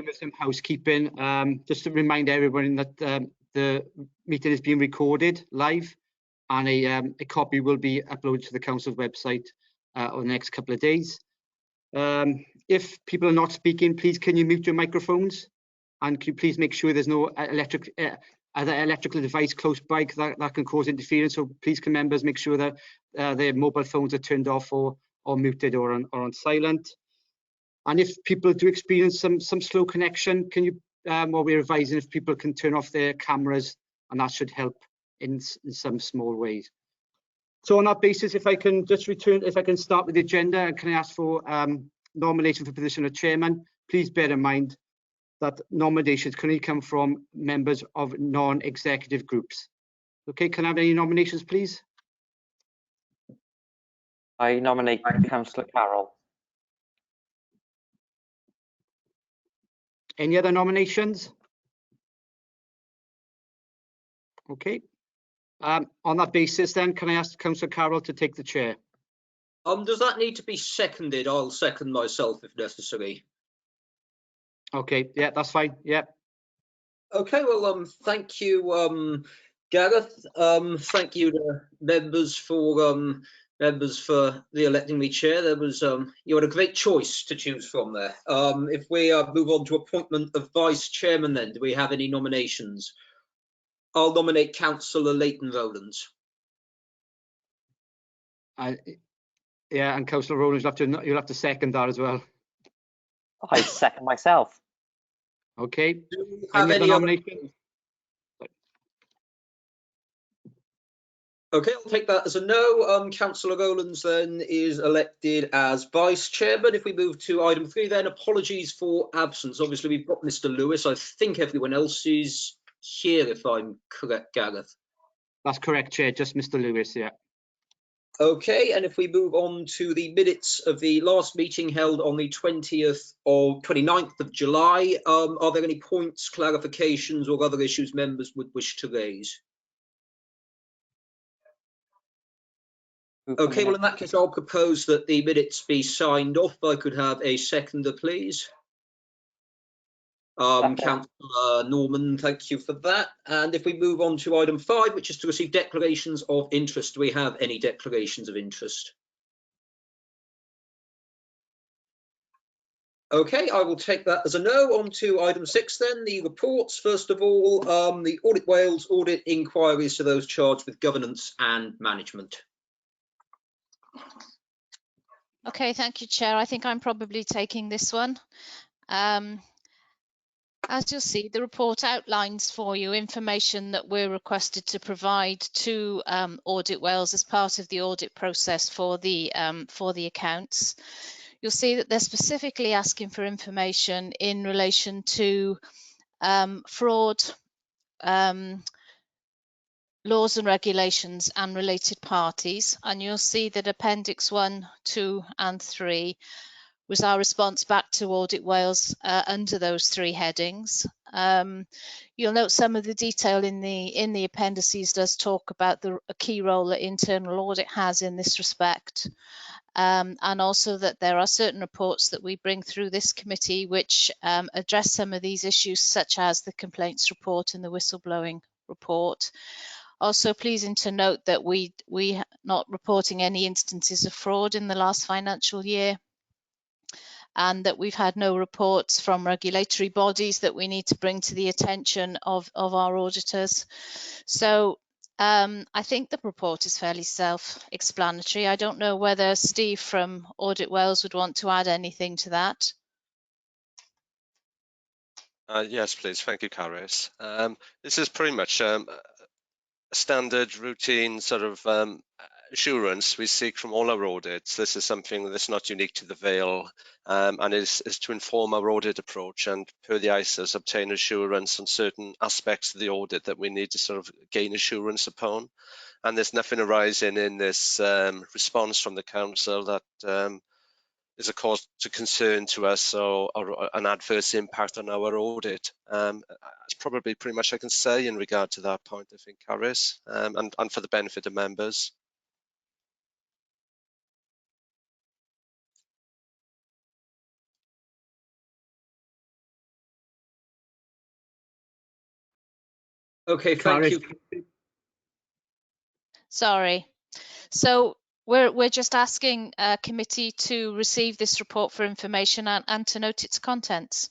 with some housekeeping. Just to remind everyone that the meeting is being recorded live, and a copy will be uploaded to the council's website over the next couple of days. If people are not speaking, please can you mute your microphones, and can you please make sure there's no electrical device close by, because that can cause interference. So please can members make sure that their mobile phones are turned off or muted or on silent. And if people do experience some slow connection, can you while we're advising if people can turn off their cameras, and that should help in some small ways. So on that basis, if I can start with the agenda, and can I ask for nomination for position of chairman? Please bear in mind that nominations can only come from members of non-executive groups. Okay, can I have any nominations, please? I nominate Councillor Carroll. Any other nominations? Okay. On that basis, then, can I ask Councillor Carroll to take the chair? Does that need to be seconded? I'll second myself if necessary. Okay, yeah, that's fine. Yeah. Okay, well, thank you, Gareth. Thank you to members for the electing me chair. There was you had a great choice to choose from there. If we move on to appointment of vice chairman, then do we have any nominations? I'll nominate Councillor Leighton Rowlands. Yeah, and Councillor Rowlands, you'll have to second that as well. I second myself. Okay. Do we have any other nominations? Okay, I'll take that as a no. Councillor Rowlands then is elected as vice chairman. If we move to item 3, then apologies for absence. Obviously, we've got Mr. Lewis. I think everyone else is here, if I'm correct, Gareth. That's correct, Chair. Just Mr. Lewis, yeah. Okay, and if we move on to the minutes of the last meeting held on the 29th of July, are there any points, clarifications, or other issues members would wish to raise? Okay, well, in that case, I'll propose that the minutes be signed off. If I could have a seconder, please. Councillor Norman, thank you for that. And if we move on to item 5, which is to receive declarations of interest, do we have any declarations of interest? Okay, I will take that as a no. On to item 6 then, the reports. First of all, the Audit Wales audit inquiries to those charged with governance and management. Okay, thank you, Chair. I think I'm probably taking this one. As you'll see, the report outlines for you information that we're requested to provide to Audit Wales as part of the audit process for the accounts. You'll see that they're specifically asking for information in relation to fraud, laws and regulations and related parties, and you'll see that Appendix 1, 2 and 3 was our response back to Audit Wales under those 3 headings. You'll note some of the detail in the appendices does talk about a key role that internal audit has in this respect, and also that there are certain reports that we bring through this committee which address some of these issues, such as the complaints report and the whistleblowing report. Also pleasing to note that we are not reporting any instances of fraud in the last financial year, and that we've had no reports from regulatory bodies that we need to bring to the attention of our auditors. So I think the report is fairly self-explanatory. I don't know whether Steve from Audit Wales would want to add anything to that. Yes, please. Thank you, Carys. This is pretty much standard routine sort of assurance we seek from all our audits. This is something that's not unique to the Vale, and is to inform our audit approach, and per the ISAs obtain assurance on certain aspects of the audit that we need to sort of gain assurance upon. And there's nothing arising in this response from the council that is a cause to concern to us or an adverse impact on our audit. That's probably pretty much I can say in regard to that point, I think, Carys, and for the benefit of members. Okay, thank you. Sorry. So we're just asking committee to receive this report for information and to note its contents.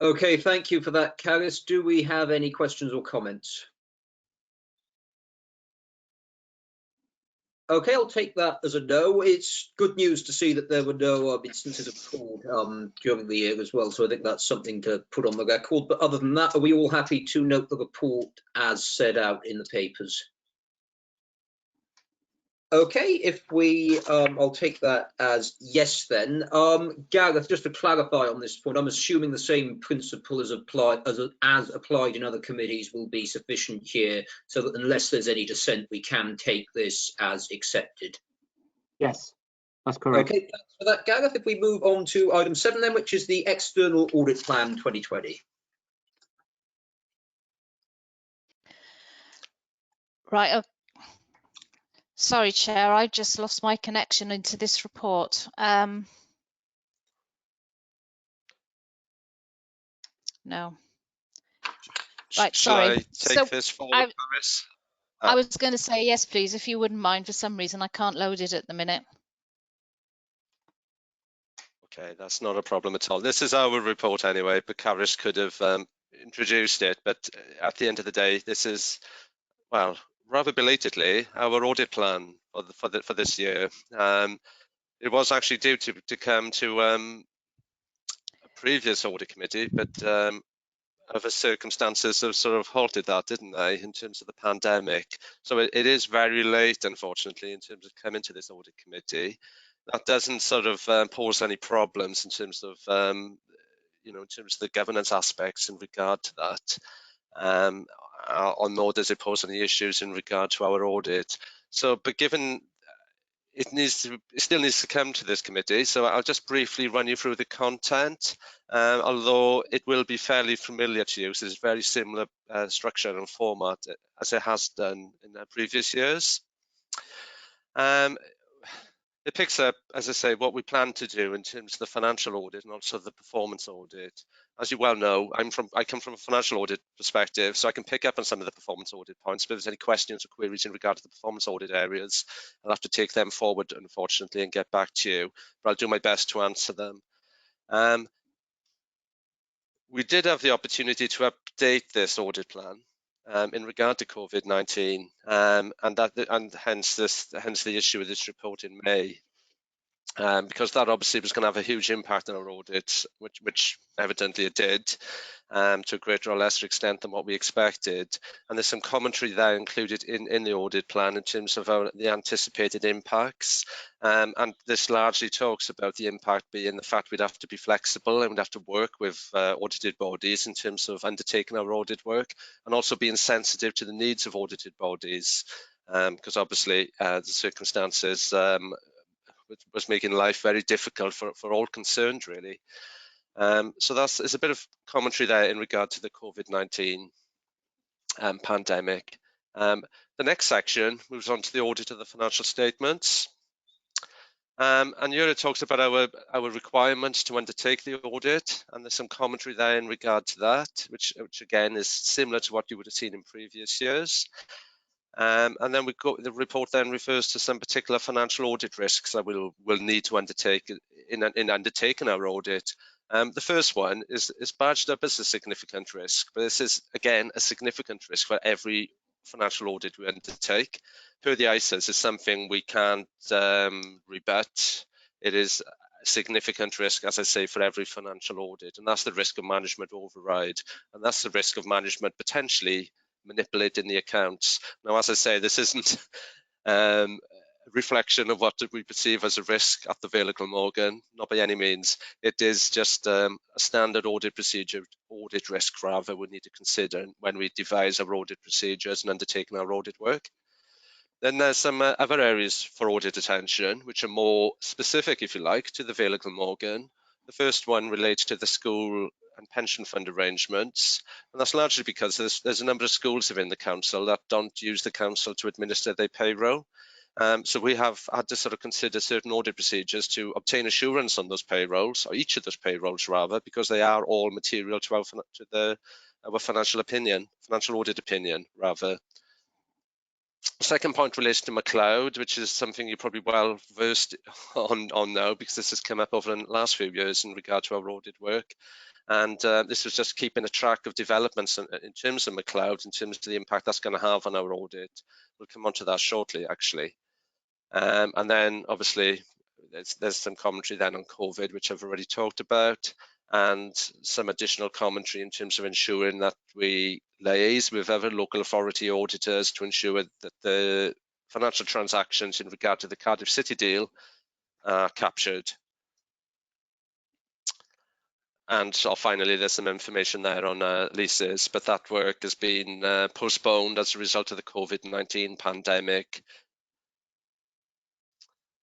Okay, thank you for that, Caris. Do we have any questions or comments? Okay, I'll take that as a no. It's good news to see that there were no instances of fraud during the year as well, so I think that's something to put on the record. But other than that, are we all happy to note the report as set out in the papers? Okay, if we, I'll take that as yes then. Gareth, just to clarify on this point, I'm assuming the same principle as applied in other committees will be sufficient here, so that unless there's any dissent, we can take this as accepted. Yes, that's correct. Okay, thanks for that, Gareth. If we move on to item 7 then, which is the External Audit Plan 2020. Right. Sorry, Chair, I just lost my connection into this report. No. Right, Shall sorry. I take this forward, Caris? I was going to say yes, please, if you wouldn't mind. For some reason, I can't load it at the minute. Okay, that's not a problem at all. This is our report anyway, but Caris could have introduced it. But at the end of the day, this is, well, rather belatedly, our audit plan for this year. It was actually due to come to a previous audit committee, but other circumstances have sort of halted that, didn't they, in terms of the pandemic? So it is very late, unfortunately, in terms of coming to this audit committee. That doesn't sort of pose any problems in terms of, in terms of the governance aspects in regard to that. Or nor does it pose any issues in regard to our audit. So, but given it still needs to come to this committee, so I'll just briefly run you through the content, although it will be fairly familiar to you, so it's very similar structure and format as it has done in previous years. It picks up, as I say, what we plan to do in terms of the financial audit and also the performance audit. As you well know, I come from a financial audit perspective, so I can pick up on some of the performance audit points. But if there's any questions or queries in regard to the performance audit areas, I'll have to take them forward, unfortunately, and get back to you. But I'll do my best to answer them. We did have the opportunity to update this audit plan in regard to COVID-19, and hence the issue of this report in May. Because that obviously was going to have a huge impact on our audit, which evidently it did, to a greater or lesser extent than what we expected. And there's some commentary there included in the audit plan in terms of the anticipated impacts. And this largely talks about the impact being the fact we'd have to be flexible and we'd have to work with audited bodies in terms of undertaking our audit work, and also being sensitive to the needs of audited bodies, because obviously the circumstances was making life very difficult for all concerned, really. So there's a bit of commentary there in regard to the COVID-19 pandemic. The next section moves on to the audit of the financial statements. And here it talks about our requirements to undertake the audit, and there's some commentary there in regard to that, which again is similar to what you would have seen in previous years. And then the report then refers to some particular financial audit risks that we'll need to undertake in undertaking our audit. The first one is badged up as a significant risk, but this is again a significant risk for every financial audit we undertake. Per the ISAs, is something we can't rebut. It is a significant risk, as I say, for every financial audit, and that's the risk of management override, and that's the risk of management potentially manipulating the accounts. Now, as I say, this isn't a reflection of what we perceive as a risk at the Vale of Glamorgan, not by any means. It is just a standard audit procedure, audit risk rather, we need to consider when we devise our audit procedures and undertaking our audit work. Then there's some other areas for audit attention, which are more specific, if you like, to the Vale of Glamorgan. The first one relates to the school and pension fund arrangements, and that's largely because there's a number of schools within the council that don't use the council to administer their payroll. So we have had to sort of consider certain audit procedures to obtain assurance on those payrolls, or each of those payrolls rather, because they are all material to our financial audit opinion rather. The second point relates to McLeod, which is something you're probably well versed on now, because this has come up over the last few years in regard to our audit work. And this was just keeping a track of developments in terms of McLeod, in terms of the impact that's going to have on our audit. We'll come on to that shortly, actually. And then obviously there's some commentary then on COVID, which I've already talked about, and some additional commentary in terms of ensuring that we liaise with other local authority auditors to ensure that the financial transactions in regard to the Cardiff City deal are captured. And so finally, there's some information there on leases, but that work has been postponed as a result of the COVID-19 pandemic.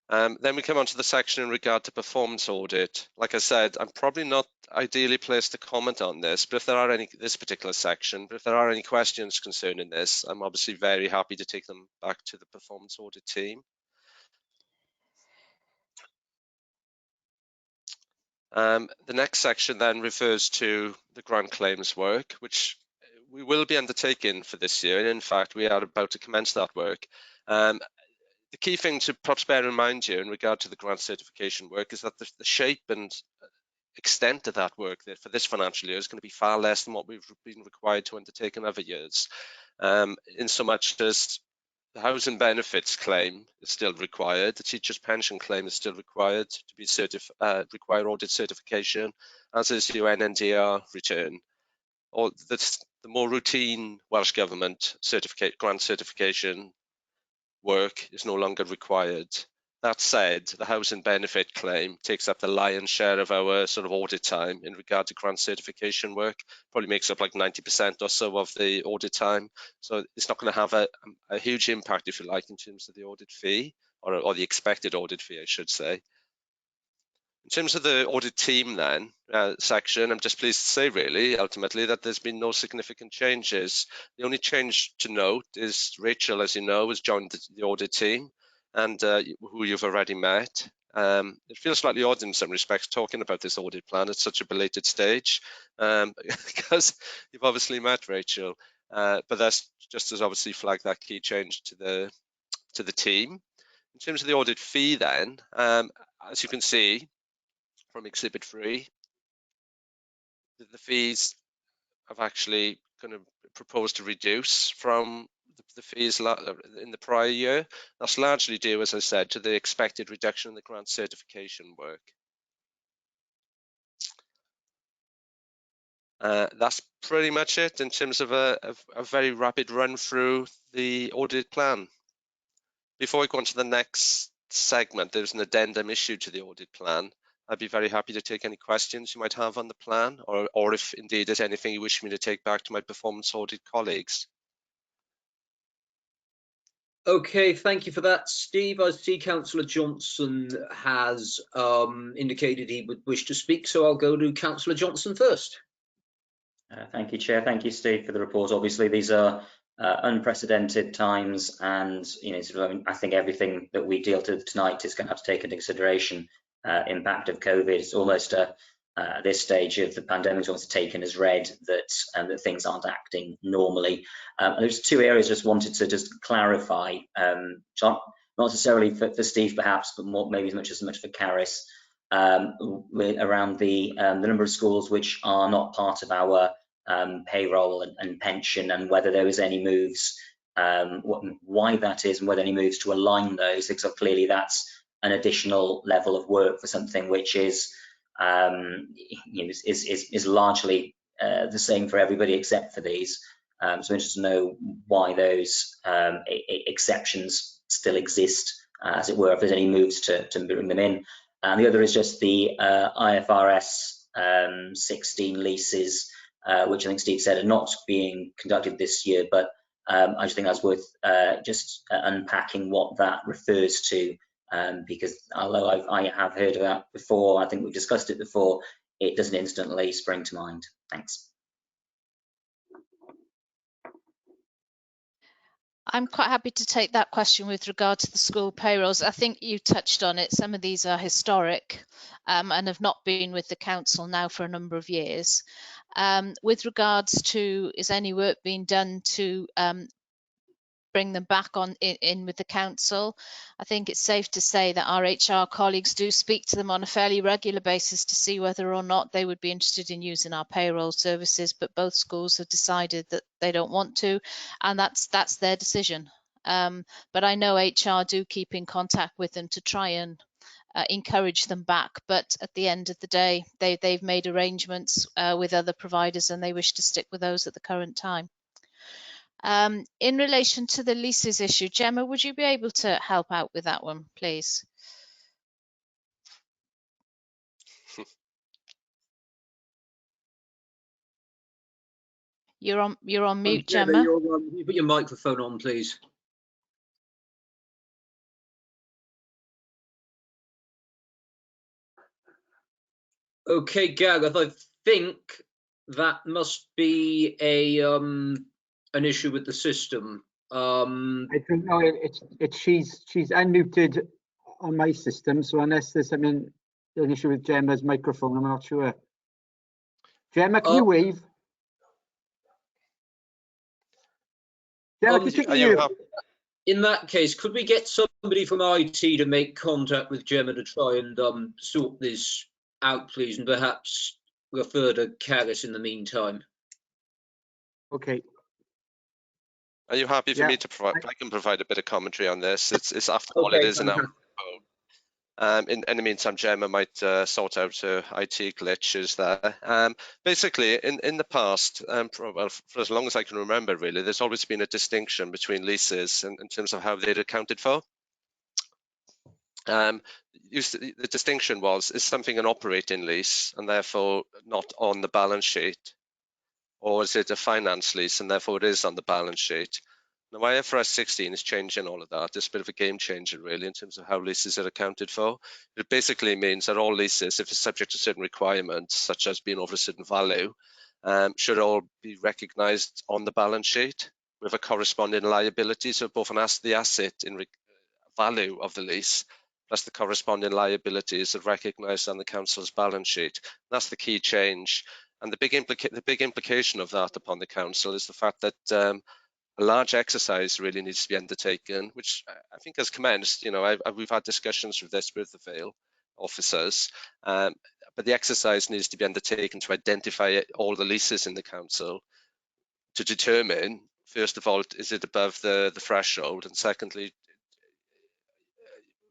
Then we come on to the section in regard to performance audit. Like I said, I'm probably not ideally placed to comment on this, but if there are any, this particular section, but if there are any questions concerning this, I'm obviously very happy to take them back to the performance audit team. The next section then refers to the grant claims work, which we will be undertaking for this year. And in fact, we are about to commence that work. The key thing to perhaps bear in mind here in regard to the grant certification work is that the shape and extent of that work for this financial year is going to be far less than what we've been required to undertake in other years. In so much as the housing benefits claim is still required, the teacher's pension claim is still required to be require audit certification, as is your NNDR return. Or the more routine Welsh Government grant certification work is no longer required. That said, the housing benefit claim takes up the lion's share of our sort of audit time in regard to grant certification work. Probably makes up like 90% or so of the audit time. So it's not going to have a huge impact, if you like, in terms of the audit fee, or the expected audit fee, I should say. In terms of the audit team then, section, I'm just pleased to say really, ultimately, that there's been no significant changes. The only change to note is Rachel, as you know, has joined the audit team, and who you've already met. It feels slightly odd in some respects talking about this audit plan at such a belated stage, because you've obviously met Rachel, but that's just as obviously flagged that key change to the team. In terms of the audit fee then, as you can see, from Exhibit 3, the fees have actually kind of proposed to reduce from the fees in the prior year. That's largely due, as I said, to the expected reduction in the grant certification work. That's pretty much it in terms of a very rapid run through the audit plan. Before we go on to the next segment, there's an addendum issued to the audit plan. I'd be very happy to take any questions you might have on the plan, or if indeed there's anything you wish me to take back to my performance audit colleagues. Okay, thank you for that, Steve. I see Councillor Johnson has indicated he would wish to speak, so I'll go to Councillor Johnson first. Thank you, Chair. Thank you, Steve, for the report. Obviously, these are unprecedented times, and I think everything that we deal with tonight is going to have to take into consideration impact of COVID. It's almost at this stage of the pandemic, it's almost taken as read that things aren't acting normally. There's two areas I just wanted to just clarify, not necessarily for Steve perhaps, but more maybe as much for Caris, around the number of schools which are not part of our payroll and pension, and whether there was any moves, why that is, and whether any moves to align those, because clearly that's an additional level of work for something which is largely the same for everybody except for these. So I'm interested to know why those exceptions still exist, as it were, if there's any moves to bring them in. And the other is just the IFRS 16 leases, which I think Steve said are not being conducted this year, but I just think that's worth just unpacking what that refers to, because although I have heard of that before, I think we've discussed it before, it doesn't instantly spring to mind. Thanks. I'm quite happy to take that question with regard to the school payrolls. I think you touched on it. Some of these are historic and have not been with the council now for a number of years. With regards to, is any work being done to bring them back on in with the council? I think it's safe to say that our HR colleagues do speak to them on a fairly regular basis to see whether or not they would be interested in using our payroll services, but both schools have decided that they don't want to, and that's their decision. But I know HR do keep in contact with them to try and encourage them back, but at the end of the day they've made arrangements with other providers and they wish to stick with those at the current time. In relation to the leases issue, Gemma, would you be able to help out with that one, please? You're on mute, Gemma. You put your microphone on, please. Okay, Gareth, I think that must be a an issue with the system. I think no, she's unmuted on my system, so unless there's an issue with Gemma's microphone, I'm not sure. Gemma, can you wave? Gemma, can you in that case, could we get somebody from IT to make contact with Gemma to try and sort this out, please, and perhaps refer to Caris in the meantime? Okay. Are you happy for me to provide? I can provide a bit of commentary on this. It's after all, it is an hour. In the meantime, Gemma might sort out her IT glitches there. Basically, in the past, well, for as long as I can remember, really, there's always been a distinction between leases in terms of how they're accounted for. The distinction was, is something an operating lease and therefore not on the balance sheet? Or is it a finance lease and therefore it is on the balance sheet? Now, IFRS 16 is changing all of that. It's a bit of a game changer, really, in terms of how leases are accounted for. It basically means that all leases, if it's subject to certain requirements, such as being over a certain value, should all be recognised on the balance sheet with a corresponding liability. So both the asset in value of the lease, plus the corresponding liabilities are recognised on the council's balance sheet. That's the key change. And the big implication of that upon the council is the fact that a large exercise really needs to be undertaken, which I think has commenced. You know, we've had discussions with this with the Vale officers, but the exercise needs to be undertaken to identify all the leases in the council to determine, first of all, is it above the threshold, and secondly,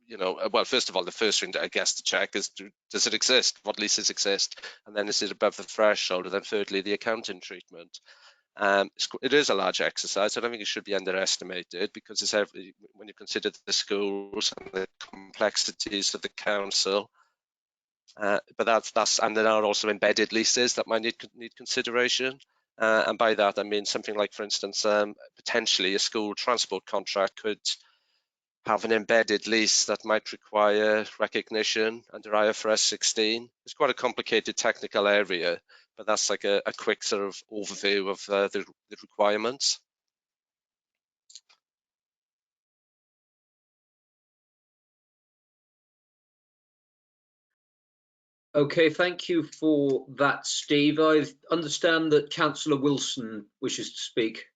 you know, well, first of all, the first thing that I guess to check is, does it exist? What leases exist? And then is it above the threshold? And then thirdly, the accounting treatment. It is a large exercise. I don't think it should be underestimated because it's when you consider the schools and the complexities of the council. But and there are also embedded leases that might need consideration. And by that, I mean something like, for instance, potentially a school transport contract could have an embedded lease that might require recognition under IFRS 16. It's quite a complicated technical area, but that's like a quick sort of overview of the requirements. Okay, thank you for that, Steve. I understand that Councillor Wilson wishes to speak.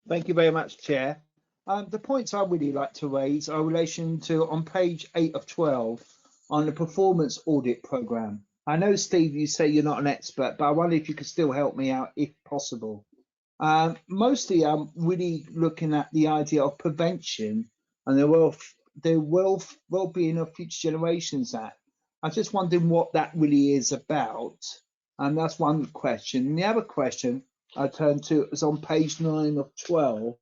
Thank you very much, Chair. The points I really like to raise are in relation to on page 8 of 12 on the performance audit programme. I know, Steve, you say you're not an expert, but I wonder if you could still help me out if possible. Mostly, I'm really looking at the idea of prevention and the well-being of future generations. That I'm just wondering what that really is about, and that's one question. And the other question I turn to is on page 9 of 12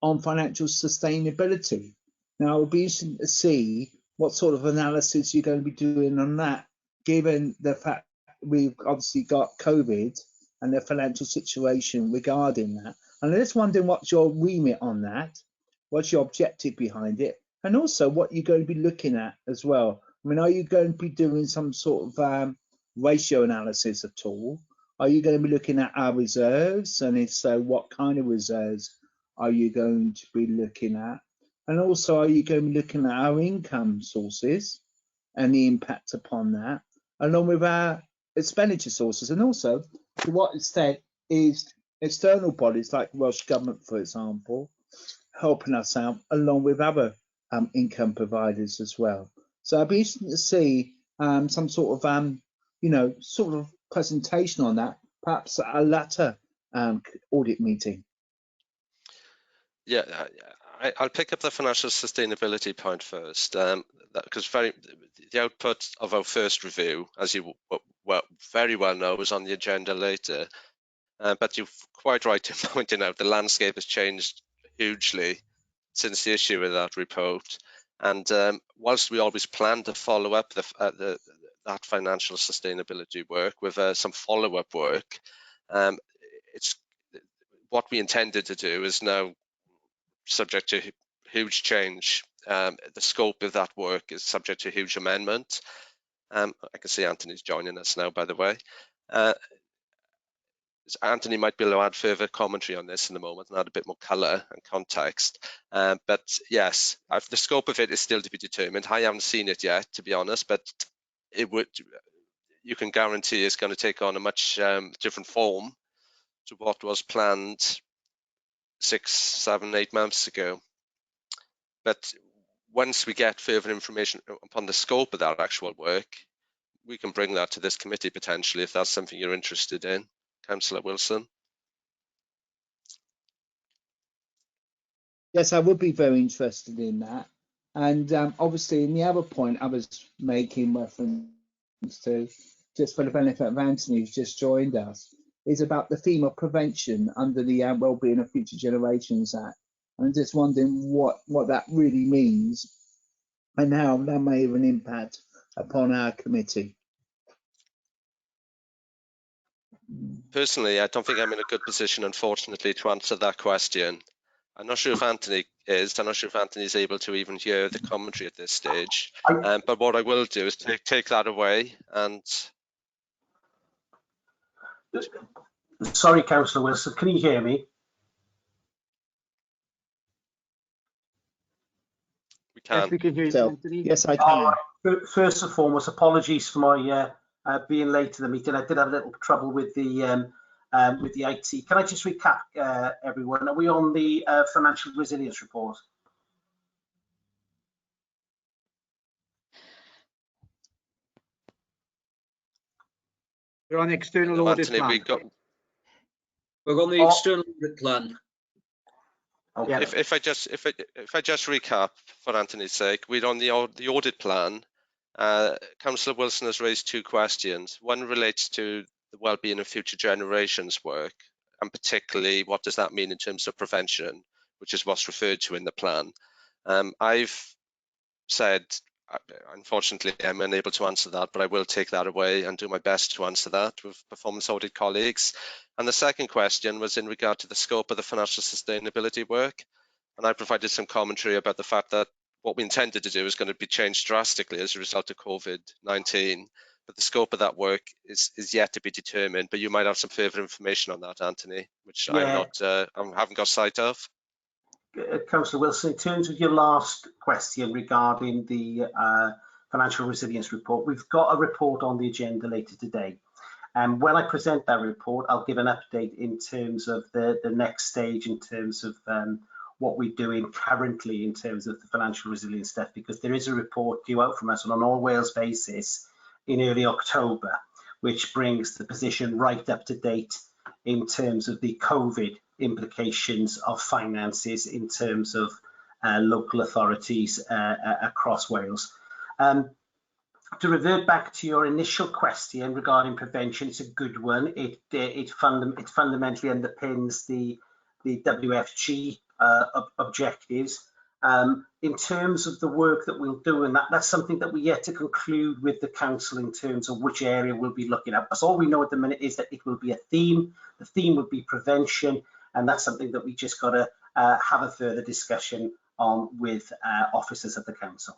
on financial sustainability. Now, it would be interesting to see what sort of analysis you're going to be doing on that, given the fact we've obviously got COVID and the financial situation regarding that. And I'm just wondering what's your remit on that, what's your objective behind it, and also what you're going to be looking at as well. I mean, are you going to be doing some sort of ratio analysis at all? Are you going to be looking at our reserves? And if so, what kind of reserves are you going to be looking at? And also, are you going to be looking at our income sources and the impact upon that, along with our expenditure sources? And also, to what extent is external bodies like the Welsh Government, for example, helping us out along with other income providers as well? So I'd be interested to see some sort of, sort of presentation on that, perhaps at a latter audit meeting. Yeah, I'll pick up the financial sustainability point first, because the output of our first review, as you very well know, is on the agenda later. But you're quite right in pointing out the landscape has changed hugely since the issue of that report. And whilst we always plan to follow up that financial sustainability work with some follow-up work, it's what we intended to do is now subject to huge change. The scope of that work is subject to huge amendment. I can see Anthony's joining us now, by the way. Anthony might be able to add further commentary on this in a moment and add a bit more colour and context. But yes, the scope of it is still to be determined. I haven't seen it yet, to be honest, but you can guarantee it's going to take on a much different form to what was planned 6, 7, 8 months ago. But once we get further information upon the scope of that actual work, we can bring that to this committee potentially, if that's something you're interested in. Councillor Wilson. Yes, I would be very interested in that. And obviously, in the other point I was making reference to, just for the benefit of Anthony, who's just joined us, is about the theme of prevention under the Wellbeing of Future Generations Act. I'm just wondering what that really means and how that may have an impact upon our committee. Personally, I don't think I'm in a good position, unfortunately, to answer that question. I'm not sure if Anthony is. I'm not sure if Anthony is able to even hear the commentary at this stage. But what I will do is take that away and... Sorry, Councillor Wilson, can you hear me? We can. Yes, we can hear you, Anthony. Yes, I can. First and foremost, apologies for my being late to the meeting. I did have a little trouble with the IT. Can I just recap, everyone? Are we on the financial resilience report? We're on the external audit Anthony, plan. We're on the external audit plan. Okay. Yeah. If I just recap for Anthony's sake, we're on the audit plan. Councillor Wilson has raised 2 questions. One relates to the wellbeing of future generations work, and particularly what does that mean in terms of prevention, which is what's referred to in the plan. I've said, unfortunately, I'm unable to answer that, but I will take that away and do my best to answer that with performance audit colleagues. And the second question was in regard to the scope of the financial sustainability work. And I provided some commentary about the fact that what we intended to do is going to be changed drastically as a result of COVID-19. But the scope of that work is yet to be determined. But you might have some further information on that, Anthony, which I haven't got sight of. Councillor Wilson, in terms of your last question regarding the financial resilience report, we've got a report on the agenda later today. And when I present that report, I'll give an update in terms of the next stage, in terms of what we're doing currently in terms of the financial resilience stuff, because there is a report due out from us on an all Wales basis in early October, which brings the position right up to date in terms of the COVID implications of finances in terms of local authorities across Wales. To revert back to your initial question regarding prevention, it's a good one. It fundamentally underpins the WFG objectives. In terms of the work that we'll do, and that's something that we're yet to conclude with the council in terms of which area we'll be looking at. That's all we know at the minute, is that it will be a theme. The theme would be prevention, and that's something that we just got to have a further discussion on with officers of the council.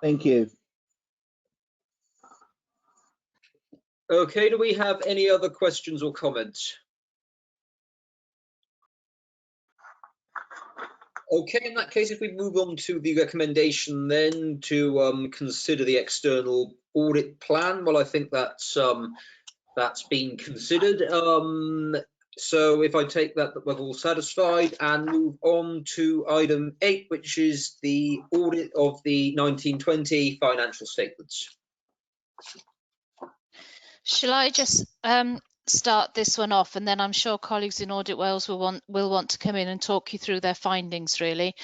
Thank you. Okay, do we have any other questions or comments? Okay, in that case, if we move on to the recommendation then to consider the external audit plan, well, I think that's been considered. So if I take that we're all satisfied and move on to item 8, which is the audit of the 1920 financial statements. Shall I just start this one off, and then I'm sure colleagues in Audit Wales will want to come in and talk you through their findings, really.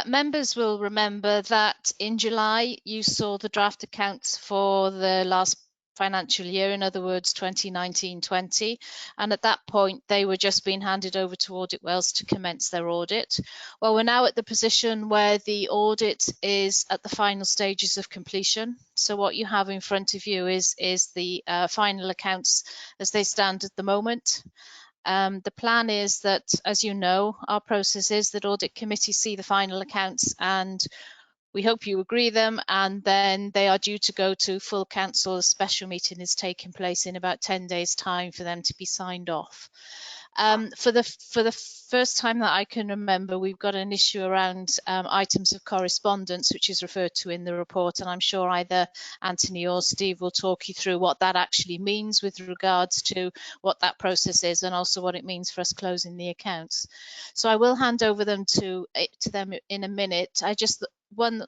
Members will remember that in July you saw the draft accounts for the last financial year, in other words 2019-20, and at that point they were just being handed over to Audit Wales to commence their audit. Well, we're now at the position where the audit is at the final stages of completion. So what you have in front of you is the final accounts as they stand at the moment. The plan is that, as you know, our process is that audit committees see the final accounts and we hope you agree them, and then they are due to go to full council. A special meeting is taking place in about 10 days' time for them to be signed off. For the first time that I can remember, we've got an issue around items of correspondence, which is referred to in the report, and I'm sure either Anthony or Steve will talk you through what that actually means with regards to what that process is and also what it means for us closing the accounts. So I will hand over them to them in a minute. One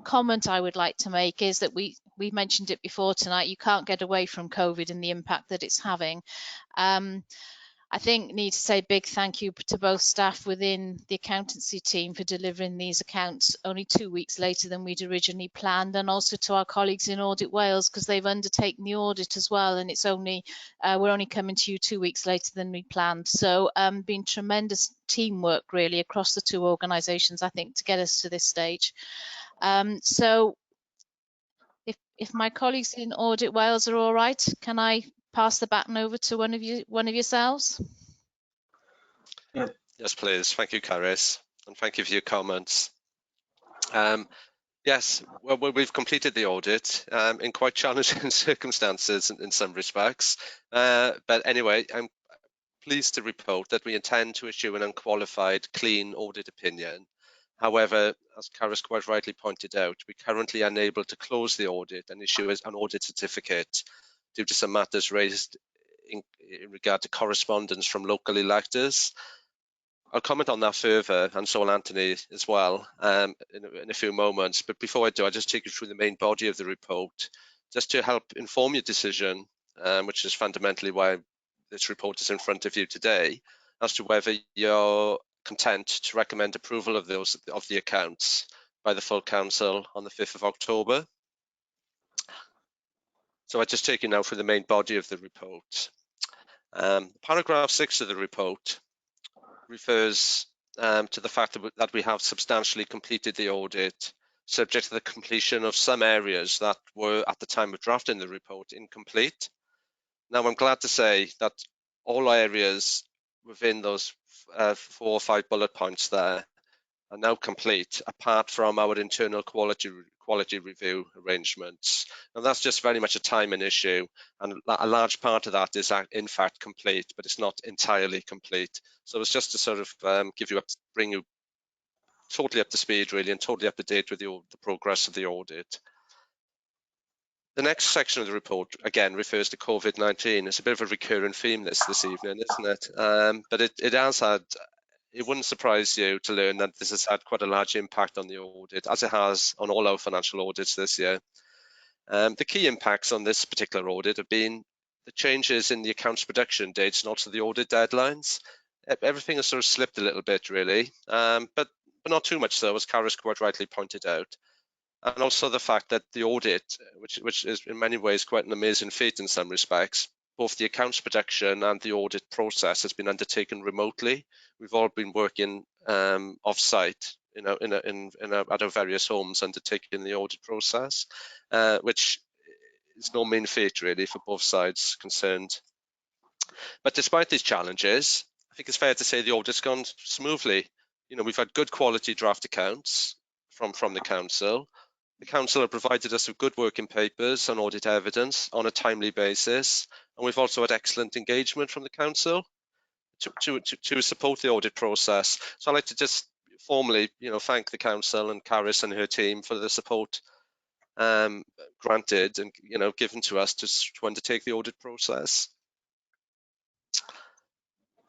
comment I would like to make is that we mentioned it before tonight, you can't get away from COVID and the impact that it's having. I think need to say a big thank you to both staff within the accountancy team for delivering these accounts only 2 weeks later than we'd originally planned, and also to our colleagues in Audit Wales, because they've undertaken the audit as well, and it's only we're only coming to you 2 weeks later than we planned. So been tremendous teamwork really across the two organisations, I think, to get us to this stage. So if my colleagues in Audit Wales are all right, can I pass the baton over to one of yourselves? Yeah. Yes, please. Thank you, Caris, and thank you for your comments. Yes, well, we've completed the audit in quite challenging circumstances in some respects. But anyway, I'm pleased to report that we intend to issue an unqualified, clean audit opinion. However, as Caris quite rightly pointed out, we're currently unable to close the audit and issue an audit certificate due to some matters raised in regard to correspondence from local electors. I'll comment on that further, and so will Anthony as well, in a few moments. But before I do, I'll just take you through the main body of the report, just to help inform your decision, which is fundamentally why this report is in front of you today, as to whether you're content to recommend approval of the accounts by the full council on the 5th of October. So I just take you now through the main body of the report. Paragraph 6 of the report refers to the fact that we have substantially completed the audit, subject to the completion of some areas that were, at the time of drafting the report, incomplete. Now, I'm glad to say that all areas within those 4 or 5 bullet points there are now complete, apart from our internal quality review arrangements. And that's just very much a timing issue, and a large part of that is in fact complete, but it's not entirely complete. So it's just to sort of bring you totally up to speed really, and totally up to date with the progress of the audit. The next section of the report, again, refers to COVID-19. It's a bit of a recurring theme this evening, isn't it? But it wouldn't surprise you to learn that this has had quite a large impact on the audit, as it has on all our financial audits this year. The key impacts on this particular audit have been the changes in the accounts production dates and also the audit deadlines. Everything has sort of slipped a little bit, really, but not too much so, as Caris quite rightly pointed out. And also the fact that the audit, which is in many ways quite an amazing feat in some respects, both the accounts production and the audit process has been undertaken remotely. We've all been working off-site, at our various homes, undertaking the audit process, which is no mean feat really for both sides concerned. But despite these challenges, I think it's fair to say the audit's gone smoothly. We've had good quality draft accounts from the council. The council have provided us with good working papers and audit evidence on a timely basis, and we've also had excellent engagement from the council to support the audit process. So I'd like to just formally, thank the council and Caris and her team for the support granted and given to us to undertake the audit process.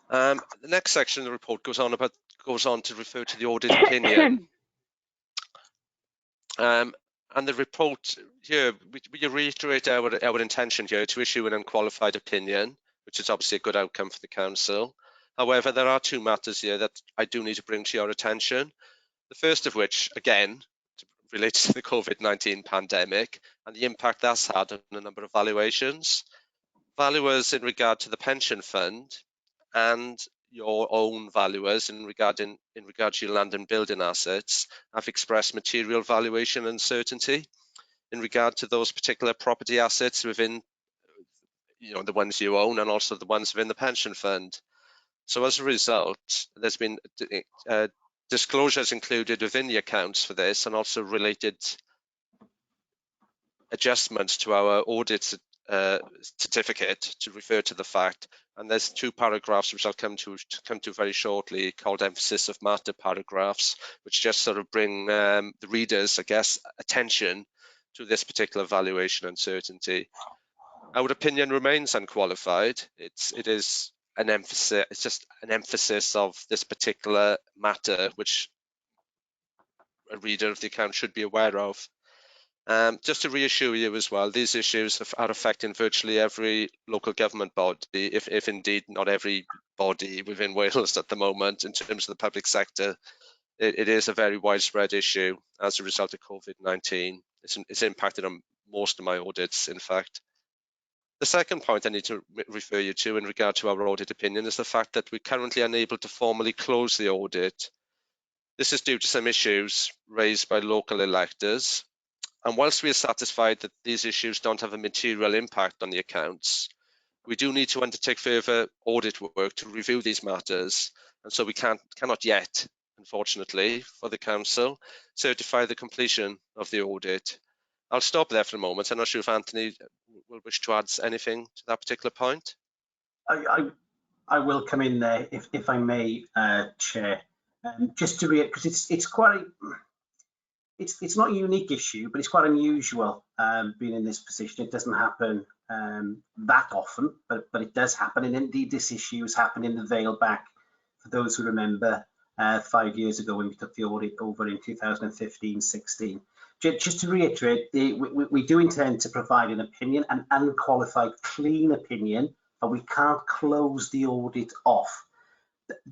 The next section of the report goes on to refer to the audit opinion. And the report here, we reiterate our intention here to issue an unqualified opinion, which is obviously a good outcome for the council. However, there are two matters here that I do need to bring to your attention. The first of which, again, relates to the COVID-19 pandemic and the impact that's had on a number of valuations. Valuers in regard to the pension fund and your own valuers in regard to your land and building assets have expressed material valuation uncertainty in regard to those particular property assets within the ones you own and also the ones within the pension fund. So as a result, there's been disclosures included within the accounts for this and also related adjustments to our audit certificate to refer to the fact. And there's two paragraphs which I'll come to very shortly, called emphasis of matter paragraphs, which just sort of bring the readers, I guess, attention to this particular valuation uncertainty. Our opinion remains unqualified. It is an emphasis. It's just an emphasis of this particular matter, which a reader of the account should be aware of. Just to reassure you as well, these issues are affecting virtually every local government body, if indeed not every body within Wales at the moment in terms of the public sector. It is a very widespread issue as a result of COVID-19. It's impacted on most of my audits, in fact. The second point I need to refer you to in regard to our audit opinion is the fact that we're currently unable to formally close the audit. This is due to some issues raised by local electors. And whilst we are satisfied that these issues don't have a material impact on the accounts, we do need to undertake further audit work to review these matters. And so we cannot yet, unfortunately, for the council, certify the completion of the audit. I'll stop there for a moment. I'm not sure if Anthony will wish to add anything to that particular point. I will come in there if I may, Chair. Just to reiterate, because it's quite it's not a unique issue, but it's quite unusual being in this position. It doesn't happen that often, but it does happen. And indeed, this issue has happened in the Vale back, for those who remember, 5 years ago when we took the audit over in 2015-16. Just to reiterate, we do intend to provide an opinion, an unqualified, clean opinion, but we can't close the audit off.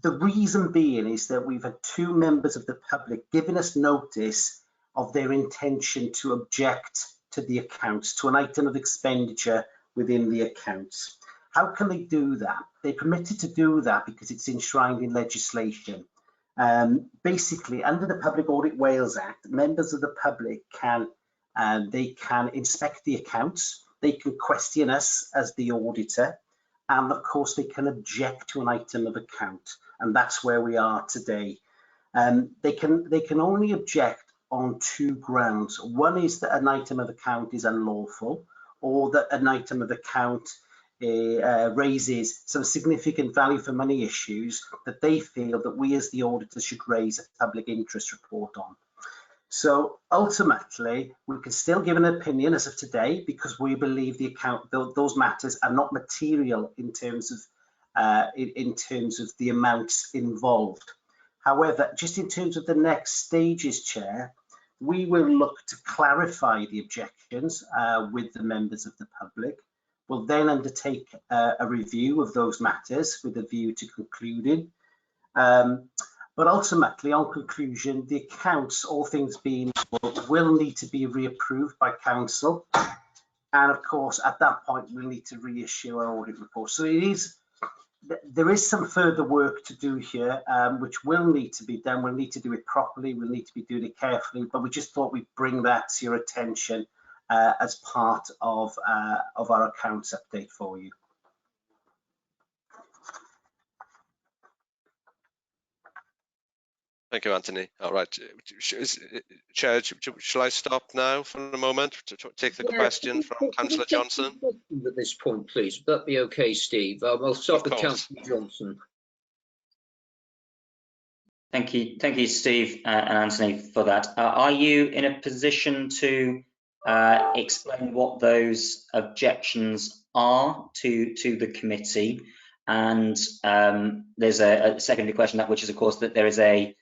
The reason being is that we've had two members of the public giving us notice of their intention to object to the accounts, to an item of expenditure within the accounts. How can they do that? They're permitted to do that because it's enshrined in legislation. Basically, under the Public Audit Wales Act, members of the public can inspect the accounts, they can question us as the auditor, and of course they can object to an item of account, and that's where we are today. They can only object on two grounds. One is that an item of account is unlawful, or that an item of account raises some significant value for money issues that they feel that we as the auditors should raise a public interest report on. So ultimately, we can still give an opinion as of today because we believe those matters are not material in terms of the amounts involved. However, just in terms of the next stages, Chair, we will look to clarify the objections with the members of the public. We'll then undertake a review of those matters with a view to concluding. But ultimately, on conclusion, the accounts, all things being equal, will need to be reapproved by council. And of course, at that point, we'll need to reissue our audit report. So there is some further work to do here, which will need to be done. We'll need to do it properly. We'll need to be doing it carefully. But we just thought we'd bring that to your attention as part of our accounts update for you. Thank you, Anthony. All right, Chair, shall I stop now for a moment to take the question from Councillor Johnson? At this point, please, would that be okay, Steve? I'll start with Councillor Johnson. Thank you, Steve and Anthony, for that. Are you in a position to explain what those objections are to the committee? And there's a secondary question, which is, of course, that there is a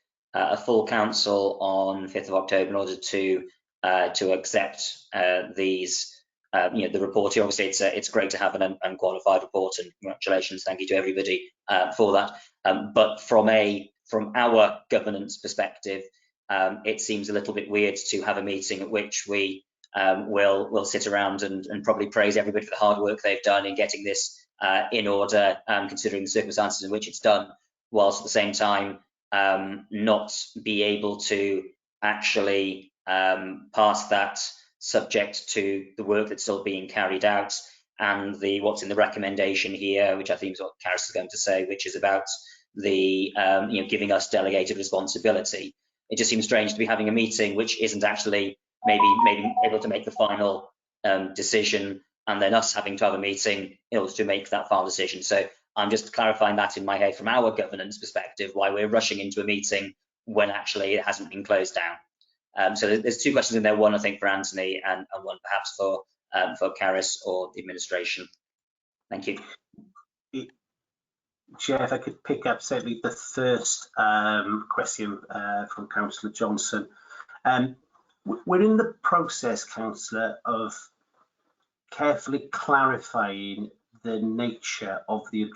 full council on 5th of October in order to accept these. The report here. Obviously, it's great to have an unqualified report, and congratulations, thank you to everybody for that. But from our governance perspective, it seems a little bit weird to have a meeting at which we will sit around and probably praise everybody for the hard work they've done in getting this in order, considering the circumstances in which it's done, whilst at the same time not be able to actually pass that subject to the work that's still being carried out and what's in the recommendation here, which I think is what Karis is going to say, which is about the giving us delegated responsibility. It just seems strange to be having a meeting which isn't actually maybe able to make the final decision, and then us having to have a meeting in order to make that final decision. So I'm just clarifying that in my head from our governance perspective, why we're rushing into a meeting when actually it hasn't been closed down. So there's two questions in there, one I think for Anthony and one perhaps for Karis or the administration. Thank you. Chair, if I could pick up certainly the first question from Councillor Johnson. We're in the process, Councillor, of carefully clarifying the nature of the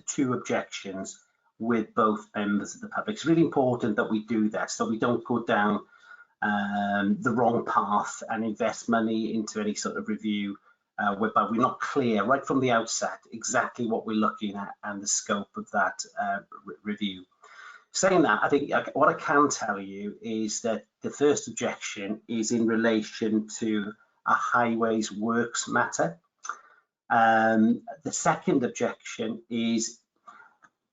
two objections with both members of the public. It's really important that we do that so we don't go down the wrong path and invest money into any sort of review whereby we're not clear right from the outset exactly what we're looking at and the scope of that review. Saying that, I think what I can tell you is that the first objection is in relation to a highways works matter. The second objection is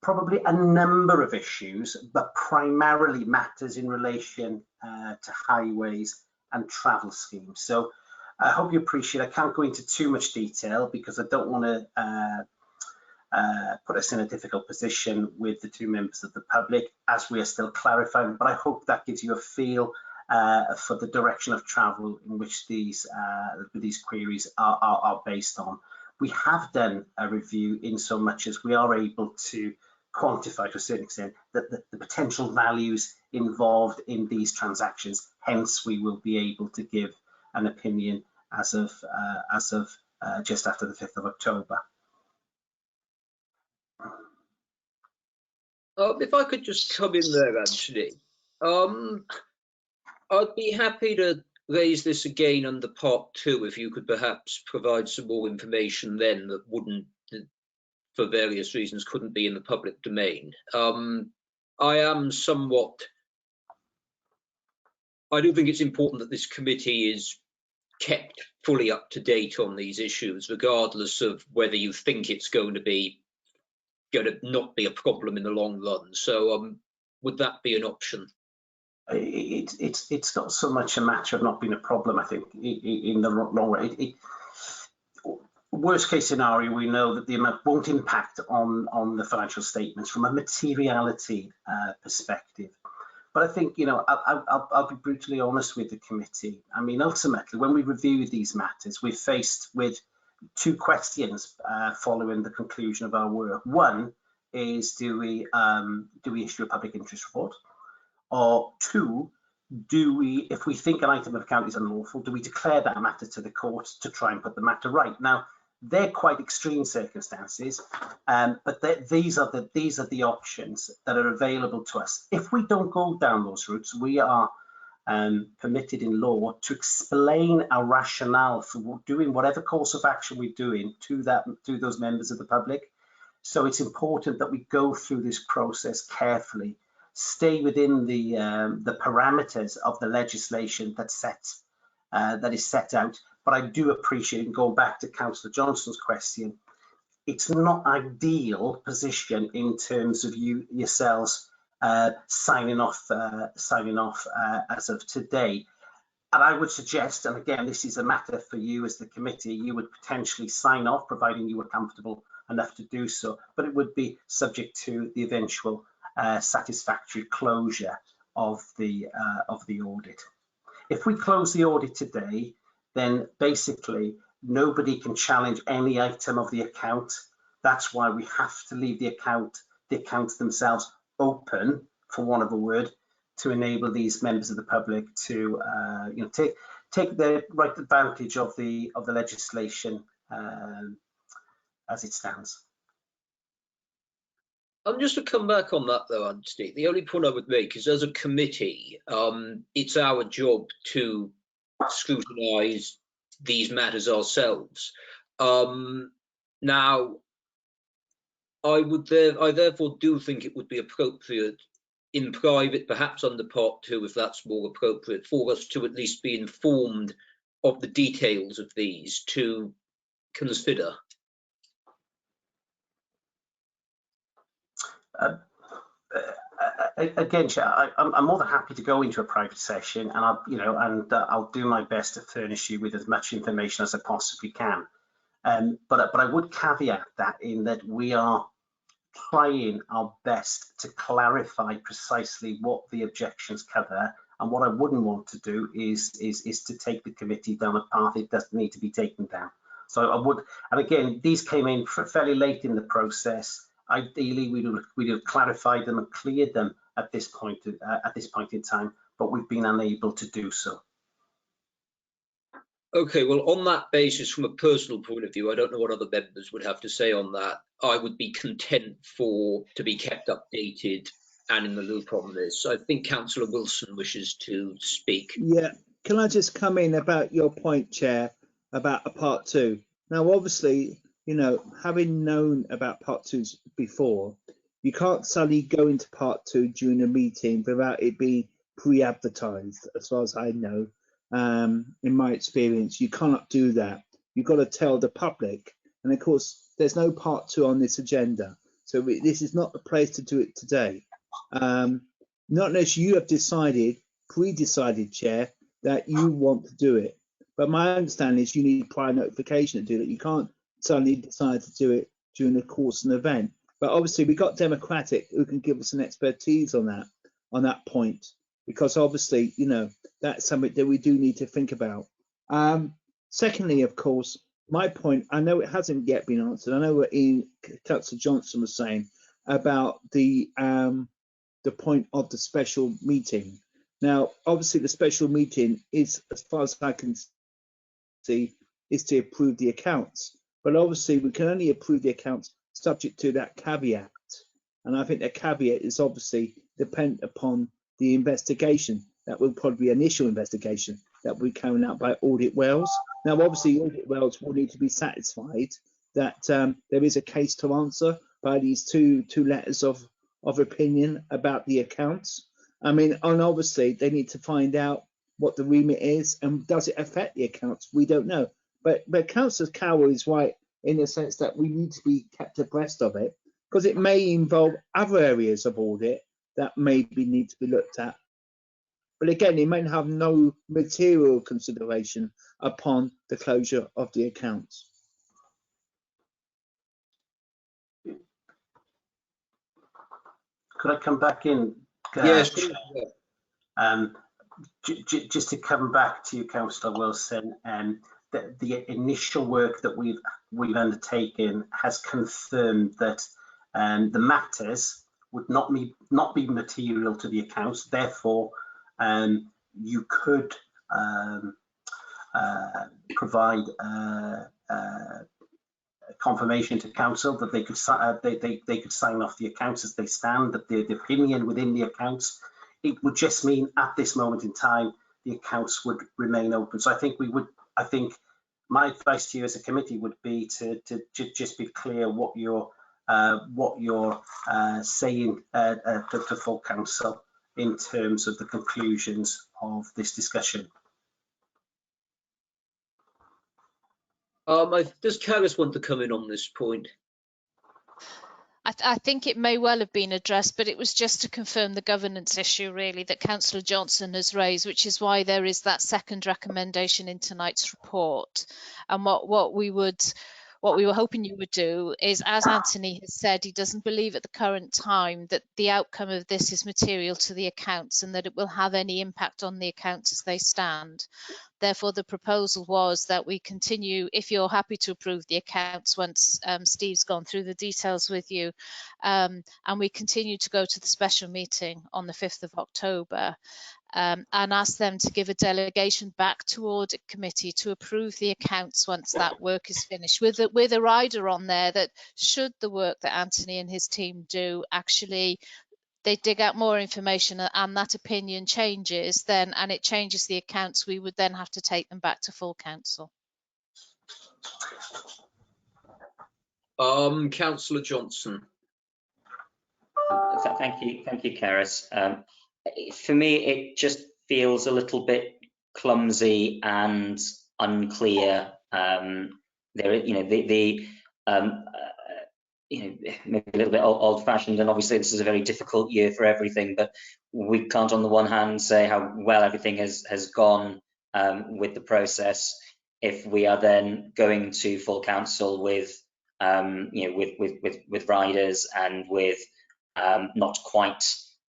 probably a number of issues, but primarily matters in relation to highways and travel schemes. So I hope you appreciate, I can't go into too much detail because I don't want to put us in a difficult position with the two members of the public as we are still clarifying, but I hope that gives you a feel for the direction of travel in which these queries are based on. We have done a review in so much as we are able to quantify to a certain extent that the potential values involved in these transactions. Hence, we will be able to give an opinion as of just after the 5th of October. If I could just come in there, Anthony, I'd be happy to raise this again under part 2 if you could perhaps provide some more information then that wouldn't, for various reasons, couldn't be in the public domain. I do think it's important that this committee is kept fully up to date on these issues, regardless of whether you think it's going to not be a problem in the long run. So would that be an option? It's not so much a matter of not being a problem, I think, in the long run. Worst case scenario, we know that the amount won't impact on the financial statements from a materiality perspective. But I think, I'll be brutally honest with the committee. I mean, ultimately, when we review these matters, we're faced with two questions following the conclusion of our work. One is, do we issue a public interest report? Or two, if we think an item of account is unlawful, do we declare that matter to the court to try and put the matter right? Now, they're quite extreme circumstances, but these are the options that are available to us. If we don't go down those routes, we are permitted in law to explain our rationale for doing whatever course of action we're doing to those members of the public. So it's important that we go through this process carefully, stay within the parameters of the legislation that is set out. But I do appreciate, and going back to Councillor Johnson's question, it's not ideal position in terms of yourselves signing off as of today. And I would suggest, and again, this is a matter for you as the committee, you would potentially sign off, providing you were comfortable enough to do so, but it would be subject to the eventual satisfactory closure of the audit. If we close the audit today, then basically nobody can challenge any item of the account. That's why we have to leave the accounts themselves open, for want of a word, to enable these members of the public to take the right advantage of the legislation as it stands. Just to come back on that though, Anthony, the only point I would make is as a committee, it's our job to scrutinise these matters ourselves. Now, I therefore do think it would be appropriate in private, perhaps under part 2, if that's more appropriate, for us to at least be informed of the details of these to consider. Again, Chair, I'm more than happy to go into a private session, and I'll do my best to furnish you with as much information as I possibly can. But I would caveat that in that we are trying our best to clarify precisely what the objections cover, and what I wouldn't want to do is to take the committee down a path it doesn't need to be taken down. So I would, and again, these came in fairly late in the process. Ideally, we'd have clarified them and cleared them at this point in time, but we've been unable to do so. Okay, well, on that basis, from a personal point of view, I don't know what other members would have to say on that. I would be content to be kept updated and in the loop on this. I think Councillor Wilson wishes to speak. Yeah, can I just come in about your point, Chair, about a part 2? Now, obviously, having known about part 2s before, you can't suddenly go into part 2 during a meeting without it being pre-advertised, as far as I know. In my experience, you cannot do that. You've got to tell the public, and of course there's no part 2 on this agenda, so this is not the place to do it today. Not unless you have pre-decided, Chair, that you want to do it, but my understanding is you need prior notification to do that. You can't suddenly decide to do it during the course of an event. But obviously we've got Democratic who can give us an expertise on that point, because obviously that's something that we do need to think about. Secondly, of course, my point, I know it hasn't yet been answered. I know what Councillor Johnson was saying about the point of the special meeting. Now, obviously, the special meeting is, as far as I can see, is to approve the accounts. But obviously, we can only approve the accounts subject to that caveat. And I think the caveat is obviously dependent upon the investigation. That will probably be an initial investigation that will be carried out by Audit Wales. Now, obviously, Audit Wales will need to be satisfied that there is a case to answer by these two letters of opinion about the accounts. I mean, and obviously, they need to find out what the remit is and does it affect the accounts? We don't know. But Councillor Cowell is right in the sense that we need to be kept abreast of it, because it may involve other areas of audit that maybe need to be looked at. But again, it may have no material consideration upon the closure of the accounts. Could I come back in? Yes. Just to come back to you, Councillor Wilson, the initial work that we've undertaken has confirmed that the matters would not be material to the accounts. Therefore, you could provide confirmation to council that they could sign off the accounts as they stand, that the opinion within the accounts, it would just mean at this moment in time the accounts would remain open. So I think my advice to you as a committee would be to just be clear what you're saying to full council in terms of the conclusions of this discussion. Does Carys want to come in on this point? I think it may well have been addressed, but it was just to confirm the governance issue really that Councillor Johnson has raised, which is why there is that second recommendation in tonight's report. And what we were hoping you would do is, as Anthony has said, he doesn't believe at the current time that the outcome of this is material to the accounts and that it will have any impact on the accounts as they stand. Therefore, the proposal was that we continue, if you're happy to approve the accounts once Steve's gone through the details with you, and we continue to go to the special meeting on the 5th of October and ask them to give a delegation back to Audit Committee to approve the accounts once that work is finished, with a rider on there that should the work that Anthony and his team do actually they dig out more information and that opinion changes then, and it changes the accounts, we would then have to take them back to full council. Councillor Johnson. Thank you, Keris. For me, it just feels a little bit clumsy and unclear. Maybe a little bit old-fashioned, and obviously this is a very difficult year for everything, but we can't on the one hand say how well everything has gone with the process if we are then going to full council with with riders and with not quite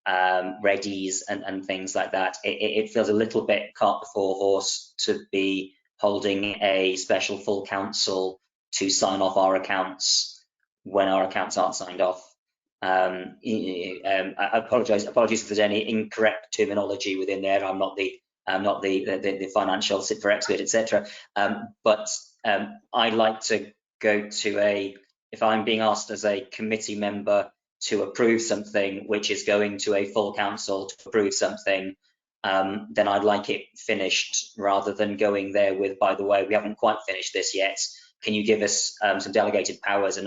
readies and things like that. It feels a little bit cart before horse to be holding a special full council to sign off our accounts when our accounts aren't signed off. I apologize if there's any incorrect terminology within there. I'm not the financial CITFA expert, etc. But I like to go to if I'm being asked as a committee member to approve something which is going to a full council to approve something, then I'd like it finished rather than going there with, by the way, we haven't quite finished this yet. Can you give us some delegated powers, and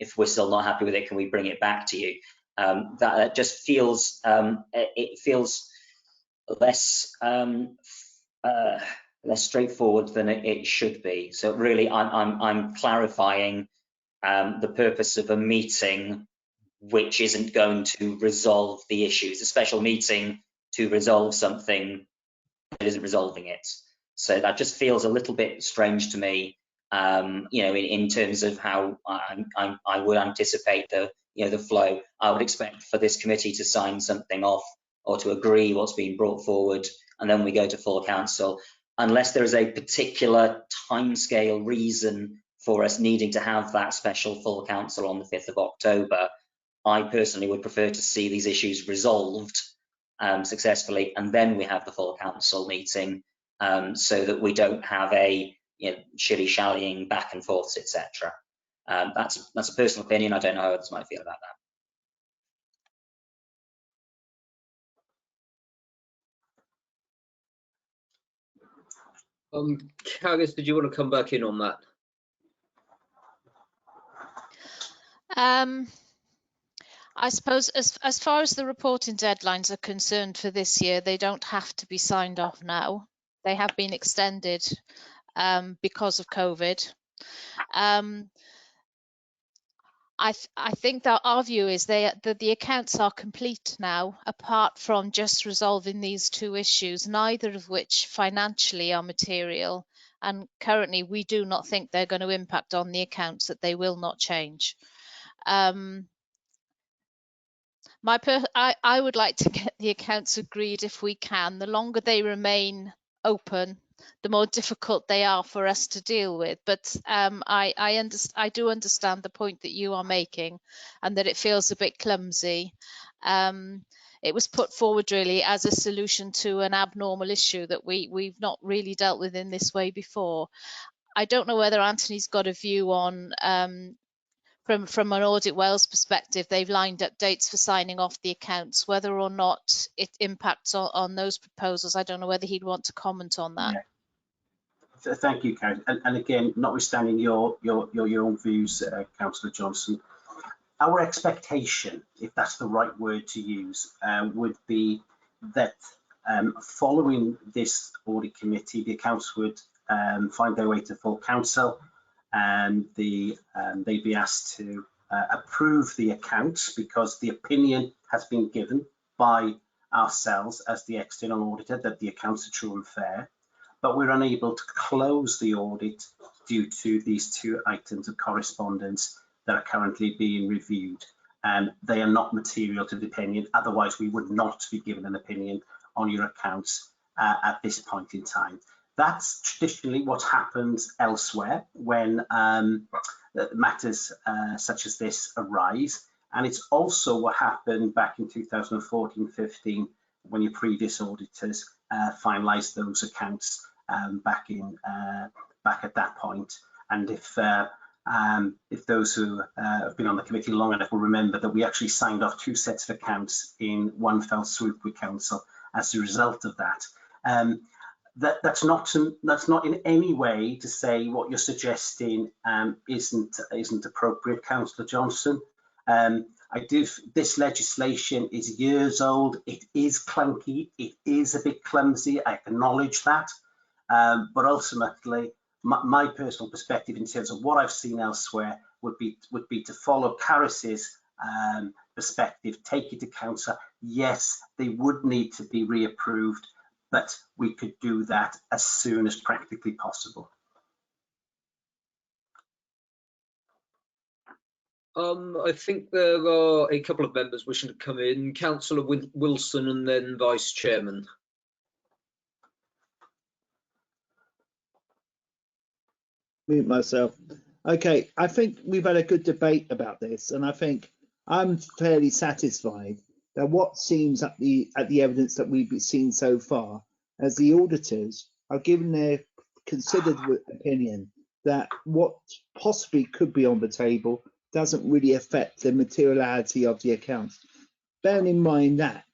if we're still not happy with it, can we bring it back to you? That just feels it feels less straightforward than it should be. So really, I'm clarifying the purpose of a meeting which isn't going to resolve the issues. A special meeting to resolve something that isn't resolving it. So that just feels a little bit strange to me. In terms of how I would anticipate the flow. I would expect for this committee to sign something off or to agree what's being brought forward, and then we go to full council. Unless there is a particular timescale reason for us needing to have that special full council on the 5th of October, I personally would prefer to see these issues resolved successfully, and then we have the full council meeting, so that we don't have a shilly-shallying back and forths, etc. That's a personal opinion. I don't know how others might feel about that. Carys, did you want to come back in on that? I suppose as far as the reporting deadlines are concerned for this year, they don't have to be signed off now. They have been extended because of COVID. I think that our view is that the accounts are complete now, apart from just resolving these two issues, neither of which financially are material. And currently, we do not think they're going to impact on the accounts, that they will not change. I would like to get the accounts agreed if we can. The longer they remain open, the more difficult they are for us to deal with. But I do understand the point that you are making, and that it feels a bit clumsy. It was put forward really as a solution to an abnormal issue that we've not really dealt with in this way before. I don't know whether Anthony's got a view on from an Audit Wales perspective, they've lined up dates for signing off the accounts. Whether or not it impacts on those proposals, I don't know whether he'd want to comment on that. Yeah. Thank you, Karen. And again, notwithstanding your own views, Councillor Johnson, our expectation, if that's the right word to use, would be that following this audit committee, the accounts would find their way to full council, and they'd be asked to approve the accounts because the opinion has been given by ourselves as the external auditor that the accounts are true and fair, but we're unable to close the audit due to these two items of correspondence that are currently being reviewed. They are not material to the opinion, otherwise we would not be given an opinion on your accounts at this point in time. That's traditionally what happens elsewhere when matters such as this arise, and it's also what happened back in 2014-15 when your previous auditors finalised those accounts back at that point. And if those who have been on the committee long enough will remember that we actually signed off 2 sets of accounts in one fell swoop with council as a result of that. That's not in any way to say what you're suggesting isn't appropriate, Councillor Johnson. This legislation is years old. It is clunky. It is a bit clumsy. I acknowledge that. But ultimately, my personal perspective in terms of what I've seen elsewhere would be to follow Caris's perspective, take it to council. Yes, they would need to be reapproved, but we could do that as soon as practically possible. I think there are a couple of members wishing to come in. Councillor Wilson and then Vice Chairman. Mute myself. Okay, I think we've had a good debate about this, and I think I'm fairly satisfied that what seems at the evidence that we've seen so far, as the auditors are given their considered opinion that what possibly could be on the table doesn't really affect the materiality of the accounts. Bearing in mind that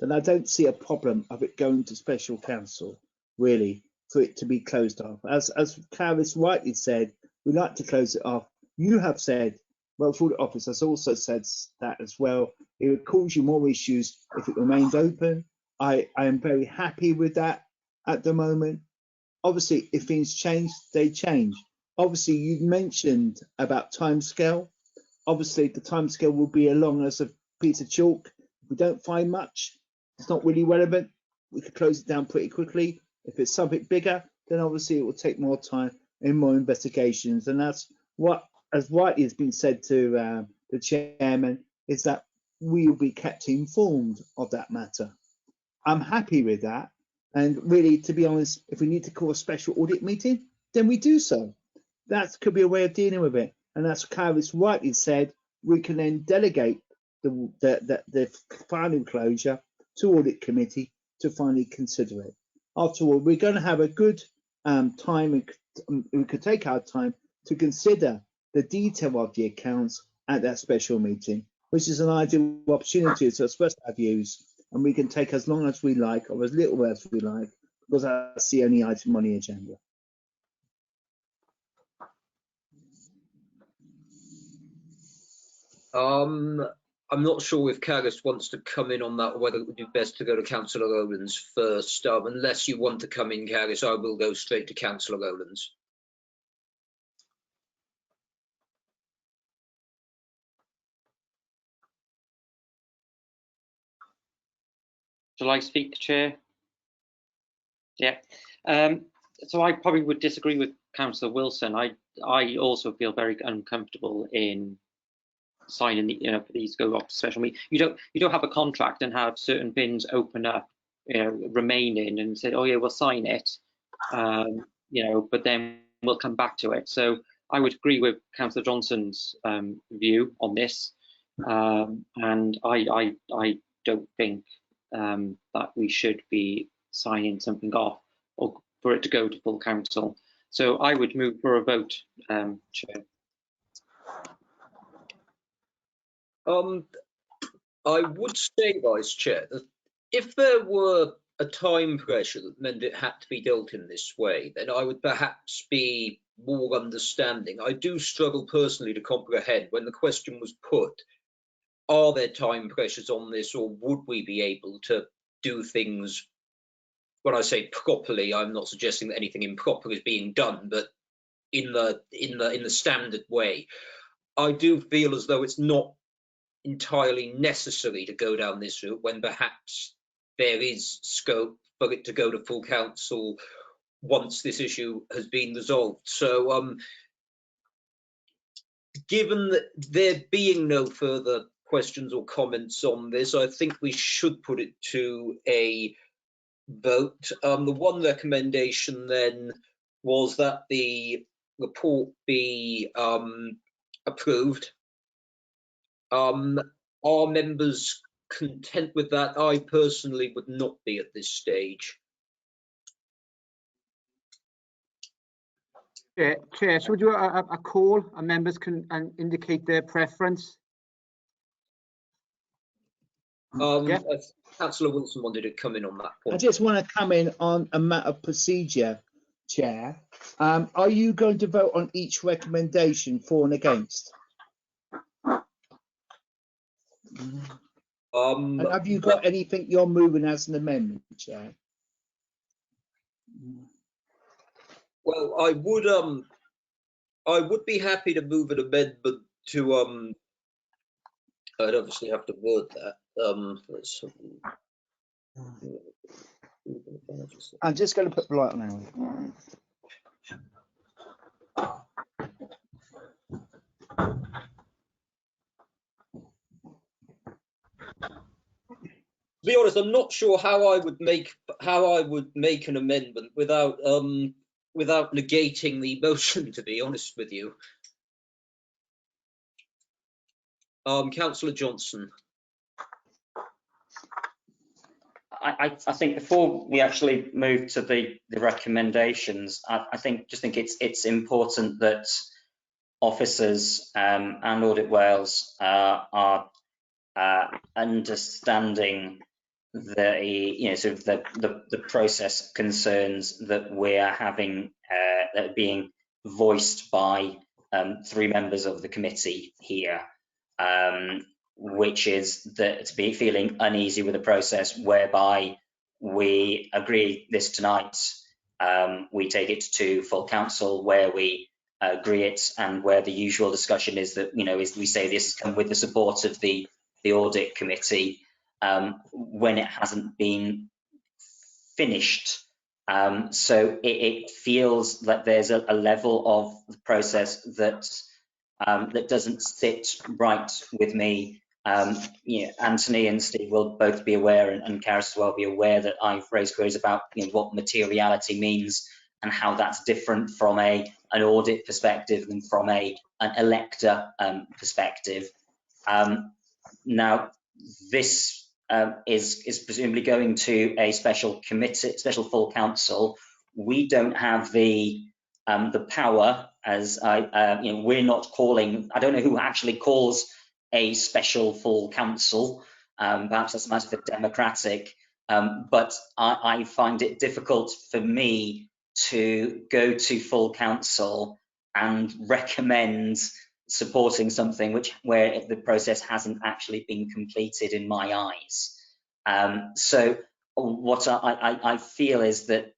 I don't see a problem of it going to special council, really, for it to be closed off. As Caris rightly said, we like to close it off. You have said, well, the audit office has also said that as well. It would cause you more issues if it remains open. I am very happy with that at the moment. Obviously, if things change, they change. Obviously, you mentioned about timescale. Obviously, the timescale will be as long as a piece of chalk. If we don't find much, it's not really relevant. We could close it down pretty quickly. If it's something bigger, then obviously it will take more time and more investigations. And that's what, as rightly has been said to the chairman, is that we will be kept informed of that matter. I'm happy with that. And really, to be honest, if we need to call a special audit meeting, then we do so. That could be a way of dealing with it. And as Caris rightly said, we can then delegate the final closure to audit committee to finally consider it. After all, we're going to have a good time, and we could take our time to consider the detail of the accounts at that special meeting, which is an ideal opportunity to express our views, and we can take as long as we like or as little as we like, because that's the only item on the agenda. I'm not sure if Caris wants to come in on that, or whether it would be best to go to Councillor Owens first. Unless you want to come in, Caris, I will go straight to Councillor Owens. Shall I speak, Chair? Yeah. So I probably would disagree with Councillor Wilson. I also feel very uncomfortable in signing for these go off to special meeting. You don't have a contract and have certain bins open up, remaining, and say, oh yeah, we'll sign it, but then we'll come back to it. So I would agree with Councillor Johnson's view on this, and I don't think that we should be signing something off or for it to go to full council. So I would move for a vote, Chair. I would say, Vice Chair, that if there were a time pressure that meant it had to be dealt in this way, then I would perhaps be more understanding. I do struggle personally to comprehend when the question was put, are there time pressures on this, or would we be able to do things? When I say properly, I'm not suggesting that anything improper is being done, but in the standard way. I do feel as though it's not entirely necessary to go down this route when perhaps there is scope for it to go to full council once this issue has been resolved. So given that there being no further questions or comments on this, I think we should put it to a vote. The one recommendation then was that the report be approved. Are members content with that? I personally would not be at this stage. Chair, should we do a call and members can indicate their preference? Yeah. Councillor Wilson wanted to come in on that point. I just want to come in on a matter of procedure, Chair. Are you going to vote on each recommendation for and against? And have you got anything you're moving as an amendment, Chair? Well, I would be happy to move an amendment to I'd obviously have to word that. I'm just going to put the light on now. To be honest, I'm not sure how I would make an amendment without negating the motion, to be honest with you. Councillor Johnson. I think before we actually move to the recommendations, I think it's important that officers and Audit Wales are understanding the process concerns that we're having that are being voiced by 3 members of the committee here, which is that to be feeling uneasy with the process whereby we agree this tonight, we take it to full council where we agree it, and where the usual discussion is that we say this has come with the support of the audit committee, when it hasn't been finished. So it feels that there's a level of the process that doesn't sit right with me. Anthony and Steve will both be aware, and Karis as well be aware, that I've raised queries about what materiality means and how that's different from an audit perspective than from an elector perspective. Now, this is presumably going to a special full council. We don't have the power, as we're not calling. I don't know who actually calls a special full council. Perhaps that's a matter for democratic, but I find it difficult for me to go to full council and recommend supporting something where the process hasn't actually been completed in my eyes. So what I feel is that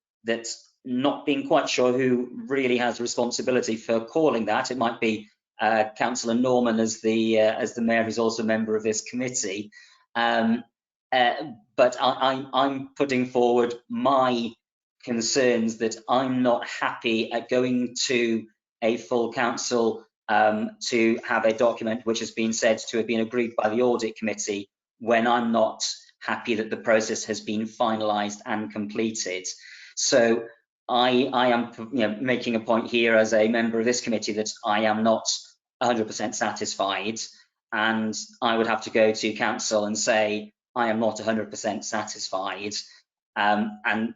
not being quite sure who really has responsibility for calling that. It might be Councillor Norman as the mayor, who's also a member of this committee. But I'm putting forward my concerns that I'm not happy at going to a full council to have a document which has been said to have been agreed by the audit committee when I'm not happy that the process has been finalised and completed. So I am making a point here as a member of this committee that I am not 100% satisfied, and I would have to go to council and say I am not 100% satisfied, and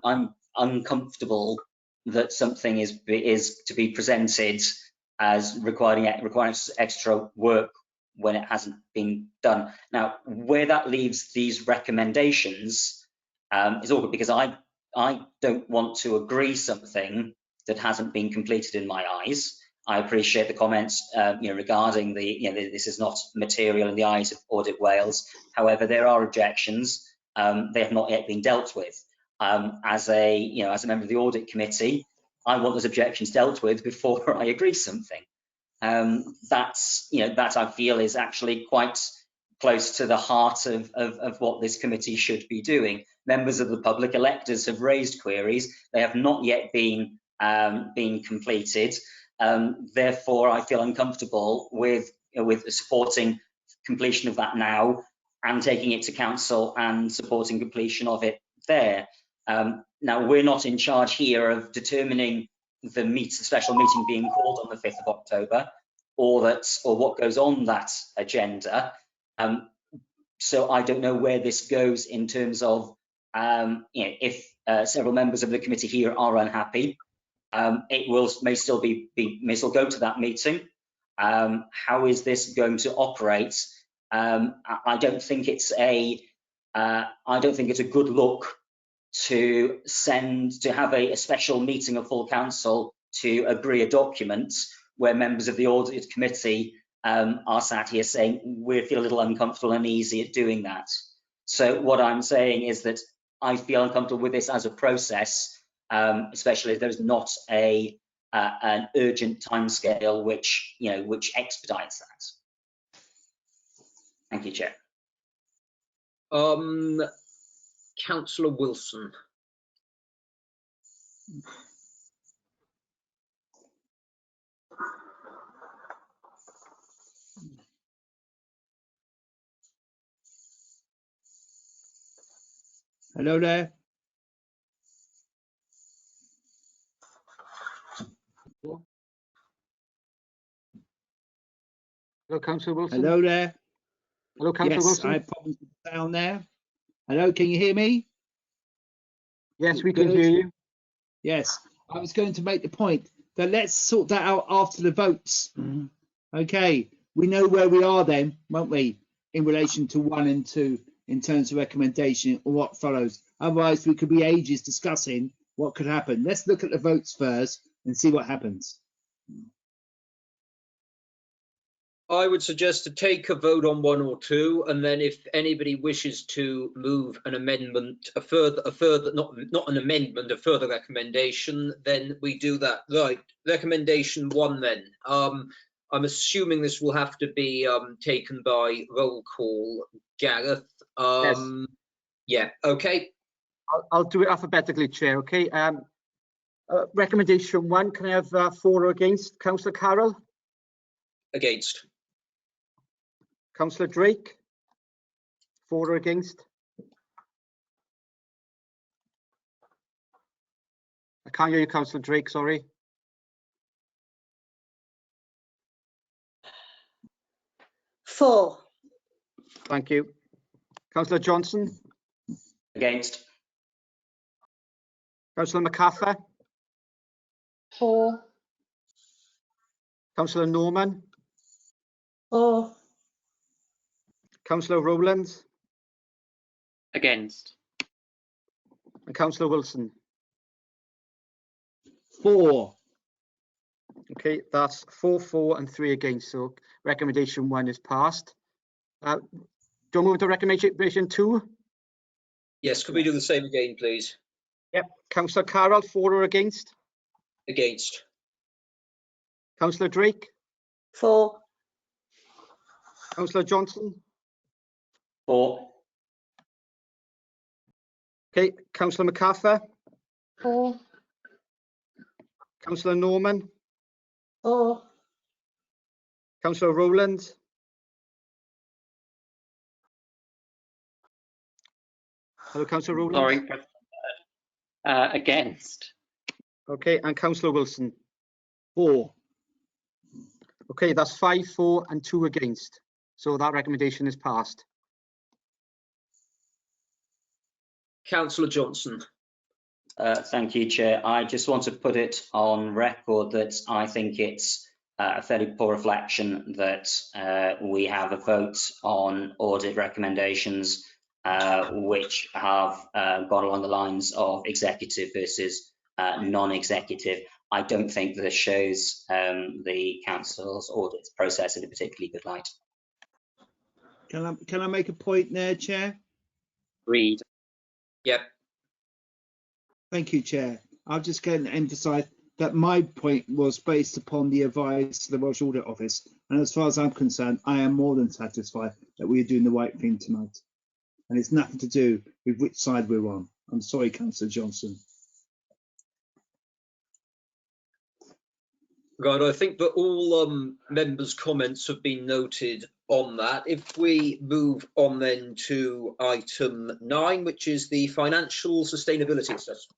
I'm uncomfortable that something is to be presented as requiring extra work when it hasn't been done. Now, where that leaves these recommendations is awkward, because I don't want to agree something that hasn't been completed in my eyes. I appreciate the comments regarding this is not material in the eyes of Audit Wales. However, there are objections. They have not yet been dealt with. As a member of the audit committee, I want those objections dealt with before I agree something. That's, that I feel is actually quite close to the heart of what this committee should be doing. Members of the public, electors, have raised queries. They have not yet been completed. Therefore, I feel uncomfortable with supporting completion of that now and taking it to council and supporting completion of it there. Now, we're not in charge here of determining the special meeting being called on the 5th of October, or what goes on that agenda. So I don't know where this goes in terms of if several members of the committee here are unhappy, it may still go to that meeting. How is this going to operate? I don't think it's a good look to have a special meeting of full council to agree a document where members of the audit committee are sat here saying we feel a little uncomfortable and uneasy at doing that. So what I'm saying is that I feel uncomfortable with this as a process, especially if there's not an urgent timescale which expedites that. Thank you, Chair. Councillor Wilson. Hello there. Hello, Councillor Wilson. Hello there. Hello, Councillor Yes, Wilson. I have problems with the sound there. Hello, can you hear me? Yes, we can Good. hear you. Yes, I was going to make the point that let's sort that out after the votes. Okay, we know where we are then, won't we, in relation to 1 and 2 in terms of recommendation or what follows. Otherwise, we could be ages discussing what could happen. Let's look at the votes first and see what happens. I would suggest to take a vote on 1 or 2, and then if anybody wishes to move an amendment, a further not an amendment, a further recommendation, then we do that. Right, recommendation 1 then. I'm assuming this will have to be taken by roll call. Gareth. Yes. Yeah. Okay. I'll do it alphabetically, Chair. Okay. Recommendation 1. Can I have for or against? Councillor Carroll. Against. Councillor Drake. For or against? I can't hear you, Councillor Drake. Sorry. For. Thank you. Councillor Johnson. Against. Councillor MacArthur. For. Councillor Norman. For. Councillor Rowlands. Against. And Councillor Wilson. For. Okay, that's 4 for and 3 against. So recommendation 1 is passed. Do you move to recommendation 2? Yes. Could we do the same again, please? Yep. Councillor Carroll, for or against? Against. Councillor Drake. For. Councillor Johnson. For. Okay, Councillor MacArthur. For. Councillor Norman. For. Councillor Rowlands. Hello, Councillor Rowlands. Sorry. Against. Okay, and Councillor Wilson. For. Okay, that's 5 for and 2 against. So that recommendation is passed. Councillor Johnson. Thank you, Chair. I just want to put it on record that I think it's a fairly poor reflection that we have a vote on audit recommendations which have gone along the lines of executive versus non-executive. I don't think this shows the council's audit process in a particularly good light. Can I make a point there, Chair? Agreed. Yep. Thank you, Chair. I'm just going to emphasise that my point was based upon the advice to the Welsh Audit Office. And as far as I'm concerned, I am more than satisfied that we are doing the right thing tonight. And it's nothing to do with which side we're on. I'm sorry, Councillor Johnson. Right, I think that all members' comments have been noted on that. If we move on then to item 9, which is the financial sustainability assessment.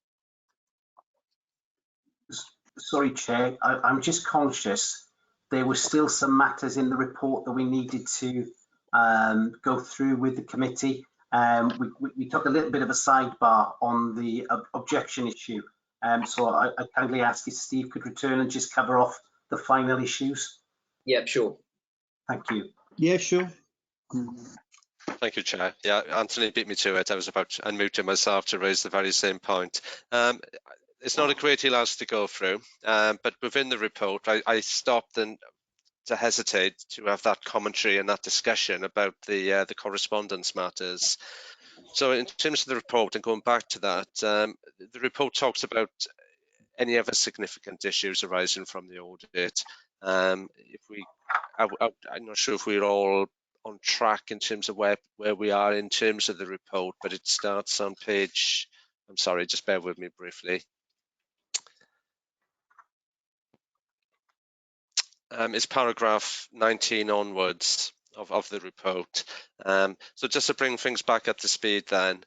Sorry, Chair, I'm just conscious there were still some matters in the report that we needed to go through with the committee. We took a little bit of a sidebar on the objection issue. So I kindly ask if Steve could return and just cover off the final issues. Yeah, sure. Thank you. Yeah, sure. Thank you, Chair. Yeah, Anthony beat me to it. I was about unmuting myself to raise the very same point. It's not a great deal else to go through, but within the report, I stopped and to hesitate to have that commentary and that discussion about the correspondence matters. So in terms of the report, and going back to that, the report talks about any other significant issues arising from the audit. I'm not sure if we're all on track in terms of where we are in terms of the report, but it starts on page, I'm sorry, just bear with me briefly. It's paragraph 19 onwards of the report. So just to bring things back up to speed then,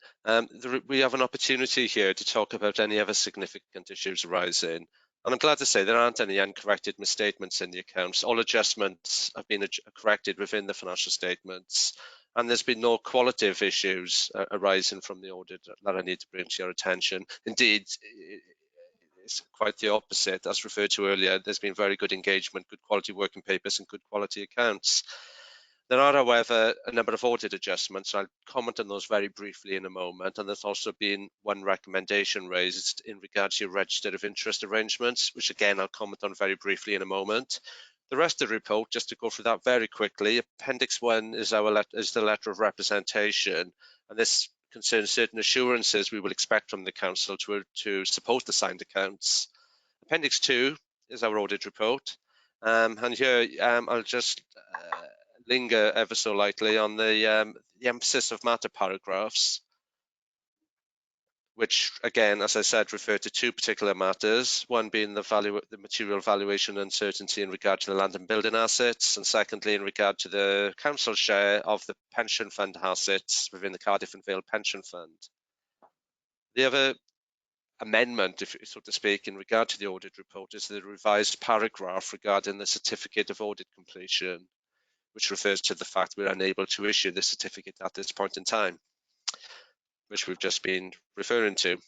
we have an opportunity here to talk about any other significant issues arising. And I'm glad to say there aren't any uncorrected misstatements in the accounts. All adjustments have been corrected within the financial statements. And there's been no qualitative issues arising from the audit that I need to bring to your attention. Indeed, it's quite the opposite. As referred to earlier, there's been very good engagement, good quality working papers and good quality accounts. There are, however, a number of audit adjustments. I'll comment on those very briefly in a moment. And there's also been one recommendation raised in regard to your register of interest arrangements, which again, I'll comment on very briefly in a moment. The rest of the report, just to go through that very quickly, Appendix 1 is the letter of representation, and this concerns certain assurances we will expect from the Council to support the signed accounts. Appendix 2 is our audit report, and here I'll just linger ever so lightly on the emphasis of matter paragraphs, which again, as I said, refer to two particular matters, one being the material valuation uncertainty in regard to the land and building assets, and secondly, in regard to the council share of the pension fund assets within the Cardiff and Vale Pension Fund. The other amendment, so to speak, in regard to the audit report is the revised paragraph regarding the certificate of audit completion, which refers to the fact we're unable to issue the certificate at this point in time, which we've just been referring to.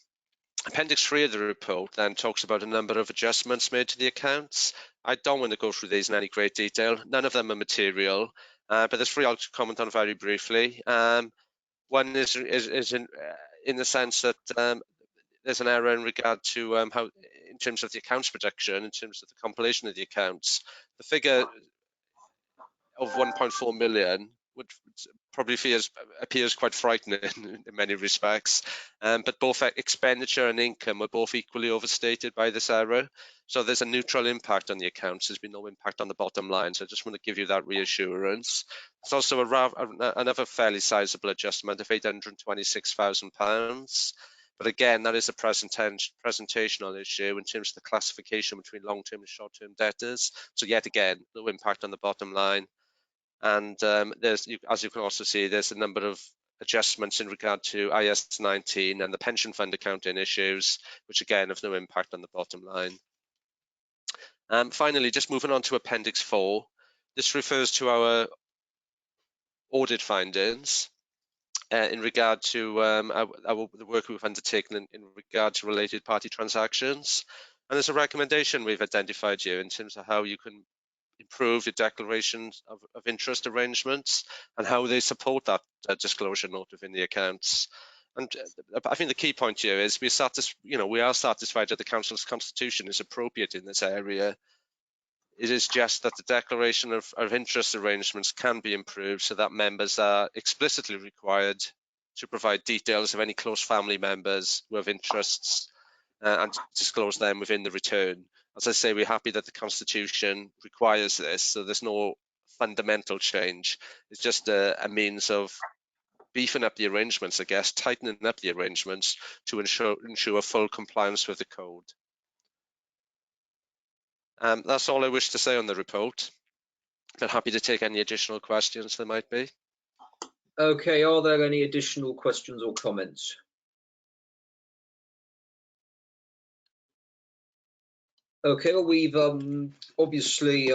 Appendix 3 of the report then talks about a number of adjustments made to the accounts. I don't want to go through these in any great detail. None of them are material, but there's three I'll comment on very briefly. One is in the sense that there's an error in regard to how, in terms of the accounts production, in terms of the compilation of the accounts, the figure of 1.4 million would probably appears quite frightening in many respects, but both expenditure and income were both equally overstated by this error. So there's a neutral impact on the accounts. There's been no impact on the bottom line. So I just want to give you that reassurance. There's also another fairly sizable adjustment of £826,000. But again, that is a presentational issue in terms of the classification between long-term and short-term debtors. So yet again, no impact on the bottom line. And as you can also see, there's a number of adjustments in regard to IS 19 and the pension fund accounting issues, which again have no impact on the bottom line. Finally, just moving on to Appendix 4, this refers to our audit findings in regard to the work we've undertaken in regard to related party transactions. And there's a recommendation we've identified here in terms of how you can improve your declarations of interest arrangements and how they support that disclosure note within the accounts. And I think the key point here is we are satisfied that the Council's constitution is appropriate in this area. It is just that the declaration of interest arrangements can be improved so that members are explicitly required to provide details of any close family members who have interests and disclose them within the return. As I say, we're happy that the Constitution requires this, so there's no fundamental change. It's just a means of beefing up the arrangements, I guess, tightening up the arrangements to ensure full compliance with the code. That's all I wish to say on the report. But happy to take any additional questions there might be. Okay, are there any additional questions or comments? Okay, well, we've obviously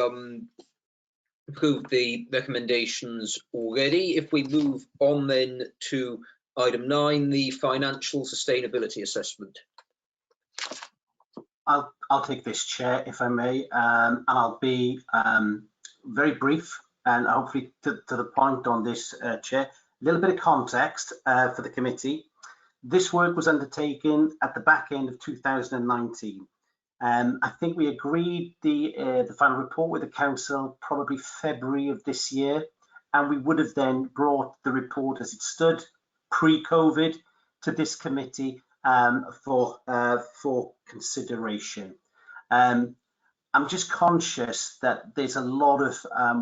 approved the recommendations already. If we move on then to item 9, the financial sustainability assessment. I'll take this, Chair, if I may, and I'll be very brief and hopefully to the point on this, Chair. A little bit of context for the committee. This work was undertaken at the back end of 2019. I think we agreed the final report with the council probably February of this year, and we would have then brought the report as it stood pre-COVID to this committee for consideration. I'm just conscious that there's a lot of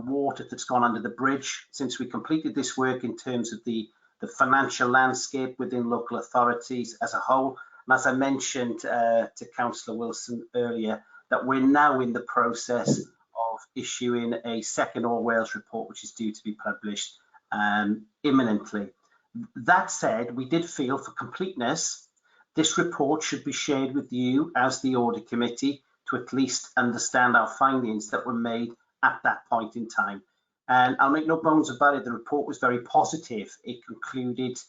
water that's gone under the bridge since we completed this work in terms of the financial landscape within local authorities as a whole. And as I mentioned to Councillor Wilson earlier, that we're now in the process of issuing a second All Wales report, which is due to be published imminently. That said, we did feel for completeness, this report should be shared with you as the Audit Committee to at least understand our findings that were made at that point in time. And I'll make no bones about it, the report was very positive. It concluded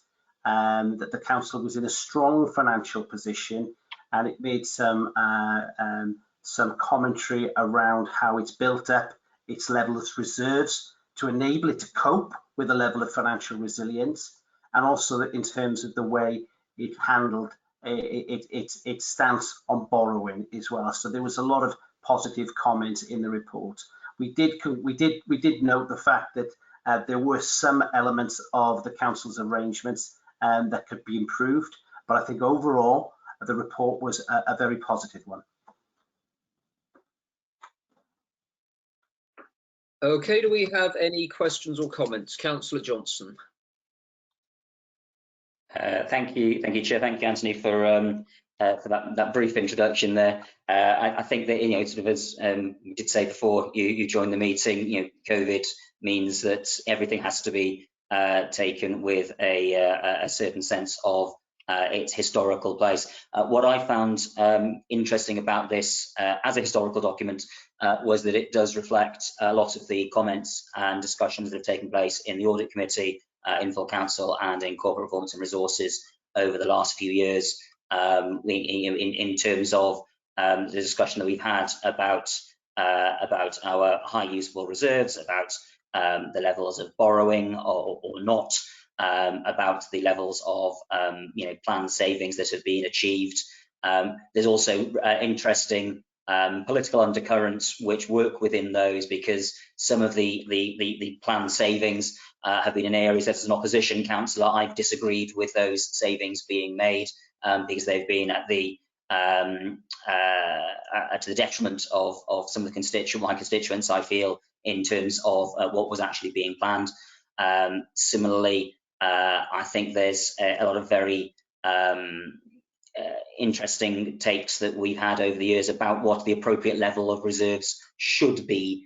that the council was in a strong financial position, and it made some commentary around how it's built up its level of reserves to enable it to cope with a level of financial resilience, and also in terms of the way it handled its stance on borrowing as well. So there was a lot of positive comments in the report. We did note the fact that there were some elements of the council's arrangements that could be improved, but I think overall the report was a very positive one. Okay, do we have any questions or comments? Councillor Johnson. Thank you, Chair. Thank you, Anthony, for that brief introduction there. I think that, sort of as we did say before you joined the meeting, COVID means that everything has to be taken with a certain sense of its historical place. What I found interesting about this as a historical document was that it does reflect a lot of the comments and discussions that have taken place in the Audit Committee, in full council, and in corporate performance and resources over the last few years. In terms of the discussion that we've had about our high usable reserves, about the levels of borrowing or not, about the levels of planned savings that have been achieved. There's also interesting political undercurrents which work within those, because some of the planned savings have been in areas that, as an opposition councillor, I've disagreed with those savings being made, because they've been at the to the detriment of some of my constituents, I feel, in terms of what was actually being planned. Similarly, I think there's a lot of very interesting takes that we've had over the years about what the appropriate level of reserves should be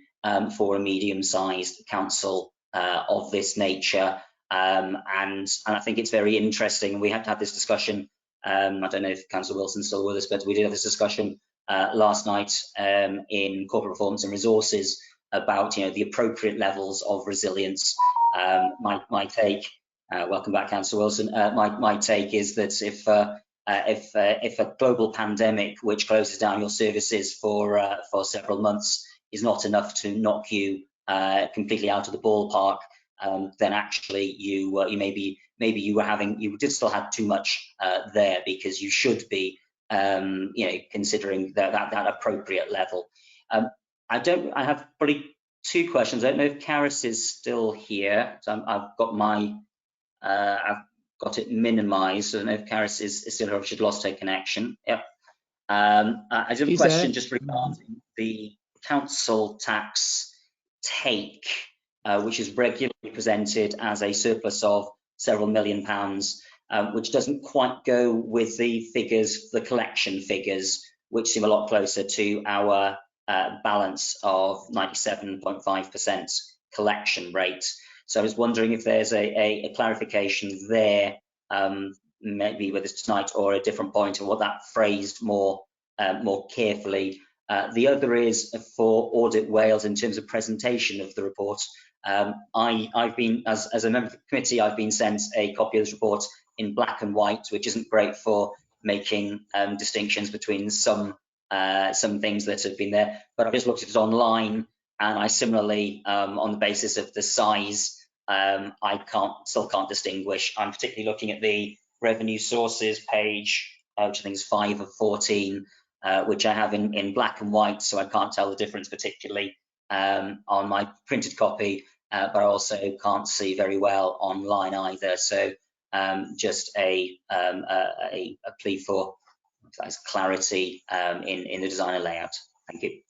for a medium-sized council of this nature. And I think it's very interesting. We have to have this discussion. I don't know if Councillor Wilson's still with us, but we did have this discussion last night in corporate performance and resources about the appropriate levels of resilience. My take, welcome back, Councillor Wilson. My take is that if a global pandemic which closes down your services for several months is not enough to knock you completely out of the ballpark, then actually you maybe you did still have too much there, because you should be considering that appropriate level. I have probably two questions. I don't know if Karis is still here. So I've got it minimized. So I don't know if Karis is still here, or she'd lost her connection. Yep. I just have a She's question there. just regarding the council tax take, which is regularly presented as a surplus of several £1 million, which doesn't quite go with the figures, the collection figures, which seem a lot closer to our balance of 97.5% collection rate. So I was wondering if there's a clarification there, maybe whether it's tonight or a different point, and what that phrased more carefully. The other is for Audit Wales in terms of presentation of the report. I've been, as a member of the committee, I've been sent a copy of this report in black and white, which isn't great for making distinctions between some things that have been there. But I've just looked at it online, and I similarly, on the basis of the size, I still can't distinguish. I'm particularly looking at the revenue sources page, which I think is 5 of 14, which I have in black and white, so I can't tell the difference particularly on my printed copy, but I also can't see very well online either. So just a plea for clarity in the design and layout. Thank you.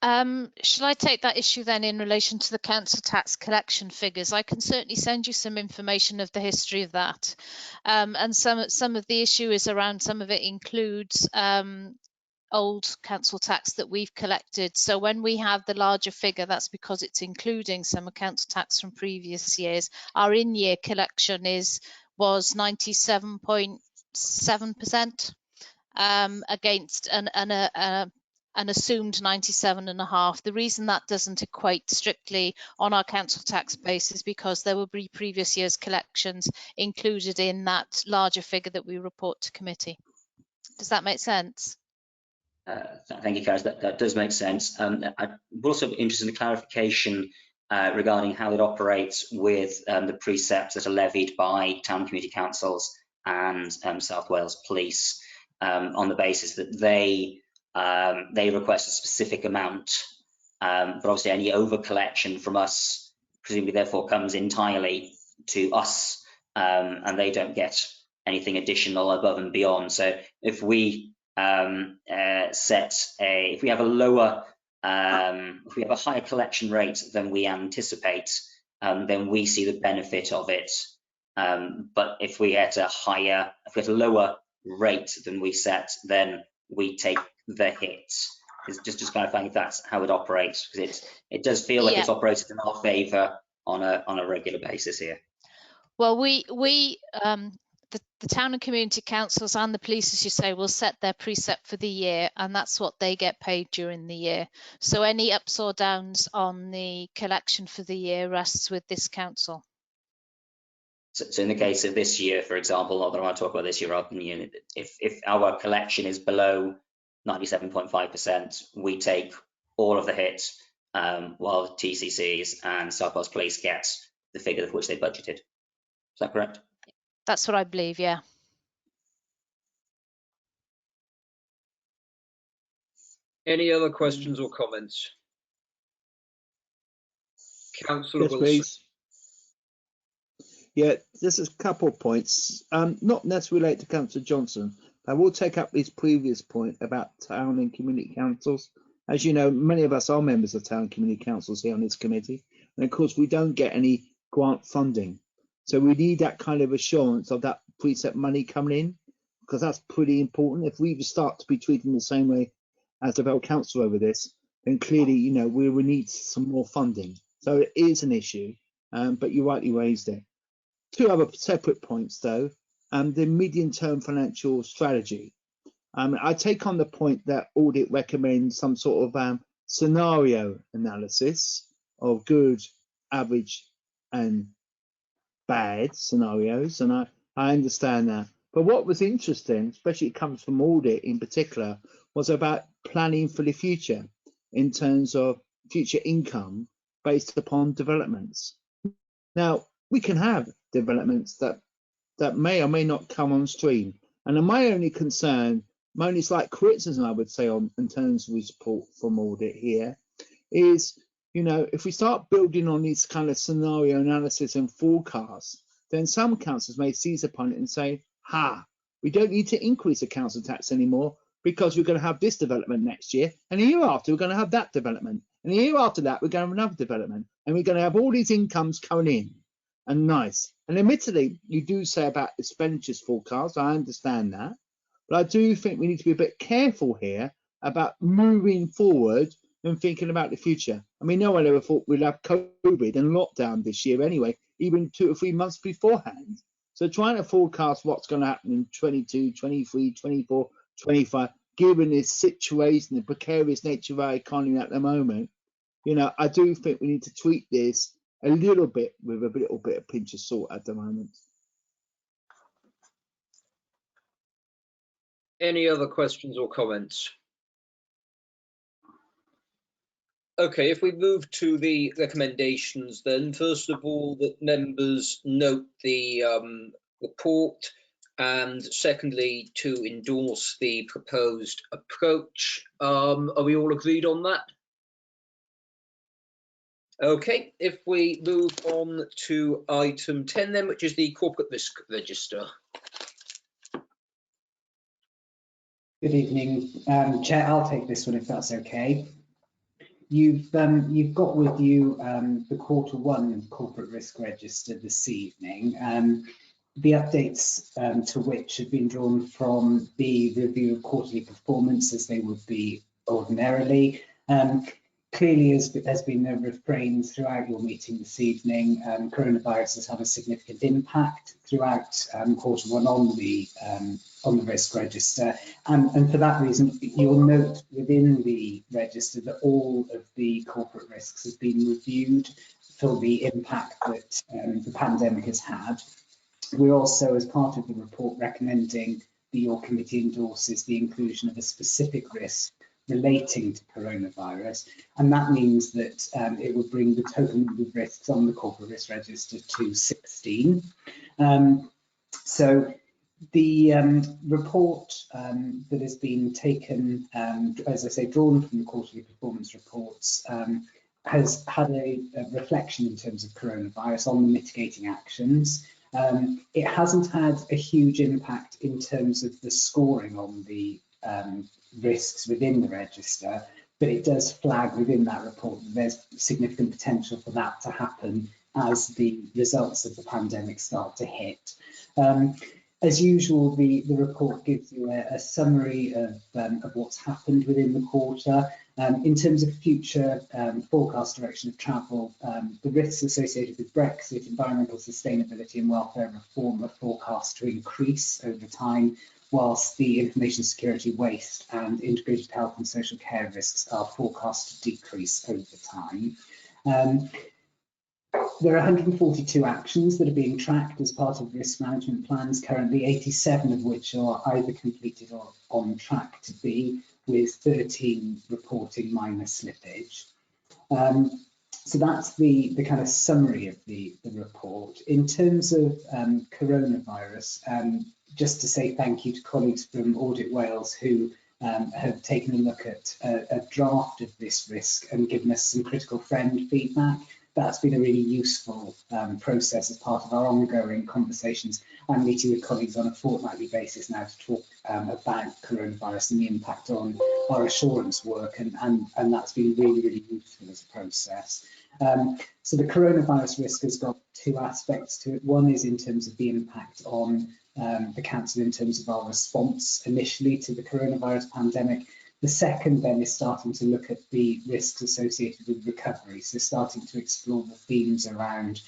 Shall I take that issue then in relation to the council tax collection figures? I can certainly send you some information of the history of that. And some of the issue is around, some of it includes old council tax that we've collected. So when we have the larger figure, that's because it's including some council tax from previous years. Our in-year collection was 97.7%. Against an assumed 97.5. The reason that doesn't equate strictly on our council tax base is because there will be previous year's collections included in that larger figure that we report to committee. Does that make sense? Thank you, Karis. That does make sense. I'm also interested in a clarification regarding how it operates with the precepts that are levied by town community councils and South Wales Police, on the basis that they request a specific amount, but obviously any over collection from us presumably therefore comes entirely to us, and they don't get anything additional above and beyond. So if we if we have a lower, if we have a higher collection rate than we anticipate, then we see the benefit of it. But if we had a lower rate than we set, then we take the hit. Just clarifying if that's how it operates, because it does feel like it's operated in our favour on a regular basis here. Well, the town and community councils and the police, as you say, will set their precept for the year, and that's what they get paid during the year. So any ups or downs on the collection for the year rests with this council. So in the case of this year, for example, not that I want to talk about this year, if our collection is below 97.5%, we take all of the hit, while TCCs and South Wales Police get the figure of which they budgeted. Is that correct? That's what I believe, yeah. Any other questions or comments? Councillor Wilson. Please. Yeah, there's a couple of points, not necessarily related to Councillor Johnson. I will take up his previous point about town and community councils. As you know, many of us are members of town and community councils here on this committee, and of course we don't get any grant funding. So we need that kind of assurance of that precept money coming in, because that's pretty important. If we start to be treated the same way as the Borough Council over this, then clearly, you know, we will need some more funding. So it is an issue, but you rightly raised it. Two other separate points though, the medium-term financial strategy. I take on the point that Audit recommends some sort of scenario analysis of good, average and bad scenarios, and I understand that. But what was interesting, especially it comes from Audit in particular, was about planning for the future in terms of future income based upon developments. Now, we can have developments that may or may not come on stream. And my only concern, my only slight criticism, I would say, in terms of report from Audit here, is, you know, if we start building on these kind of scenario analysis and forecasts, then some councils may seize upon it and say, ha, we don't need to increase the council tax anymore because we're going to have this development next year, and the year after we're going to have that development, and the year after that we're going to have another development, and we're going to have all these incomes coming in. And nice. And admittedly, you do say about expenditures forecast, I understand that, but I do think we need to be a bit careful here about moving forward and thinking about the future. I mean, no one ever thought we'd have COVID and lockdown this year anyway, even 2 or 3 months beforehand. So trying to forecast what's going to happen in 22, 23, 24, 25, given this situation, the precarious nature of our economy at the moment, you know, I do think we need to tweak this a little bit with a little bit of pinch of salt at the moment. Any other questions or comments? Okay, if we move to the recommendations then, first of all, that members note the report, and secondly, to endorse the proposed approach. Are we all agreed on that? Okay, if we move on to item 10 then, which is the corporate risk register. Good evening, Chair. I'll take this one if that's okay. You've got with you the Q1 corporate risk register this evening. The updates to which have been drawn from the review of quarterly performance as they would be ordinarily. Clearly, as has been a refrain throughout your meeting this evening, coronavirus has had a significant impact throughout Q1 on the risk register, and for that reason, you'll note within the register that all of the corporate risks have been reviewed for the impact that the pandemic has had. We're also, as part of the report, recommending that your committee endorses the inclusion of a specific risk relating to coronavirus, and that means that it would bring the total number of risks on the corporate risk register to 16. So the report that has been taken, as I say, drawn from the quarterly performance reports, has had a reflection in terms of coronavirus on the mitigating actions. It hasn't had a huge impact in terms of the scoring on the risks within the register, but it does flag within that report that there's significant potential for that to happen as the results of the pandemic start to hit. As usual, the report gives you a summary of what's happened within the quarter. In terms of future forecast direction of travel, the risks associated with Brexit, environmental sustainability and welfare reform are forecast to increase over time, whilst the information security, waste and integrated health and social care risks are forecast to decrease over time. There are 142 actions that are being tracked as part of risk management plans currently, 87 of which are either completed or on track to be, with 13 reporting minor slippage. So that's the kind of summary of the report. In terms of coronavirus, just to say thank you to colleagues from Audit Wales who have taken a look at a draft of this risk and given us some critical friend feedback. That's been a really useful process as part of our ongoing conversations. I'm meeting with colleagues on a fortnightly basis now to talk about coronavirus and the impact on our assurance work, and that's been really, really useful as a process. So the coronavirus risk has got two aspects to it. One is in terms of the impact on the council in terms of our response initially to the coronavirus pandemic. The second then is starting to look at the risks associated with recovery, so starting to explore the themes around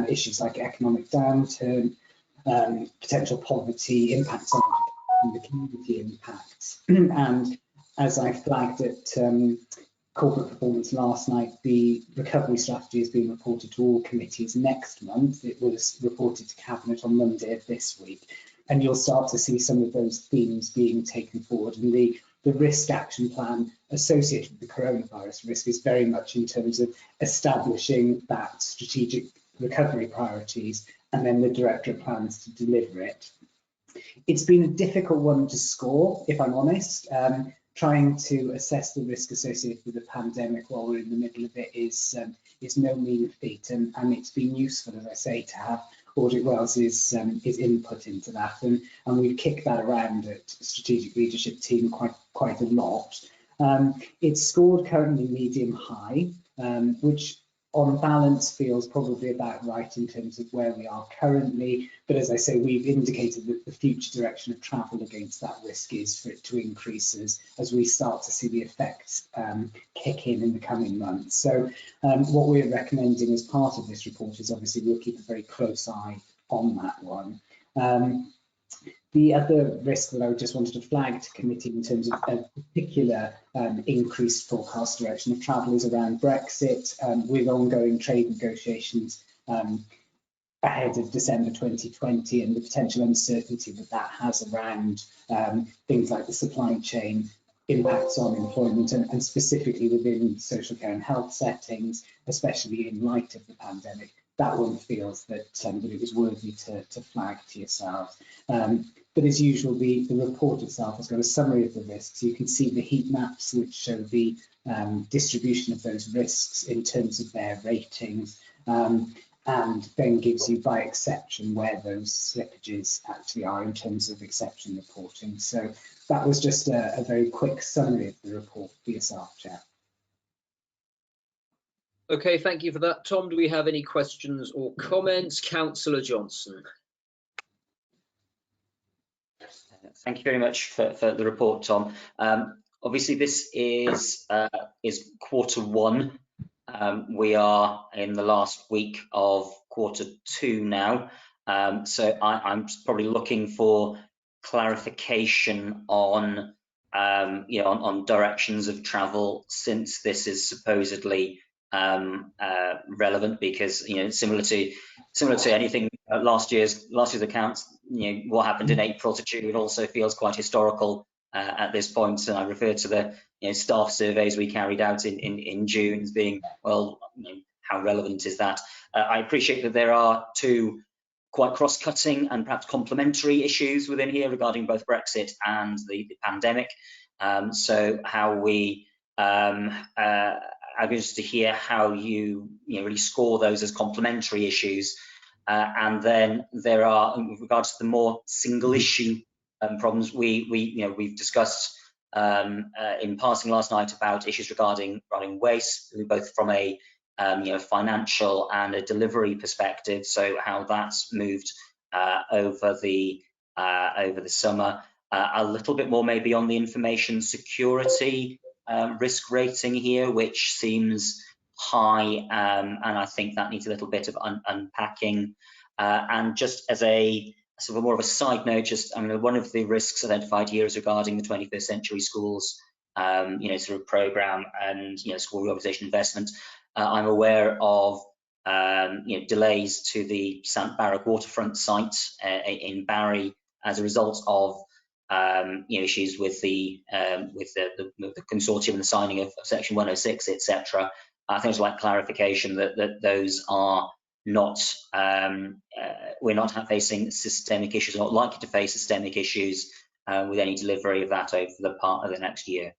issues like economic downturn, potential poverty, impacts on the community impacts. And as I flagged at corporate performance last night, the recovery strategy is being reported to all committees next month. It was reported to Cabinet on Monday of this week, and you'll start to see some of those themes being taken forward. And the risk action plan associated with the coronavirus risk is very much in terms of establishing that strategic recovery priorities and then the directorate plans to deliver it. It's been a difficult one to score, if I'm honest. Trying to assess the risk associated with the pandemic while we're in the middle of it is no mean feat, and it's been useful, as I say, to have Audit Wales's input into that, and we've kicked that around at strategic leadership team quite a lot. It's scored currently medium high, which on balance feels probably about right in terms of where we are currently. But as I say, we've indicated that the future direction of travel against that risk is for it to increase as we start to see the effects kick in the coming months. So what we're recommending as part of this report is obviously we'll keep a very close eye on that one. The other risk that I just wanted to flag to committee in terms of a particular increased forecast direction of travel is around Brexit, with ongoing trade negotiations ahead of December 2020 and the potential uncertainty that has around things like the supply chain impacts on employment and specifically within social care and health settings, especially in light of the pandemic. That one feels that it was worthy to flag to yourselves. But as usual, the report itself has got a summary of the risks. You can see the heat maps which show the distribution of those risks in terms of their ratings, and then gives you by exception where those slippages actually are in terms of exception reporting. So that was just a very quick summary of the report for yourself, Chair. Okay, thank you for that, Tom. Do we have any questions or comments? Councillor Johnson. Thank you very much for the report, Tom. Obviously, this is Q1. We are in the last week of Q2 now, so I'm probably looking for clarification on on directions of travel, since this is supposedly relevant, because similar to anything last year's accounts, what happened in April to June also feels quite historical at this point, and I refer to the staff surveys we carried out in June as being, well, how relevant is that? I appreciate that there are two quite cross-cutting and perhaps complementary issues within here regarding both Brexit and the pandemic. So how we I'm interested to hear how you really score those as complementary issues, and then there are, with regards to the more single issue problems, we've discussed in passing last night about issues regarding waste, both from a financial and a delivery perspective. So how that's moved over the summer. A little bit more maybe on the information security risk rating here, which seems high, and I think that needs a little bit of unpacking. And just as a sort of more of a side note, one of the risks identified here is regarding the 21st Century Schools sort of program and school reorganisation investment. I'm aware of delays to the St Barrack waterfront site in Barry as a result of issues with the consortium and the signing of Section 106, etc. I think it's like clarification that those are not, we're not facing systemic issues, or not likely to face systemic issues with any delivery of that over the part of the next year.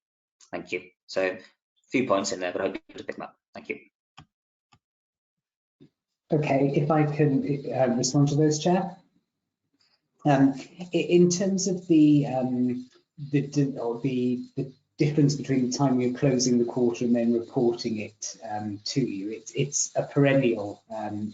Thank you. So a few points in there, but I'll be able to pick them up. Thank you. Okay, if I can respond to those, Chair. In terms of the difference between the time you're closing the quarter and then reporting it to you, it's a perennial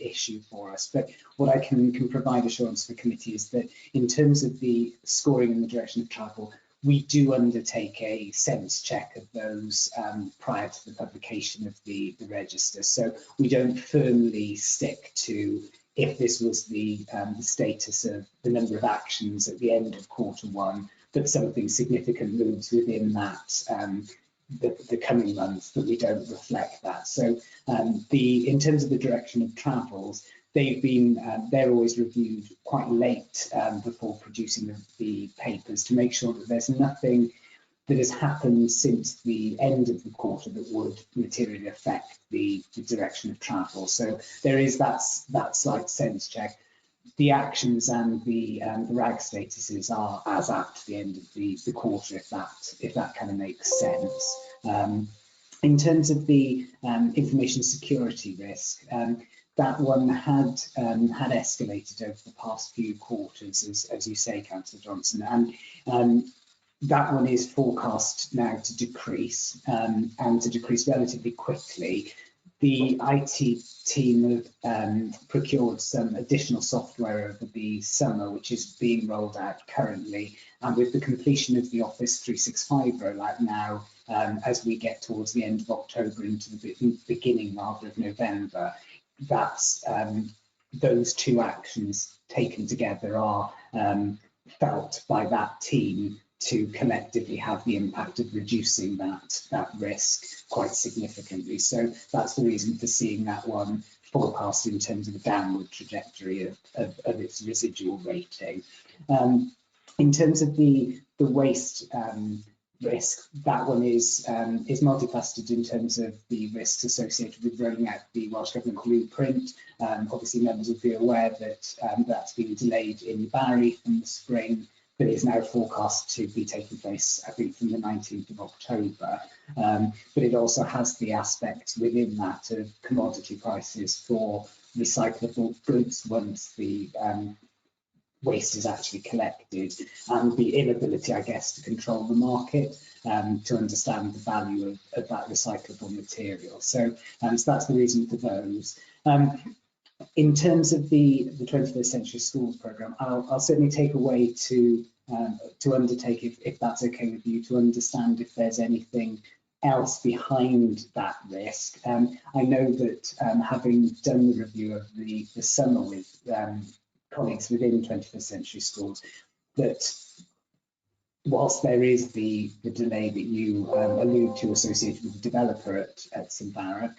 issue for us. But what I can provide assurance for the committee is that in terms of the scoring and the direction of travel, we do undertake a sense check of those prior to the publication of the register. So we don't firmly stick to if this was the status of the number of actions at the end of Q1, but something significant moves within that the coming months, that we don't reflect that. So in terms of the direction of travels, they're always reviewed quite late before producing the papers to make sure that there's nothing that has happened since the end of the quarter that would materially affect the direction of travel. So there is that slight sense check. The actions and the RAG statuses are as at the end of the quarter, if that kind of makes sense. In terms of the information security risk, that one had escalated over the past few quarters, as you say, Councillor Johnson, and that one is forecast now to decrease, and to decrease relatively quickly. The IT team have procured some additional software over the summer, which is being rolled out currently. And with the completion of the Office 365 rollout now, as we get towards the end of October into the beginning rather of November, that's those two actions taken together are felt by that team to collectively have the impact of reducing that risk quite significantly. So that's the reason for seeing that one forecast in terms of a downward trajectory of its residual rating. In terms of the waste risk, that one is multifaceted in terms of the risks associated with rolling out the Welsh Government blueprint. Obviously, members will be aware that that's been delayed in Barry in the spring, but is now forecast to be taking place, I think, from the 19th of October. But it also has the aspect within that of commodity prices for recyclable goods once the waste is actually collected, and the inability, I guess, to control the market to understand the value of that recyclable material. So that's the reason for those. In terms of the 21st Century Schools programme, I'll certainly take away to undertake, if that's okay with you, to understand if there's anything else behind that risk. I know that having done the review of the summer with colleagues within 21st Century Schools, that whilst there is the delay that you allude to associated with the developer at St Barrack,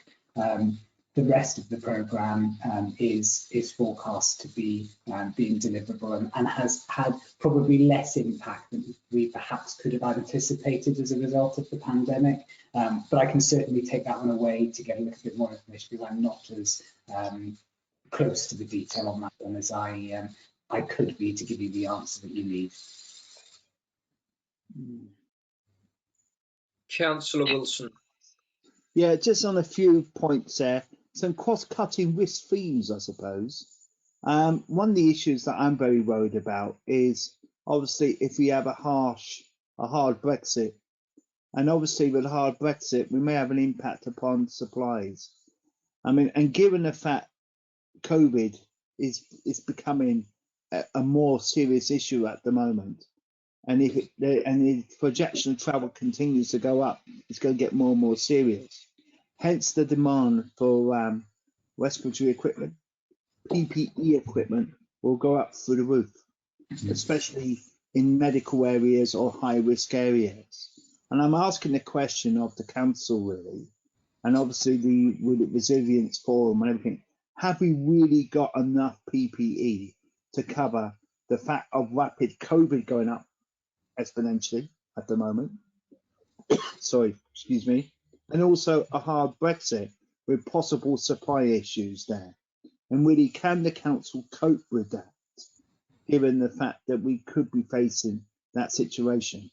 the rest of the programme is forecast to be being deliverable and has had probably less impact than we perhaps could have anticipated as a result of the pandemic. But I can certainly take that one away to get a little bit more information, because I'm not as close to the detail on that one as I could be to give you the answer that you need. Councillor Wilson. Yeah, just on a few points there. Some cost-cutting risk themes, I suppose. One of the issues that I'm very worried about is obviously if we have a hard Brexit, and obviously with a hard Brexit, we may have an impact upon supplies. I mean, and given the fact COVID is becoming a more serious issue at the moment, and if the projection of travel continues to go up, it's going to get more and more serious. Hence the demand for respiratory equipment, PPE equipment will go up through the roof, especially in medical areas or high risk areas. And I'm asking the question of the council really, and obviously with the resilience forum and everything, have we really got enough PPE to cover the fact of rapid COVID going up exponentially at the moment? Sorry, excuse me. And also a hard Brexit with possible supply issues there. And really, can the council cope with that, given the fact that we could be facing that situation?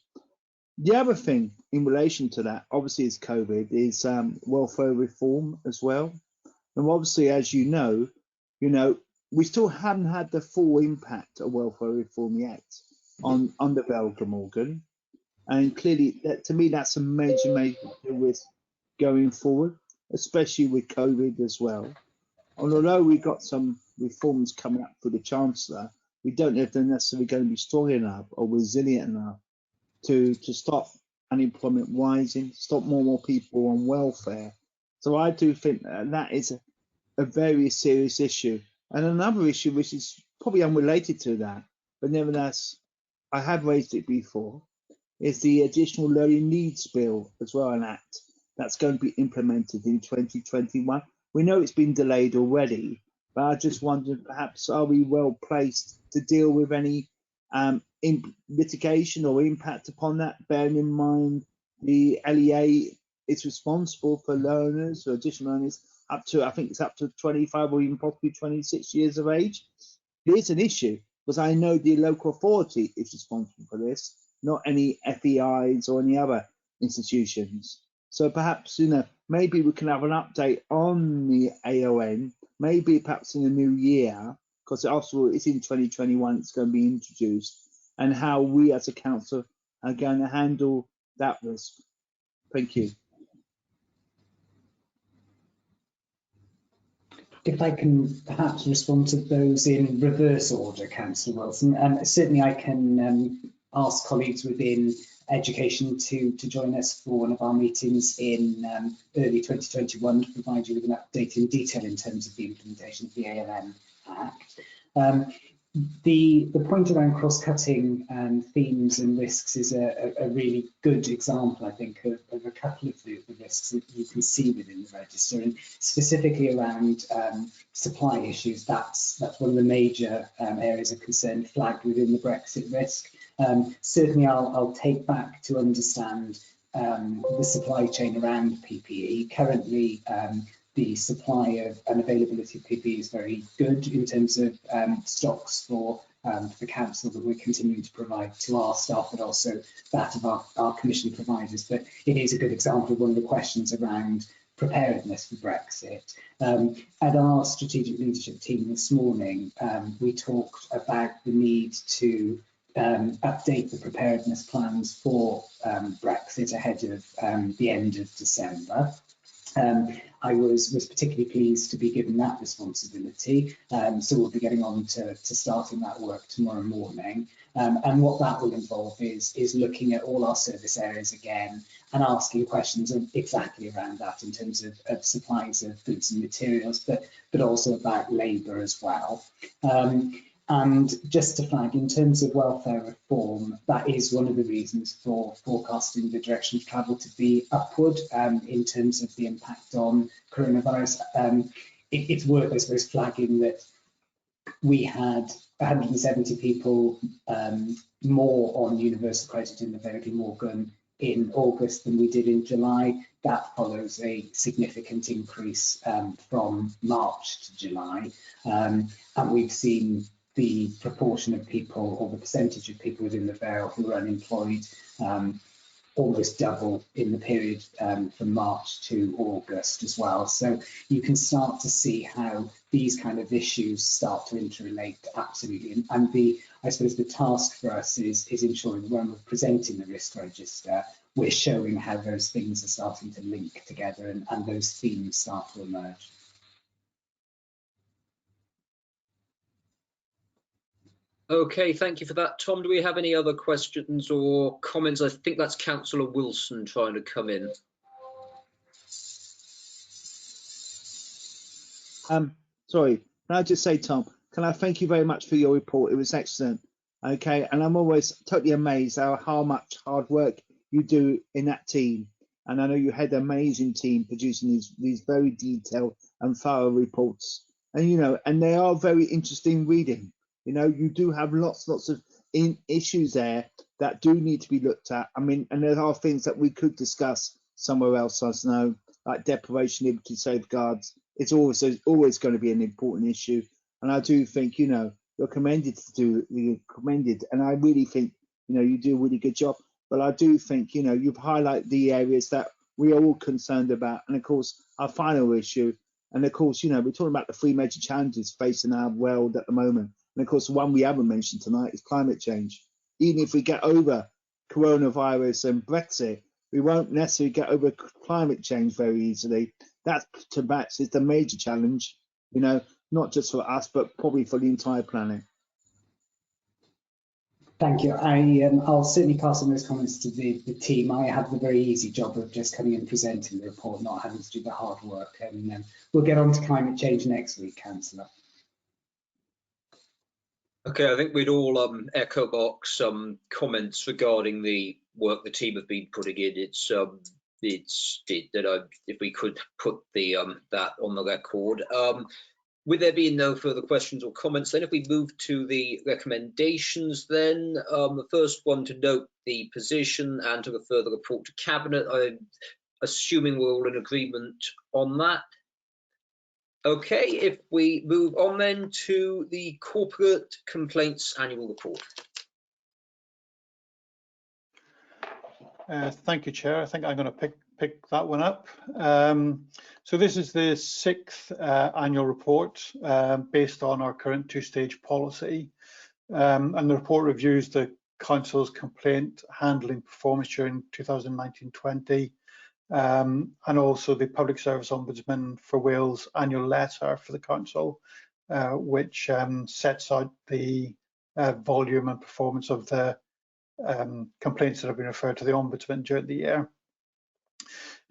The other thing in relation to that, obviously, is COVID, is welfare reform as well. And obviously, as you know, we still haven't had the full impact of welfare reform yet on the Belgium organ. And clearly, to me, that's a major risk going forward, especially with COVID as well. And although we've got some reforms coming up for the Chancellor, we don't know if they're necessarily going to be strong enough or resilient enough to stop unemployment rising, stop more and more people on welfare. So I do think that is a very serious issue. And another issue, which is probably unrelated to that, but nevertheless, I have raised it before, is the additional learning needs bill as well, an act that's going to be implemented in 2021. We know it's been delayed already, but I just wondered, perhaps are we well placed to deal with any litigation or impact upon that, bearing in mind the LEA is responsible for learners or additional learners up to, I think it's up to 25 or even possibly 26 years of age. It is an issue because I know the local authority is responsible for this, not any FEIs or any other institutions. So perhaps, maybe we can have an update on the AON, maybe perhaps in the new year, because after all, it's in 2021, it's going to be introduced, and how we as a council are going to handle that risk. Thank you. If I can perhaps respond to those in reverse order, Councillor Wilson. Certainly I can ask colleagues within education to join us for one of our meetings in early 2021 to provide you with an update in detail in terms of the implementation of the ALM Act. The point around cross-cutting themes and risks is a really good example, I think, of a couple of the risks that you can see within the register, and specifically around supply issues. That's one of the major areas of concern flagged within the Brexit risk. Certainly, I'll take back to understand the supply chain around PPE. Currently, the supply of and availability of PPE is very good in terms of stocks for the council that we're continuing to provide to our staff, but also that of our commission providers. But it is a good example of one of the questions around preparedness for Brexit. At our strategic leadership team this morning, we talked about the need to update the preparedness plans for Brexit ahead of the end of December. I was particularly pleased to be given that responsibility, so we'll be getting on to starting that work tomorrow morning. And what that will involve is looking at all our service areas again and asking questions exactly around that in terms of supplies of goods and materials, but also about labour as well. And just to flag, in terms of welfare reform, that is one of the reasons for forecasting the direction of travel to be upward in terms of the impact on coronavirus. It's worth, I suppose, flagging that we had 170 people more on universal credit in the Verity Morgan in August than we did in July. That follows a significant increase from March to July. And we've seen the proportion of people, or the percentage of people within the Vale who are unemployed, almost double in the period from March to August as well. So you can start to see how these kind of issues start to interrelate, absolutely. And I suppose the task for us is ensuring that when we're presenting the risk register, we're showing how those things are starting to link together and those themes start to emerge. Okay, thank you for that. Tom, do we have any other questions or comments? I think that's Councillor Wilson trying to come in. Sorry, can I just say, Tom, can I thank you very much for your report? It was excellent. Okay, and I'm always totally amazed how much hard work you do in that team. And I know you had an amazing team producing these very detailed and thorough reports. And, you know, and they are very interesting reading. You know, you do have lots of issues there that do need to be looked at. I mean, and there are things that we could discuss somewhere else, I know, like deprivation, liberty, safeguards. It's always going to be an important issue. And I do think, you know, you're commended, and I really think, you know, you do a really good job. But I do think, you know, you've highlighted the areas that we are all concerned about. And of course, our final issue, and of course, you know, we're talking about the three major challenges facing our world at the moment. And of course, the one we haven't mentioned tonight is climate change. Even if we get over coronavirus and Brexit, we won't necessarily get over climate change very easily. That, to Max, is the major challenge, you know, not just for us, but probably for the entire planet. Thank you. I'll certainly pass on those comments to the team. I have the very easy job of just coming and presenting the report, not having to do the hard work. And we'll get on to climate change next week, Councillor. Okay, I think we'd all echo Mark's comments regarding the work the team have been putting in. It's that if we could put the that on the record. With there being no further questions or comments, then if we move to the recommendations, then the first one to note the position and to refer the report to Cabinet. I'm assuming we're all in agreement on that. Okay, if we move on then to the Corporate Complaints Annual Report. Thank you, Chair. I think I'm going to pick pick that one up. So this is the 6th annual report based on our current 2-stage policy. And the report reviews the Council's complaint handling performance during 2019-20, and also the Public Service Ombudsman for Wales annual letter for the Council, which sets out the volume and performance of the complaints that have been referred to the Ombudsman during the year.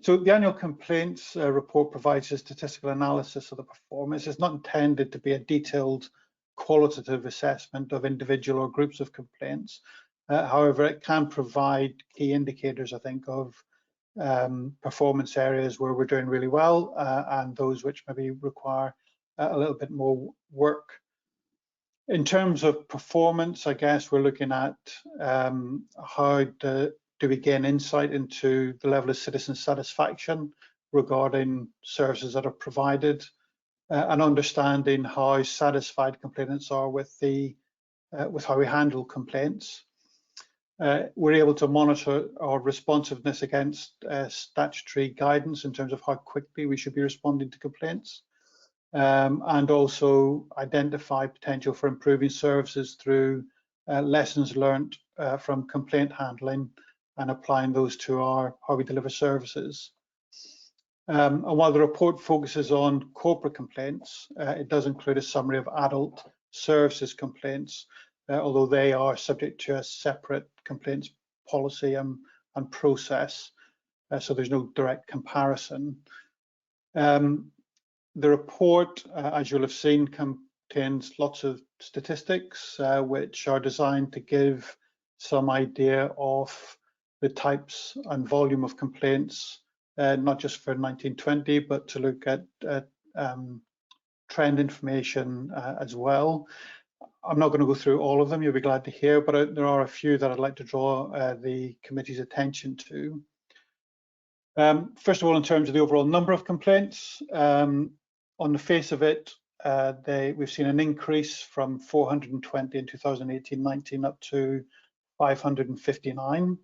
So the annual complaints report provides a statistical analysis of the performance. It's not intended to be a detailed qualitative assessment of individual or groups of complaints. However, it can provide key indicators, I think, of performance areas where we're doing really well and those which maybe require a little bit more work. In terms of performance, I guess we're looking at how do we gain insight into the level of citizen satisfaction regarding services that are provided, and understanding how satisfied complainants are with how we handle complaints. We're able to monitor our responsiveness against statutory guidance in terms of how quickly we should be responding to complaints, and also identify potential for improving services through lessons learned from complaint handling and applying those to how we deliver services. And while the report focuses on corporate complaints, it does include a summary of adult services complaints, although they are subject to a separate complaints policy and process, so there's no direct comparison. The report, as you'll have seen, contains lots of statistics which are designed to give some idea of the types and volume of complaints, not just for 1920, but to look at trend information as well. I'm not going to go through all of them, you'll be glad to hear, but there are a few that I'd like to draw the committee's attention to. First of all, in terms of the overall number of complaints, on the face of it, we've seen an increase from 420 in 2018-19 up to 559.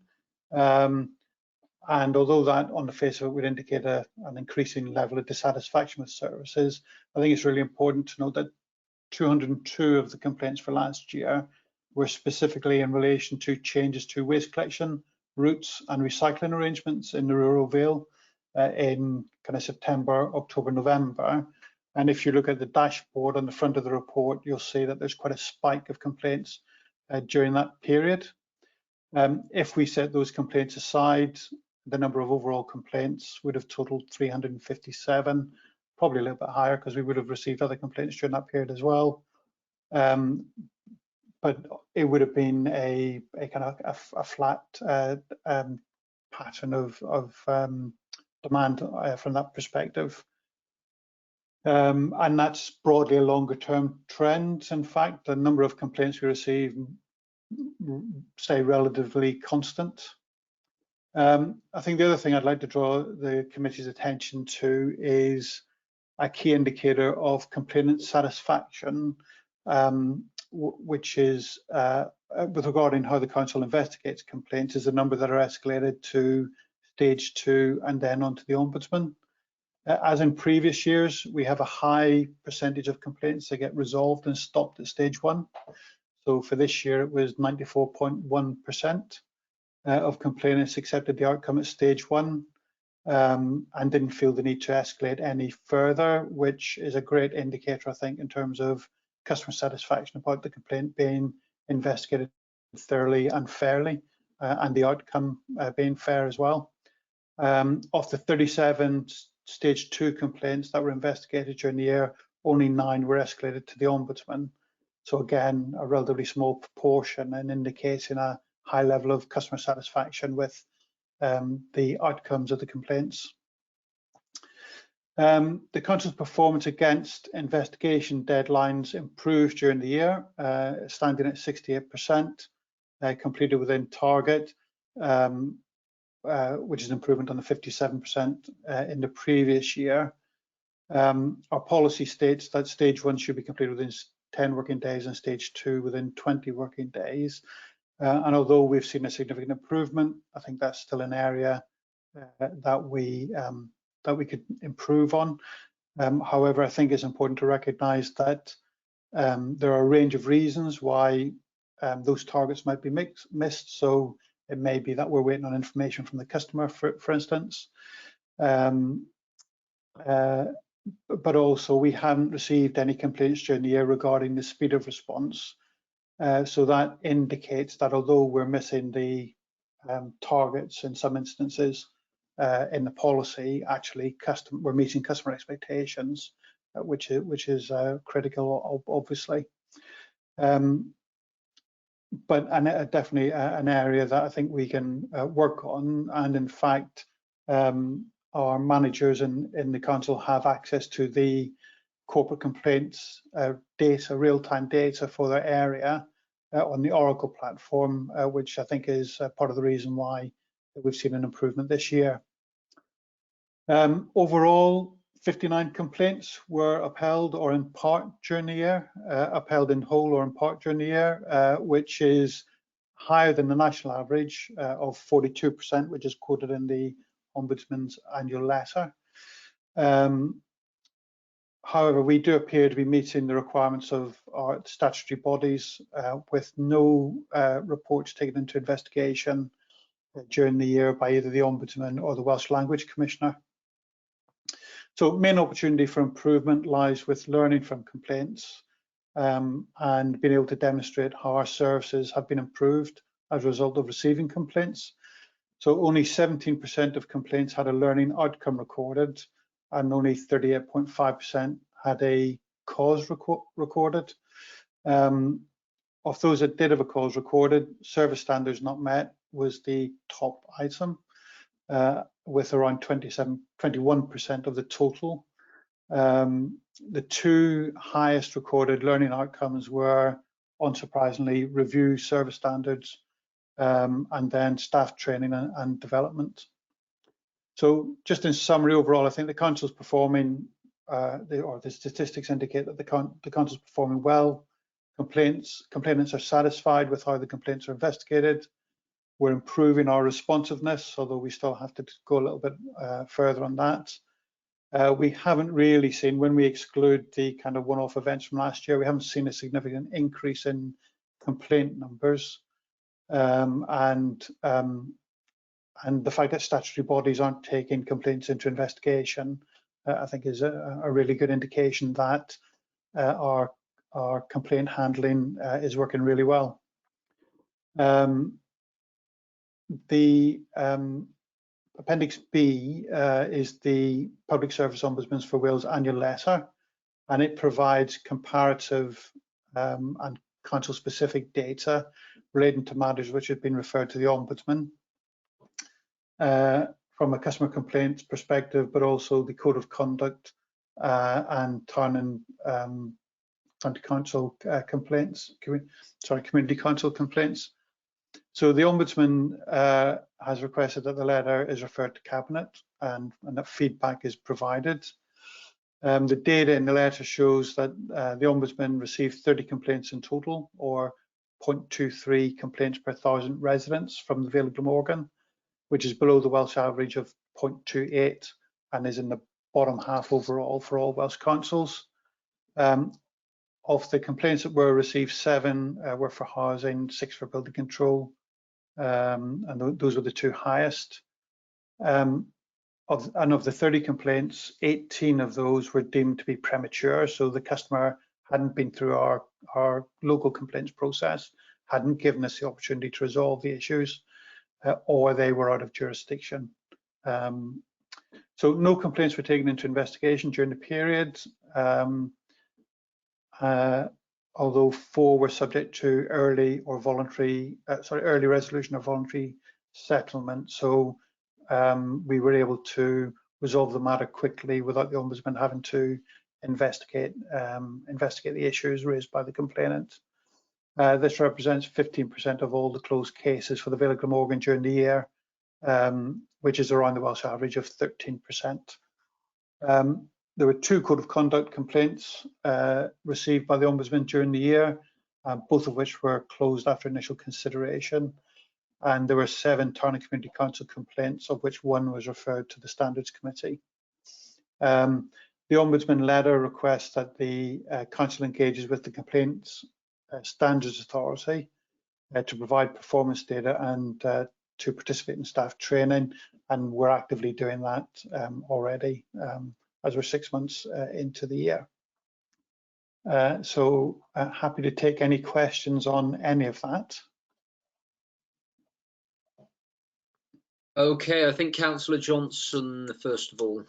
And although that on the face of it would indicate an increasing level of dissatisfaction with services, I think it's really important to note that 202 of the complaints for last year were specifically in relation to changes to waste collection routes and recycling arrangements in the rural Vale in kind of September, October, November. And if you look at the dashboard on the front of the report, you'll see that there's quite a spike of complaints during that period. If we set those complaints aside, the number of overall complaints would have totaled 357, probably a little bit higher because we would have received other complaints during that period as well. But it would have been a kind of a flat pattern of demand from that perspective. And that's broadly a longer term trend. In fact, the number of complaints we receive stay relatively constant. I think the other thing I'd like to draw the committee's attention to is a key indicator of complainant satisfaction, which is with regarding how the council investigates complaints, is the number that are escalated to stage 2 and then onto the ombudsman. As in previous years, we have a high percentage of complaints that get resolved and stopped at stage 1. So for this year, it was 94.1% of complainants accepted the outcome at stage 1 and didn't feel the need to escalate any further, which is a great indicator, I think, in terms of customer satisfaction about the complaint being investigated thoroughly and fairly, and the outcome being fair as well. Of the 37 stage 2 complaints that were investigated during the year, only 9 were escalated to the ombudsman. So again, a relatively small proportion and indicating a high level of customer satisfaction with the outcomes of the complaints. The council's performance against investigation deadlines improved during the year, standing at 68%, completed within target, which is an improvement on the 57% in the previous year. Our policy states that stage 1 should be completed within 10 working days and stage 2 within 20 working days. And although we've seen a significant improvement, I think that's still an area that we could improve on. However, I think it's important to recognise that there are a range of reasons why those targets might be missed. So it may be that we're waiting on information from the customer, for instance. But also we haven't received any complaints during the year regarding the speed of response. So that indicates that although we're missing the targets in some instances in the policy, actually we're meeting customer expectations, which is critical, obviously. But definitely an area that I think we can work on, and in fact our managers in the council have access to the corporate complaints data, real-time data for their area on the Oracle platform, which I think is part of the reason why we've seen an improvement this year. Overall, 59 complaints were upheld or in part during the year, upheld in whole or in part during the year, which is higher than the national average of 42%, which is quoted in the Ombudsman's annual letter. However, we do appear to be meeting the requirements of our statutory bodies with no reports taken into investigation during the year by either the Ombudsman or the Welsh Language Commissioner. So main opportunity for improvement lies with learning from complaints and being able to demonstrate how our services have been improved as a result of receiving complaints. So only 17% of complaints had a learning outcome recorded, and only 38.5% had a cause recorded. Of those that did have a cause recorded, service standards not met was the top item, with around 21% of the total. The two highest recorded learning outcomes were, unsurprisingly, review service standards and then staff training and development. So just in summary, overall, I think the council's performing, or the statistics indicate that the council's performing well. Complainants are satisfied with how the complaints are investigated. We're improving our responsiveness, although we still have to go a little bit further on that. We haven't really seen, when we exclude the kind of one-off events from last year, we haven't seen a significant increase in complaint numbers. And the fact that statutory bodies aren't taking complaints into investigation, I think is a really good indication that our complaint handling is working really well. The Appendix B is the Public Service Ombudsman for Wales annual letter, and it provides comparative and council-specific data relating to matters which have been referred to the Ombudsman from a customer complaints perspective, but also the code of conduct and town and county council complaints, community council complaints. So the Ombudsman has requested that the letter is referred to Cabinet and that feedback is provided. The data in the letter shows that the Ombudsman received 30 complaints in total, or 0.23 complaints per 1,000 residents from the Vale of Glamorgan, which is below the Welsh average of 0.28 and is in the bottom half overall for all Welsh councils. Of the complaints that were received, 7 were for housing, 6 for building control, and those were the two highest. Of the 30 complaints, 18 of those were deemed to be premature, so the customer hadn't been through our local complaints process, hadn't given us the opportunity to resolve the issues, or they were out of jurisdiction. So no complaints were taken into investigation during the period, although 4 were subject to early resolution or voluntary settlement. So we were able to resolve the matter quickly without the Ombudsman having to investigate the issues raised by the complainant. This represents 15% of all the closed cases for the Vale of Glamorgan during the year, which is around the Welsh average of 13%. There were 2 code of conduct complaints received by the Ombudsman during the year, both of which were closed after initial consideration. and there were 7 Town and Community Council complaints, of which 1 was referred to the Standards Committee. The Ombudsman letter requests that the Council engages with the Complaints Standards Authority to provide performance data and to participate in staff training, and we're actively doing that already as we're 6 months into the year. So happy to take any questions on any of that. Okay, I think Councillor Johnson first of all.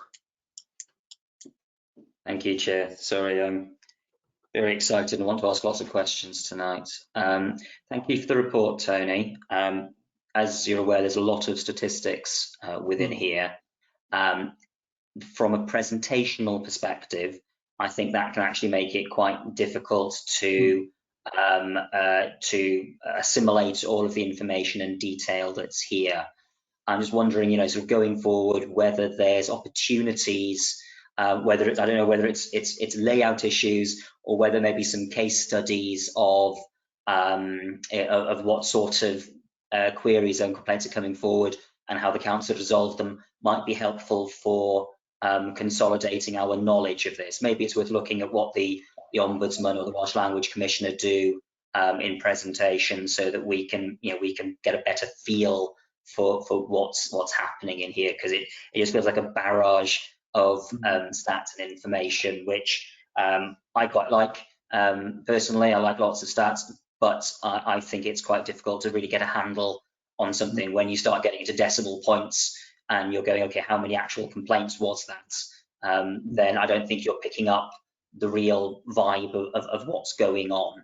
Thank you, Chair. Sorry, I'm very excited and want to ask lots of questions tonight. Thank you for the report, Tony. As you're aware, there's a lot of statistics within here. From a presentational perspective, I think that can actually make it quite difficult to assimilate all of the information and detail that's here. I'm just wondering, sort of going forward, whether there's opportunities, whether it's, I don't know whether it's layout issues or whether maybe some case studies of what sort of queries and complaints are coming forward and how the council resolved them might be helpful for consolidating our knowledge of this. Maybe it's worth looking at what the Ombudsman or the Welsh Language Commissioner do in presentation, so that we can get a better feel for what's happening in here, because it just feels like a barrage of stats and information, which I quite like. Personally, I like lots of stats, but I think it's quite difficult to really get a handle on something when you start getting into decimal points and you're going, okay, how many actual complaints was that? Then I don't think you're picking up the real vibe of what's going on.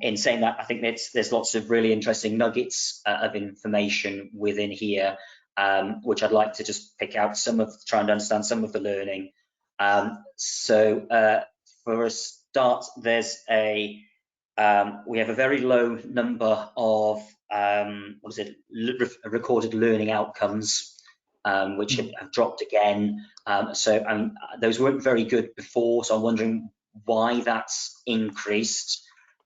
In saying that, I think there's lots of really interesting nuggets of information within here, which I'd like to just pick out trying to understand some of the learning. So for a start, there's we have a very low number of recorded learning outcomes, which have dropped again. So those weren't very good before, so I'm wondering why that's increased.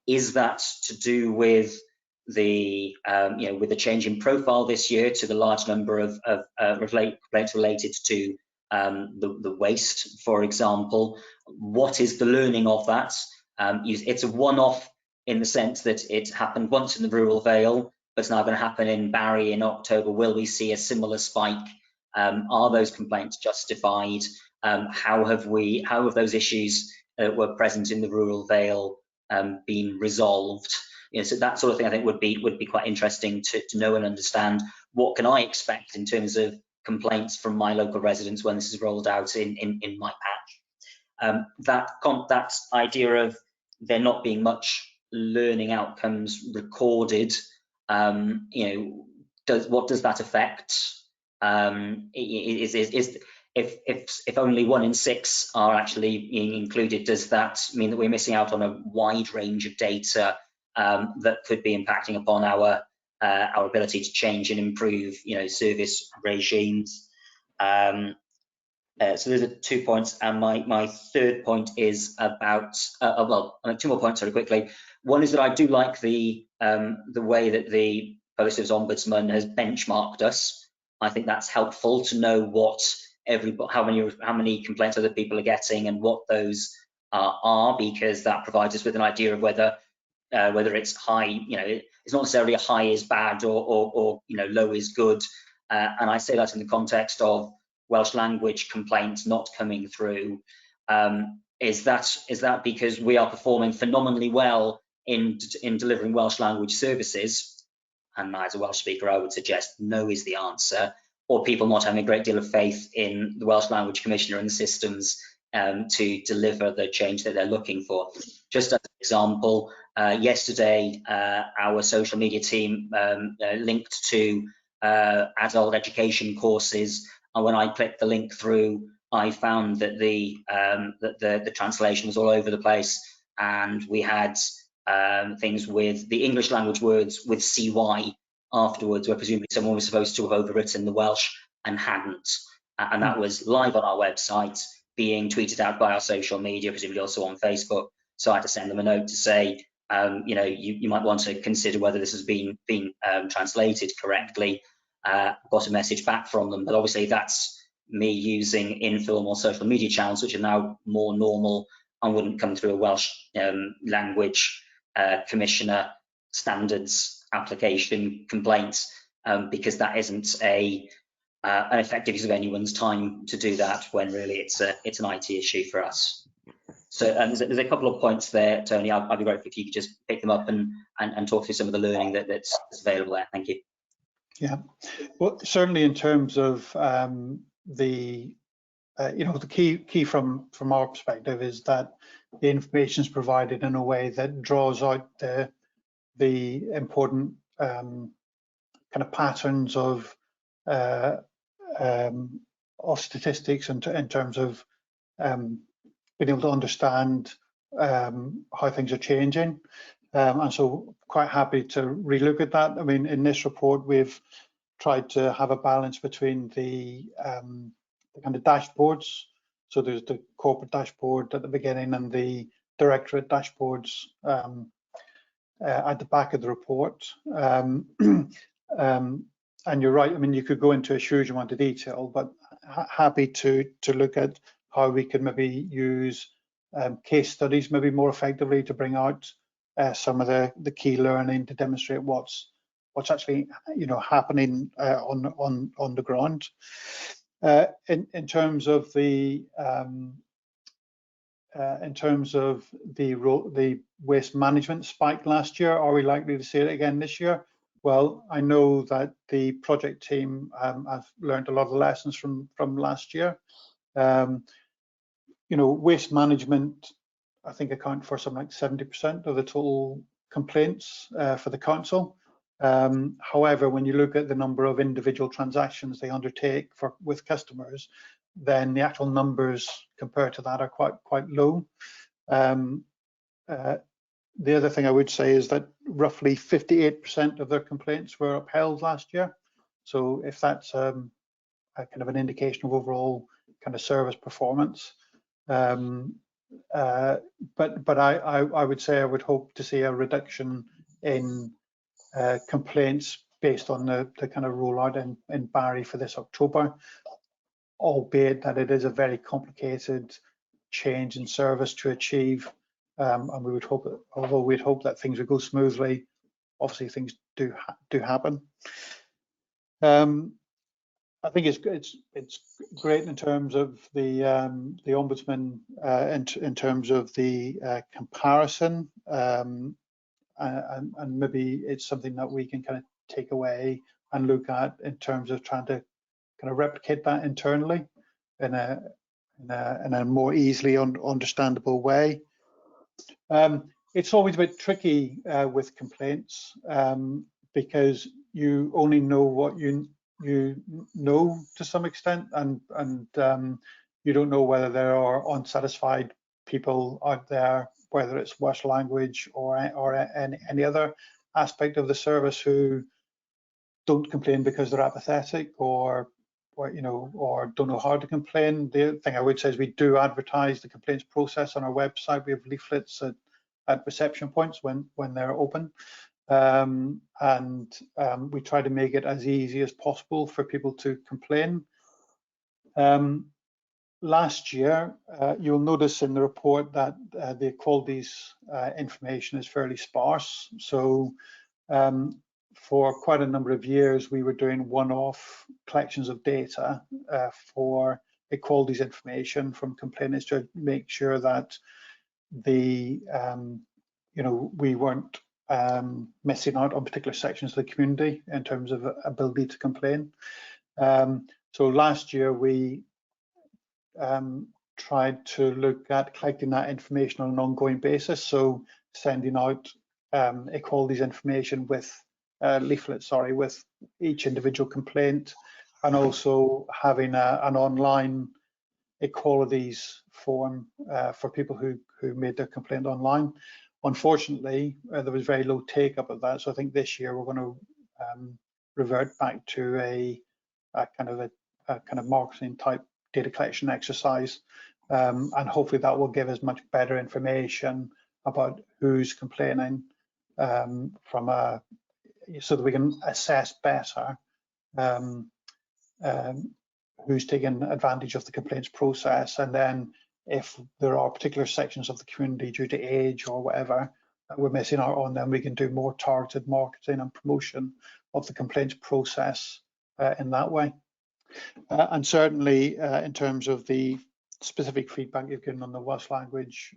Is that to do with the with the change in profile this year to the large number of complaints related to the waste, for example? What is the learning of that? It's a one-off in the sense that it happened once in the rural Vale, but it's now going to happen in Barry in October. Will we see a similar spike? Are those complaints justified? How have those issues that were present in the rural Vale been resolved? So that sort of thing I think would be quite interesting to know and understand. What can I expect in terms of complaints from my local residents when this is rolled out in my patch? That idea of there not being much learning outcomes recorded, what does that affect? If only 1 in 6 are actually being included, does that mean that we're missing out on a wide range of data that could be impacting upon our ability to change and improve, service regimes? So those are 2 points, and my third point is about well, 2 more points very quickly. One is that I do like the way that the Public Service Ombudsman has benchmarked us. I think that's helpful to know how many complaints other people are getting and what those are, because that provides us with an idea of whether it's high. It's not necessarily a high is bad or low is good, and I say that in the context of Welsh language complaints not coming through. Is that because we are performing phenomenally well in delivering Welsh language services? And as a Welsh speaker, I would suggest no is the answer, or people not having a great deal of faith in the Welsh Language Commissioner and the systems to deliver the change that they're looking for. Just as an example, yesterday our social media team linked to adult education courses, and when I clicked the link through, I found that the translation was all over the place, and we had things with the English language words with CY afterwards, where presumably someone was supposed to have overwritten the Welsh and hadn't, and that was live on our website, being tweeted out by our social media, presumably also on Facebook. So I had to send them a note to say, you might want to consider whether this has been translated correctly. Got a message back from them, but obviously that's me using informal social media channels, which are now more normal and wouldn't come through a Welsh language commissioner standards application complaint, because that isn't an effective use of anyone's time to do that, when really it's an IT issue for us. So there's a couple of points there, Tony. I'd be grateful if you could just pick them up and talk through some of the learning that's available there. Thank you. Yeah, well, certainly in terms of the key from our perspective is that the information is provided in a way that draws out the important kind of patterns of statistics in terms of being able to understand how things are changing. And so quite happy to relook at that. I mean, in this report, we've tried to have a balance between the kind of dashboards. So there's the corporate dashboard at the beginning and the directorate dashboards at the back of the report. And you're right, I mean, you could go into a huge amount of detail, but happy to look at how we could maybe use case studies maybe more effectively to bring out some of the key learning to demonstrate what's actually happening on the ground. In terms of the waste management spike last year, are we likely to see it again this year? Well, I know that the project team have learned a lot of lessons from last year. Waste management, I think, account for something like 70% of the total complaints for the council. However, when you look at the number of individual transactions they undertake with customers, then the actual numbers compared to that are quite low. The other thing I would say is that roughly 58% of their complaints were upheld last year. So if that's a kind of an indication of overall kind of service performance. But I would say I would hope to see a reduction in complaints based on the kind of rollout in Barry for this October, albeit that it is a very complicated change in service to achieve. And we would hope that, although we'd hope that things would go smoothly, obviously things do happen. I think it's great in terms of the ombudsman in terms of the comparison, and maybe it's something that we can kind of take away and look at in terms of trying to kind of replicate that internally in a more easily understandable way. It's always a bit tricky with complaints because you only know what you know to some extent, and you don't know whether there are unsatisfied people out there, whether it's Welsh language or any other aspect of the service, who don't complain because they're apathetic or don't know how to complain. The other thing I would say is we do advertise the complaints process on our website. We have leaflets at reception points when they're open, and we try to make it as easy as possible for people to complain. Last year, you'll notice in the report that the equalities information is fairly sparse. So for quite a number of years, we were doing one-off collections of data for equalities information from complainants to make sure that we weren't missing out on particular sections of the community in terms of ability to complain. So last year we tried to look at collecting that information on an ongoing basis, so sending out equalities information with leaflets, with each individual complaint, and also having an online equalities form for people who made their complaint online. Unfortunately, there was very low take up of that, so I think this year we're going to revert back to a kind of marketing type data collection exercise, and hopefully that will give us much better information about who's complaining so that we can assess better who's taking advantage of the complaints process, and then if there are particular sections of the community due to age or whatever that we're missing out on, then we can do more targeted marketing and promotion of the complaints process in that way. And certainly in terms of the specific feedback you've given on the Welsh language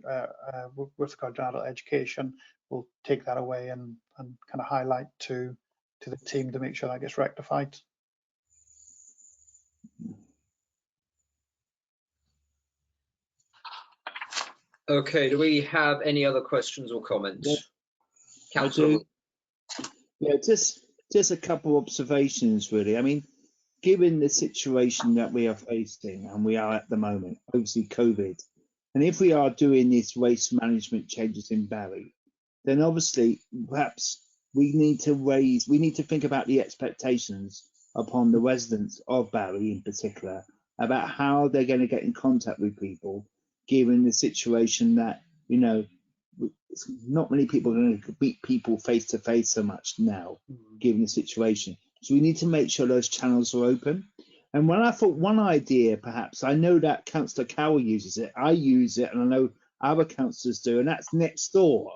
with regard to adult education, we'll take that away and kind of highlight to the team to make sure that gets rectified. Okay, do we have any other questions or comments? Yeah, Councillor. Yeah, just a couple of observations, really. I mean, given the situation that we are facing and we are at the moment, obviously COVID, and if we are doing this waste management changes in Barry, then obviously perhaps we need to think about the expectations upon the residents of Barry in particular about how they're going to get in contact with people, given the situation that, you know, not many people are going to meet people face to face so much now, given the situation. So we need to make sure those channels are open. And when I thought one idea, perhaps, I know that Councillor Cowell uses it, I use it, and I know other councillors do, and that's Nextdoor.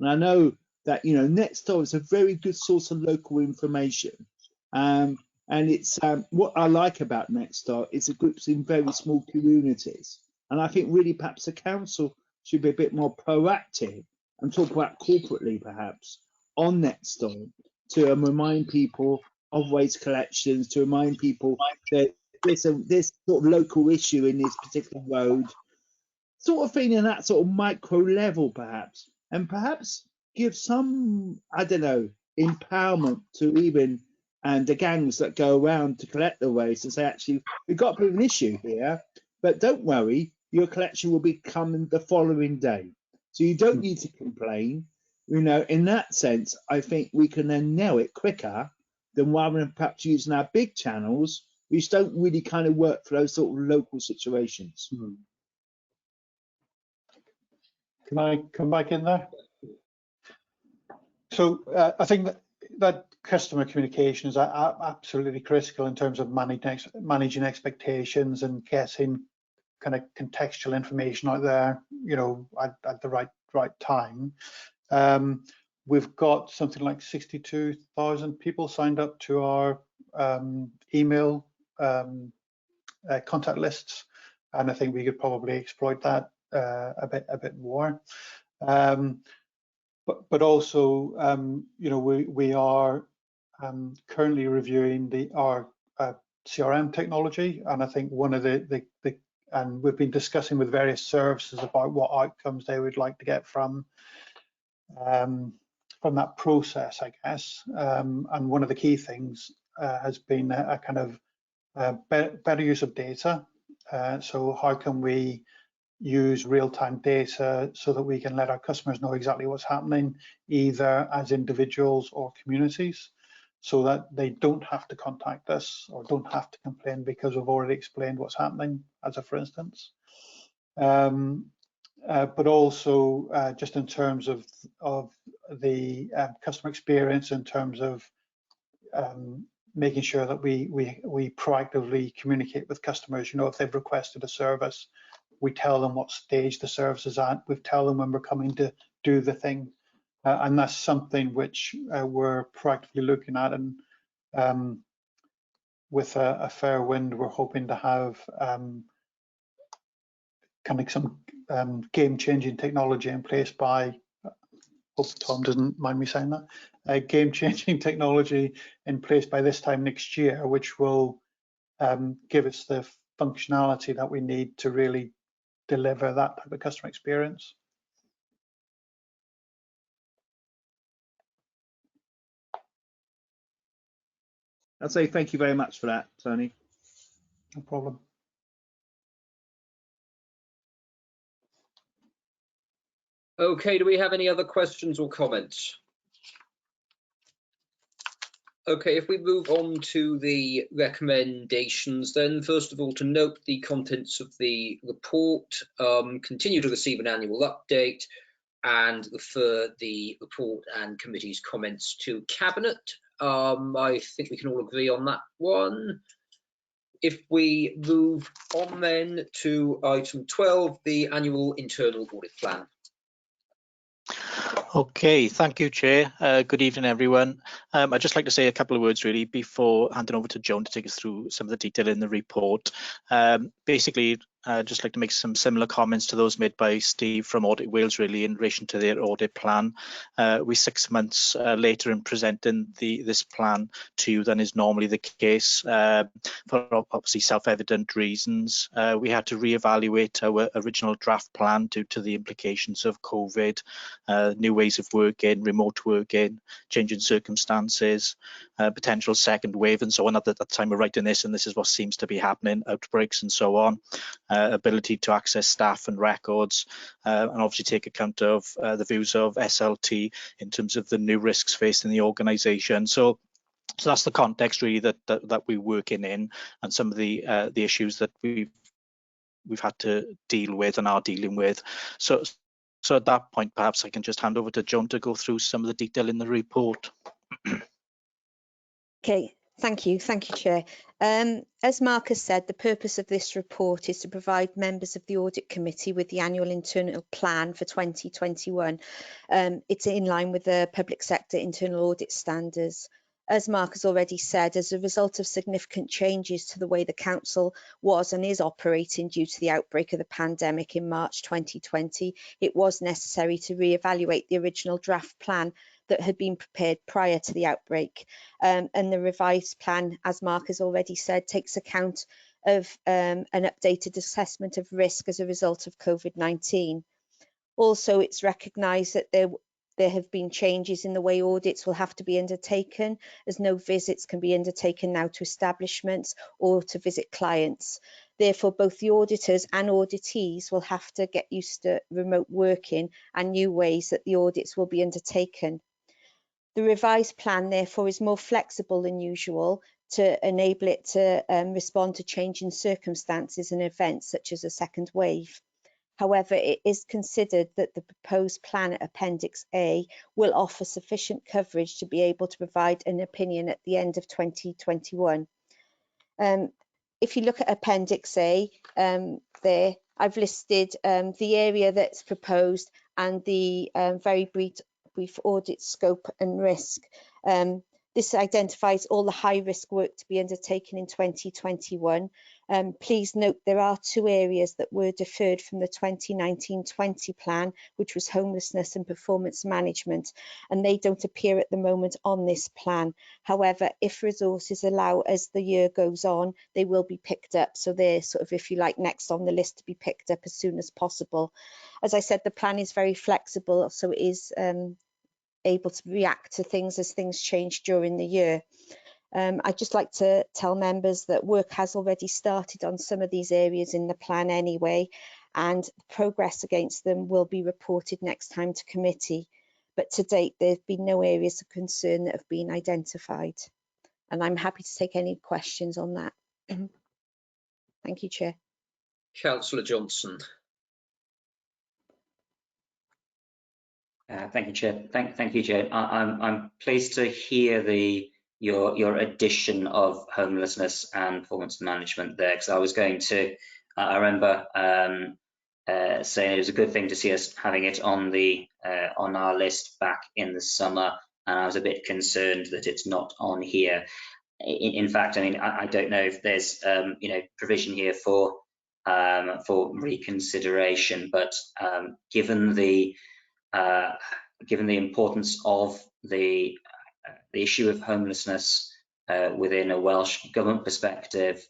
And I know that, you know, Nextdoor is a very good source of local information. And it's what I like about Nextdoor is it groups in very small communities. And I think really perhaps the council should be a bit more proactive and talk about corporately perhaps on Nextdoor to remind people of waste collections, to remind people that there's this sort of local issue in this particular road, sort of thing in that sort of micro level perhaps, and perhaps give some, I don't know, empowerment to even the gangs that go around to collect the waste and say, actually, we've got a bit of an issue here, but don't worry, your collection will be coming the following day. So you don't need to complain. You know, in that sense, I think we can then nail it quicker than rather than perhaps using our big channels, which don't really kind of work for those sort of local situations. Can I come back in there? So I think that customer communication is absolutely critical in terms of managing expectations and getting kind of contextual information out there, you know, at the right time. We've got something like 62,000 people signed up to our email contact lists, and I think we could probably exploit that a bit more. But also, you know, we are currently reviewing our CRM technology, and I think one of and we've been discussing with various services about what outcomes they would like to get from that process, I guess. And one of the key things has been a kind of better use of data. So how can we use real-time data so that we can let our customers know exactly what's happening, either as individuals or communities, so that they don't have to contact us or don't have to complain because we've already explained what's happening, as a for instance. But also just in terms of the customer experience, in terms of making sure that we proactively communicate with customers. You know, if they've requested a service, we tell them what stage the service is at. We tell them when we're coming to do the thing. And that's something which we're proactively looking at, and with a fair wind, we're hoping to have kind of some game-changing technology in place by, hope Tom doesn't mind me saying that, game-changing technology in place by this time next year, which will give us the functionality that we need to really deliver that type of customer experience. I'd say thank you very much for that, Tony. No problem. Okay, do we have any other questions or comments? Okay, if we move on to the recommendations, then first of all, to note the contents of the report, continue to receive an annual update, and refer the report and committee's comments to Cabinet. I think we can all agree on that one. If we move on then to item 12, the annual internal audit plan. Okay, thank you, Chair. Good evening, everyone. I'd just like to say a couple of words really before handing over to Joan to take us through some of the detail in the report. Basically, I'd just like to make some similar comments to those made by Steve from Audit Wales really in relation to their audit plan. We're 6 months later in presenting this plan to you than is normally the case for obviously self-evident reasons. We had to reevaluate our original draft plan due to the implications of COVID, new ways of working, remote working, changing circumstances, potential second wave and so on at the time of writing this, and this is what seems to be happening, outbreaks and so on. Ability to access staff and records, and obviously take account of the views of SLT in terms of the new risks facing the organisation. So that's the context really that we're working in, and some of the issues that we've had to deal with and are dealing with. So at that point, perhaps I can just hand over to Joan to go through some of the detail in the report. Okay. Thank you, Chair. As Mark has said, the purpose of this report is to provide members of the Audit Committee with the annual internal plan for 2021. It's in line with the public sector internal audit standards. As Mark has already said, as a result of significant changes to the way the Council was and is operating due to the outbreak of the pandemic in March 2020, it was necessary to re-evaluate the original draft plan that had been prepared prior to the outbreak. And the revised plan, as Mark has already said, takes account of an updated assessment of risk as a result of COVID-19. Also, it's recognised that there have been changes in the way audits will have to be undertaken, as no visits can be undertaken now to establishments or to visit clients. Therefore, both the auditors and auditees will have to get used to remote working and new ways that the audits will be undertaken. The revised plan, therefore, is more flexible than usual to enable it to respond to changing circumstances and events such as a second wave. However, it is considered that the proposed plan at Appendix A will offer sufficient coverage to be able to provide an opinion at the end of 2021. If you look at Appendix A, there I've listed the area that's proposed and the very brief audit scope and risk. This identifies all the high risk work to be undertaken in 2021. Please note there are 2 areas that were deferred from the 2019-20 plan, which was homelessness and performance management, and they don't appear at the moment on this plan. However, if resources allow as the year goes on, they will be picked up. So they're sort of, if you like, next on the list to be picked up as soon as possible. As I said, the plan is very flexible, so it is able to react to things as things change during the year. I'd just like to tell members that work has already started on some of these areas in the plan anyway, and progress against them will be reported next time to committee. But to date, there have been no areas of concern that have been identified. And I'm happy to take any questions on that. Thank you, Chair. Councillor Johnson. Thank you, Chair. Thank you, Chair. I'm pleased to hear your addition of homelessness and performance management there, because I was going to, I remember saying it was a good thing to see us having it on our list back in the summer, and I was a bit concerned that it's not on here. In fact, I mean, I don't know if there's provision here for reconsideration, but given the importance of the issue of homelessness within a Welsh Government perspective,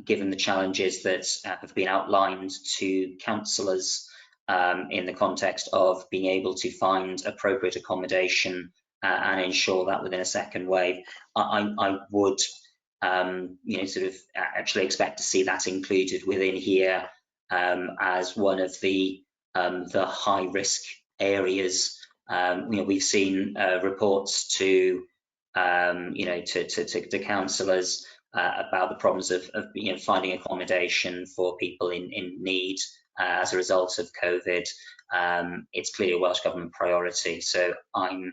given the challenges that have been outlined to councillors in the context of being able to find appropriate accommodation and ensure that within a second wave, I would sort of actually expect to see that included within here as one of the high risk areas. We've seen reports to councillors about the problems of finding accommodation for people in need as a result of COVID. It's clearly a Welsh Government priority, so I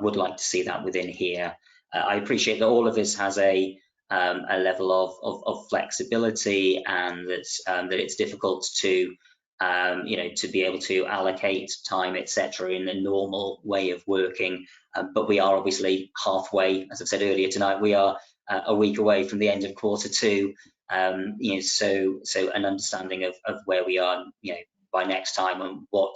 would like to see that within here. I appreciate that all of this has a level of flexibility, and that it's difficult to to be able to allocate time, etc., in the normal way of working. But we are obviously halfway, as I've said earlier tonight, we are a week away from the end of Q2. So an understanding of where we are, by next time, and what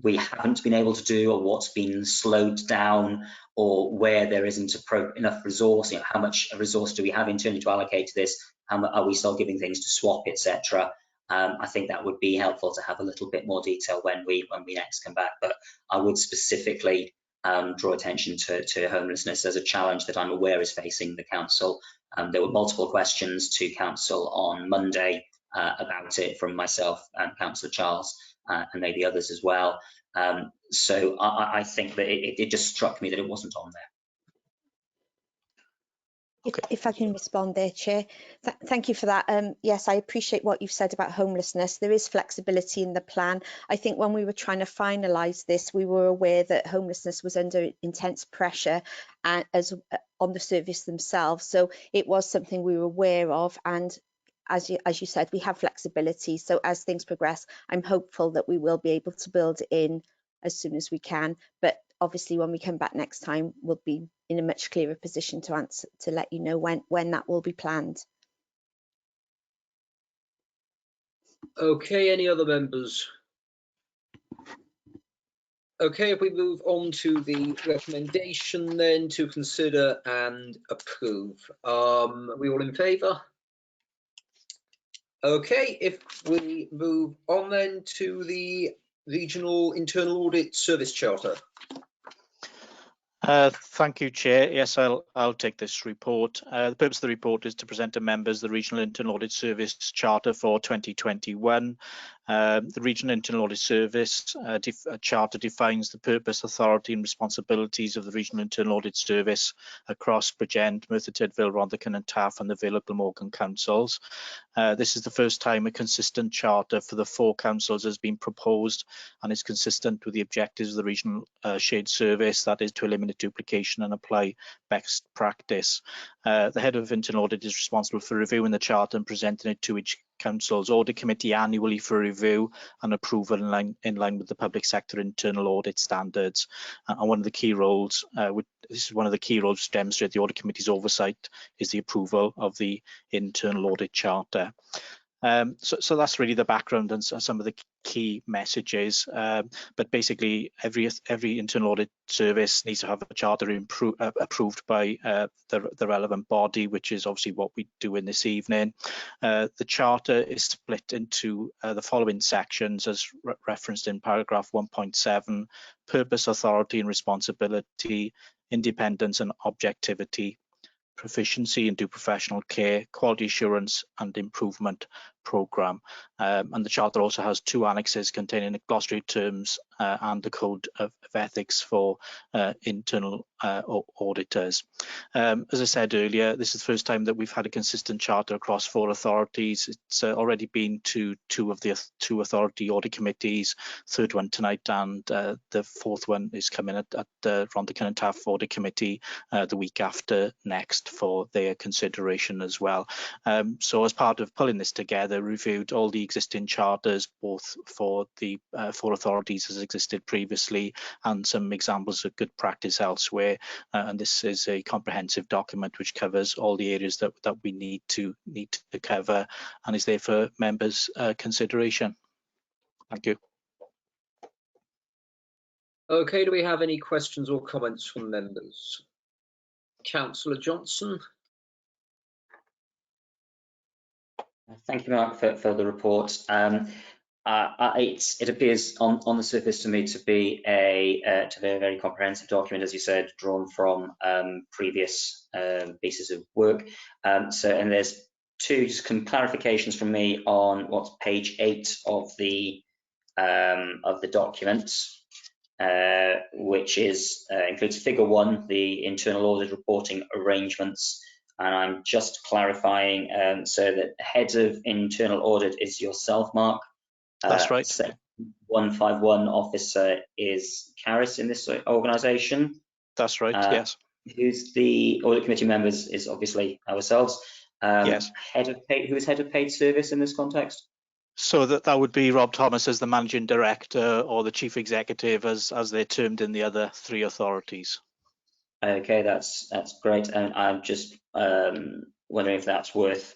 we haven't been able to do, or what's been slowed down, or where there isn't enough resource. How much resource do we have internally to allocate to this? How much are we still giving things to swap, etc.? I think that would be helpful to have a little bit more detail when we next come back. But I would specifically draw attention to homelessness as a challenge that I'm aware is facing the council. There were multiple questions to council on Monday about it from myself and Councillor Charles, and maybe others as well. So I think that it just struck me that it wasn't on there. If I can respond there, Chair. Thank you for that. Yes, I appreciate what you've said about homelessness. There is flexibility in the plan. I think when we were trying to finalise this, we were aware that homelessness was under intense pressure on the service themselves. So it was something we were aware of, and as you said, we have flexibility. So as things progress, I'm hopeful that we will be able to build it in as soon as we can. But obviously, when we come back next time, we'll be in a much clearer position to let you know when that will be planned. Okay, any other members? Okay, if we move on to the recommendation then to consider and approve. Are we all in favour? Okay, if we move on then to the Regional Internal Audit Service Charter. Thank you, Chair. Yes, I'll take this report. The purpose of the report is to present to members the Regional Internal Audit Service Charter for 2021. The Regional Internal Audit Service Charter defines the purpose, authority and responsibilities of the Regional Internal Audit Service across Bridgend, Merthyr Tydfil, Rhondda and Taff and the Vale of Glamorgan councils. This is the first time a consistent charter for the 4 councils has been proposed, and is consistent with the objectives of the Regional Shared Service, that is to eliminate duplication and apply best practice. The Head of Internal Audit is responsible for reviewing the charter and presenting it to each Council's Audit Committee annually for review and approval in line with the public sector internal audit standards. And one of the key roles, this is one of the key roles to demonstrate the Audit Committee's oversight, is the approval of the Internal Audit Charter. So that's really the background and some of the key messages. But basically, every internal audit service needs to have a charter approved by the relevant body, which is obviously what we do in this evening. The charter is split into the following sections, as referenced in paragraph 1.7: purpose, authority and responsibility, independence and objectivity, proficiency and do professional care, quality assurance and improvement programme. And the charter also has 2 annexes containing a glossary of terms and the code of ethics for internal auditors. As I said earlier, this is the first time that we've had a consistent charter across 4 authorities. It's already been to 2 of the 2 authority audit committees, 3rd one tonight, and the 4th one is coming at the Rhondda and Taff Audit Committee the week after next for their consideration as well. So as part of pulling this together, reviewed all the existing charters, both for the 4 authorities as existed previously and some examples of good practice elsewhere. And this is a comprehensive document which covers all the areas that we need to cover and is there for members' consideration. Thank you. Okay, do we have any questions or comments from members? Councillor Johnson. Thank you, Mark, for the report. It appears on the surface to me to be a very comprehensive document, as you said, drawn from previous pieces of work. And there's 2 just some clarifications from me on what's page 8 of the document, which includes figure 1, the internal audit reporting arrangements. And I'm just clarifying so that head of internal audit is yourself, Mark, That's right. 151 officer is Caris in this organisation. That's right, yes. Who's the audit committee members is obviously ourselves. Yes. Who is head of paid service in this context? So that would be Rob Thomas as the managing director, or the chief executive as they're termed in the other three authorities. Okay, that's great. And I'm just wondering if that's worth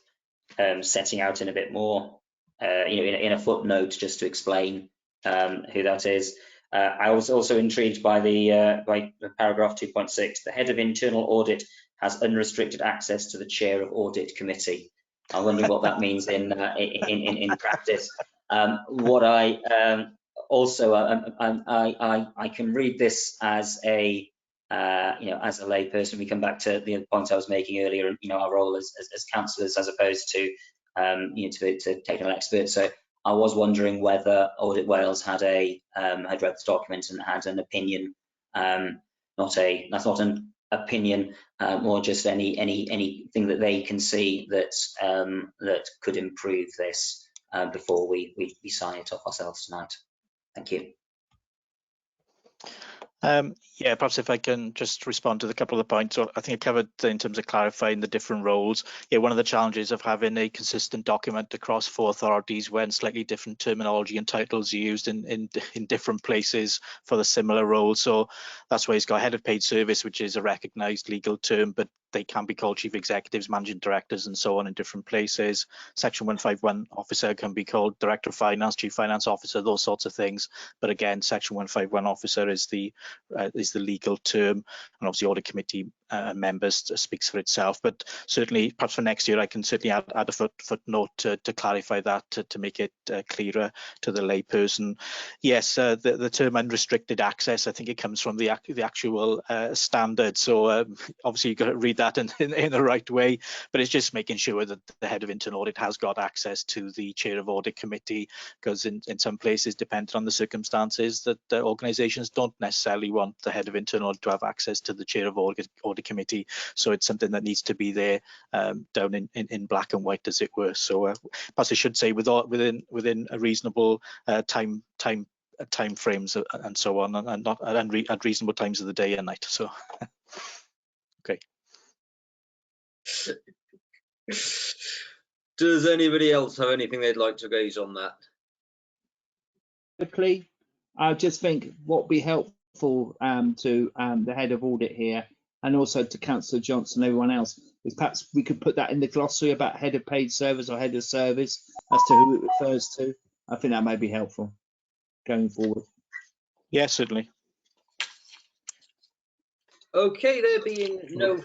setting out in a bit more, in a footnote, just to explain who that is. I was also intrigued by the paragraph 2.6. The head of internal audit has unrestricted access to the chair of audit committee. I'm wondering what that means in practice. What I also I can read this as a as a layperson. We come back to the points I was making earlier. Our role as councillors, as opposed to to technical experts. So I was wondering whether Audit Wales had read this document and had an opinion. That's not an opinion, more just anything that they can see that that could improve this before we sign it off ourselves tonight. Thank you. Yeah, perhaps if I can just respond to a couple of the points. So I think I covered in terms of clarifying the different roles. Yeah, one of the challenges of having a consistent document across 4 authorities when slightly different terminology and titles are used in different places for the similar roles. So that's why it's got head of paid service, which is a recognised legal term, but they can be called chief executives, managing directors, and so on in different places. Section 151 officer can be called director of finance, chief finance officer, those sorts of things. But again, section 151 officer is the legal term, and obviously audit committee members speaks for itself. But certainly, perhaps for next year, I can certainly add a footnote to clarify that, to make it clearer to the layperson. Yes, the term unrestricted access, I think it comes from the actual standard. So obviously, you've got to read that in the right way, but it's just making sure that the head of internal audit has got access to the chair of audit committee, because in some places, depending on the circumstances, that organisations don't necessarily want the head of internal audit to have access to the chair of audit committee. So it's something that needs to be there down in black and white, as it were. So perhaps I should say within a reasonable time frames and so on, and not at reasonable times of the day and night. So okay. Does anybody else have anything they'd like to raise on that? Quickly, I just think what would be helpful to the head of audit here, and also to Councillor Johnson and everyone else, is perhaps we could put that in the glossary about head of paid service or head of service as to who it refers to. I think that may be helpful going forward. Yes, certainly. Okay, there being no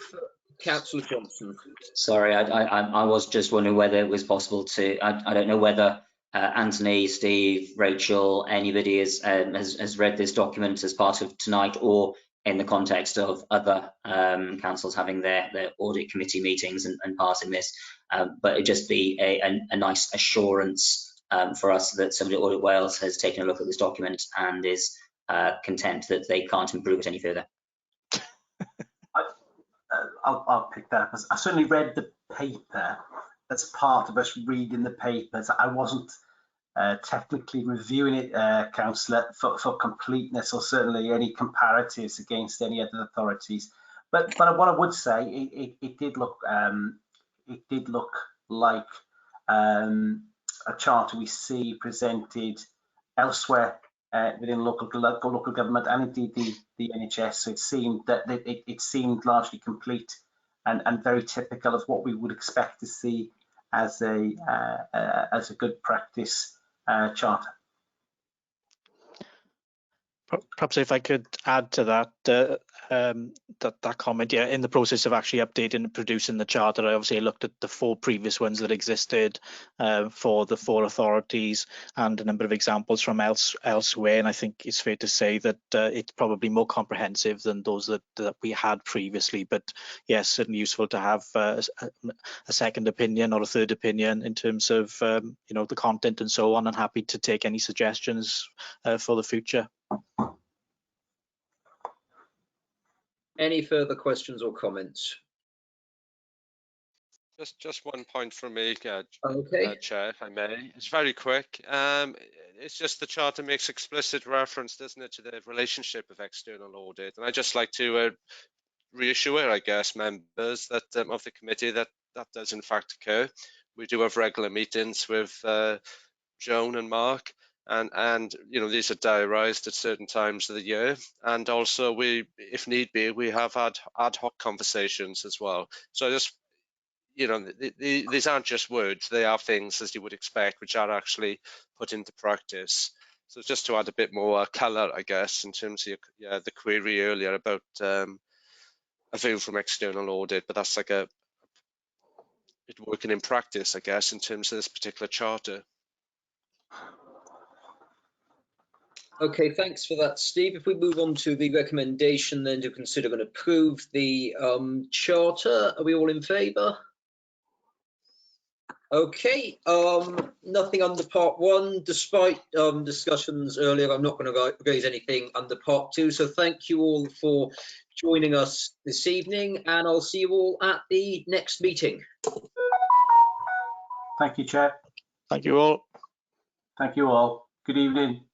Councillor Johnson. Sorry, I was just wondering whether it was possible to. I don't know whether Anthony, Steve, Rachel, anybody has read this document as part of tonight, or in the context of other councils having their audit committee meetings and passing this. But it'd just be a nice assurance for us that somebody at Audit Wales has taken a look at this document and is content that they can't improve it any further. I'll pick that up. I certainly read the paper as part of us reading the papers. I wasn't technically reviewing it, Councillor, for completeness, or certainly any comparatives against any other authorities. But what I would say, it did look like a charter we see presented elsewhere within local government, and indeed the NHS. So it seemed that it seemed largely complete and very typical of what we would expect to see as a good practice charter. Perhaps if I could add to that, that comment, yeah, in the process of actually updating and producing the charter, I obviously looked at the 4 previous ones that existed for the 4 authorities, and a number of examples from elsewhere, and I think it's fair to say that it's probably more comprehensive than those that we had previously. But yes, certainly useful to have a second opinion or a third opinion in terms of the content and so on, and happy to take any suggestions for the future. Any further questions or comments? Just one point from me, Okay. Chair, if I may. It's very quick. It's just the Charter makes explicit reference, doesn't it, to the relationship of external audit. And I'd just like to reassure, I guess, members that of the committee that that does in fact occur. We do have regular meetings with Joan and Mark, and you know, these are diarised at certain times of the year, and also we, if need be, we have had ad hoc conversations as well. So just, you know, these aren't just words, they are things, as you would expect, which are actually put into practice. So just to add a bit more colour, I guess, in terms of the query earlier about a view from external audit, but that's like it working in practice, I guess, in terms of this particular charter. Okay, thanks for that, Steve. If we move on to the recommendation then to consider and approve the charter, are we all in favour? Okay, nothing under part 1. Despite discussions earlier, I'm not going to raise anything under part 2. So thank you all for joining us this evening, and I'll see you all at the next meeting. Thank you, Chair. Thank you all. Thank you all. Good evening.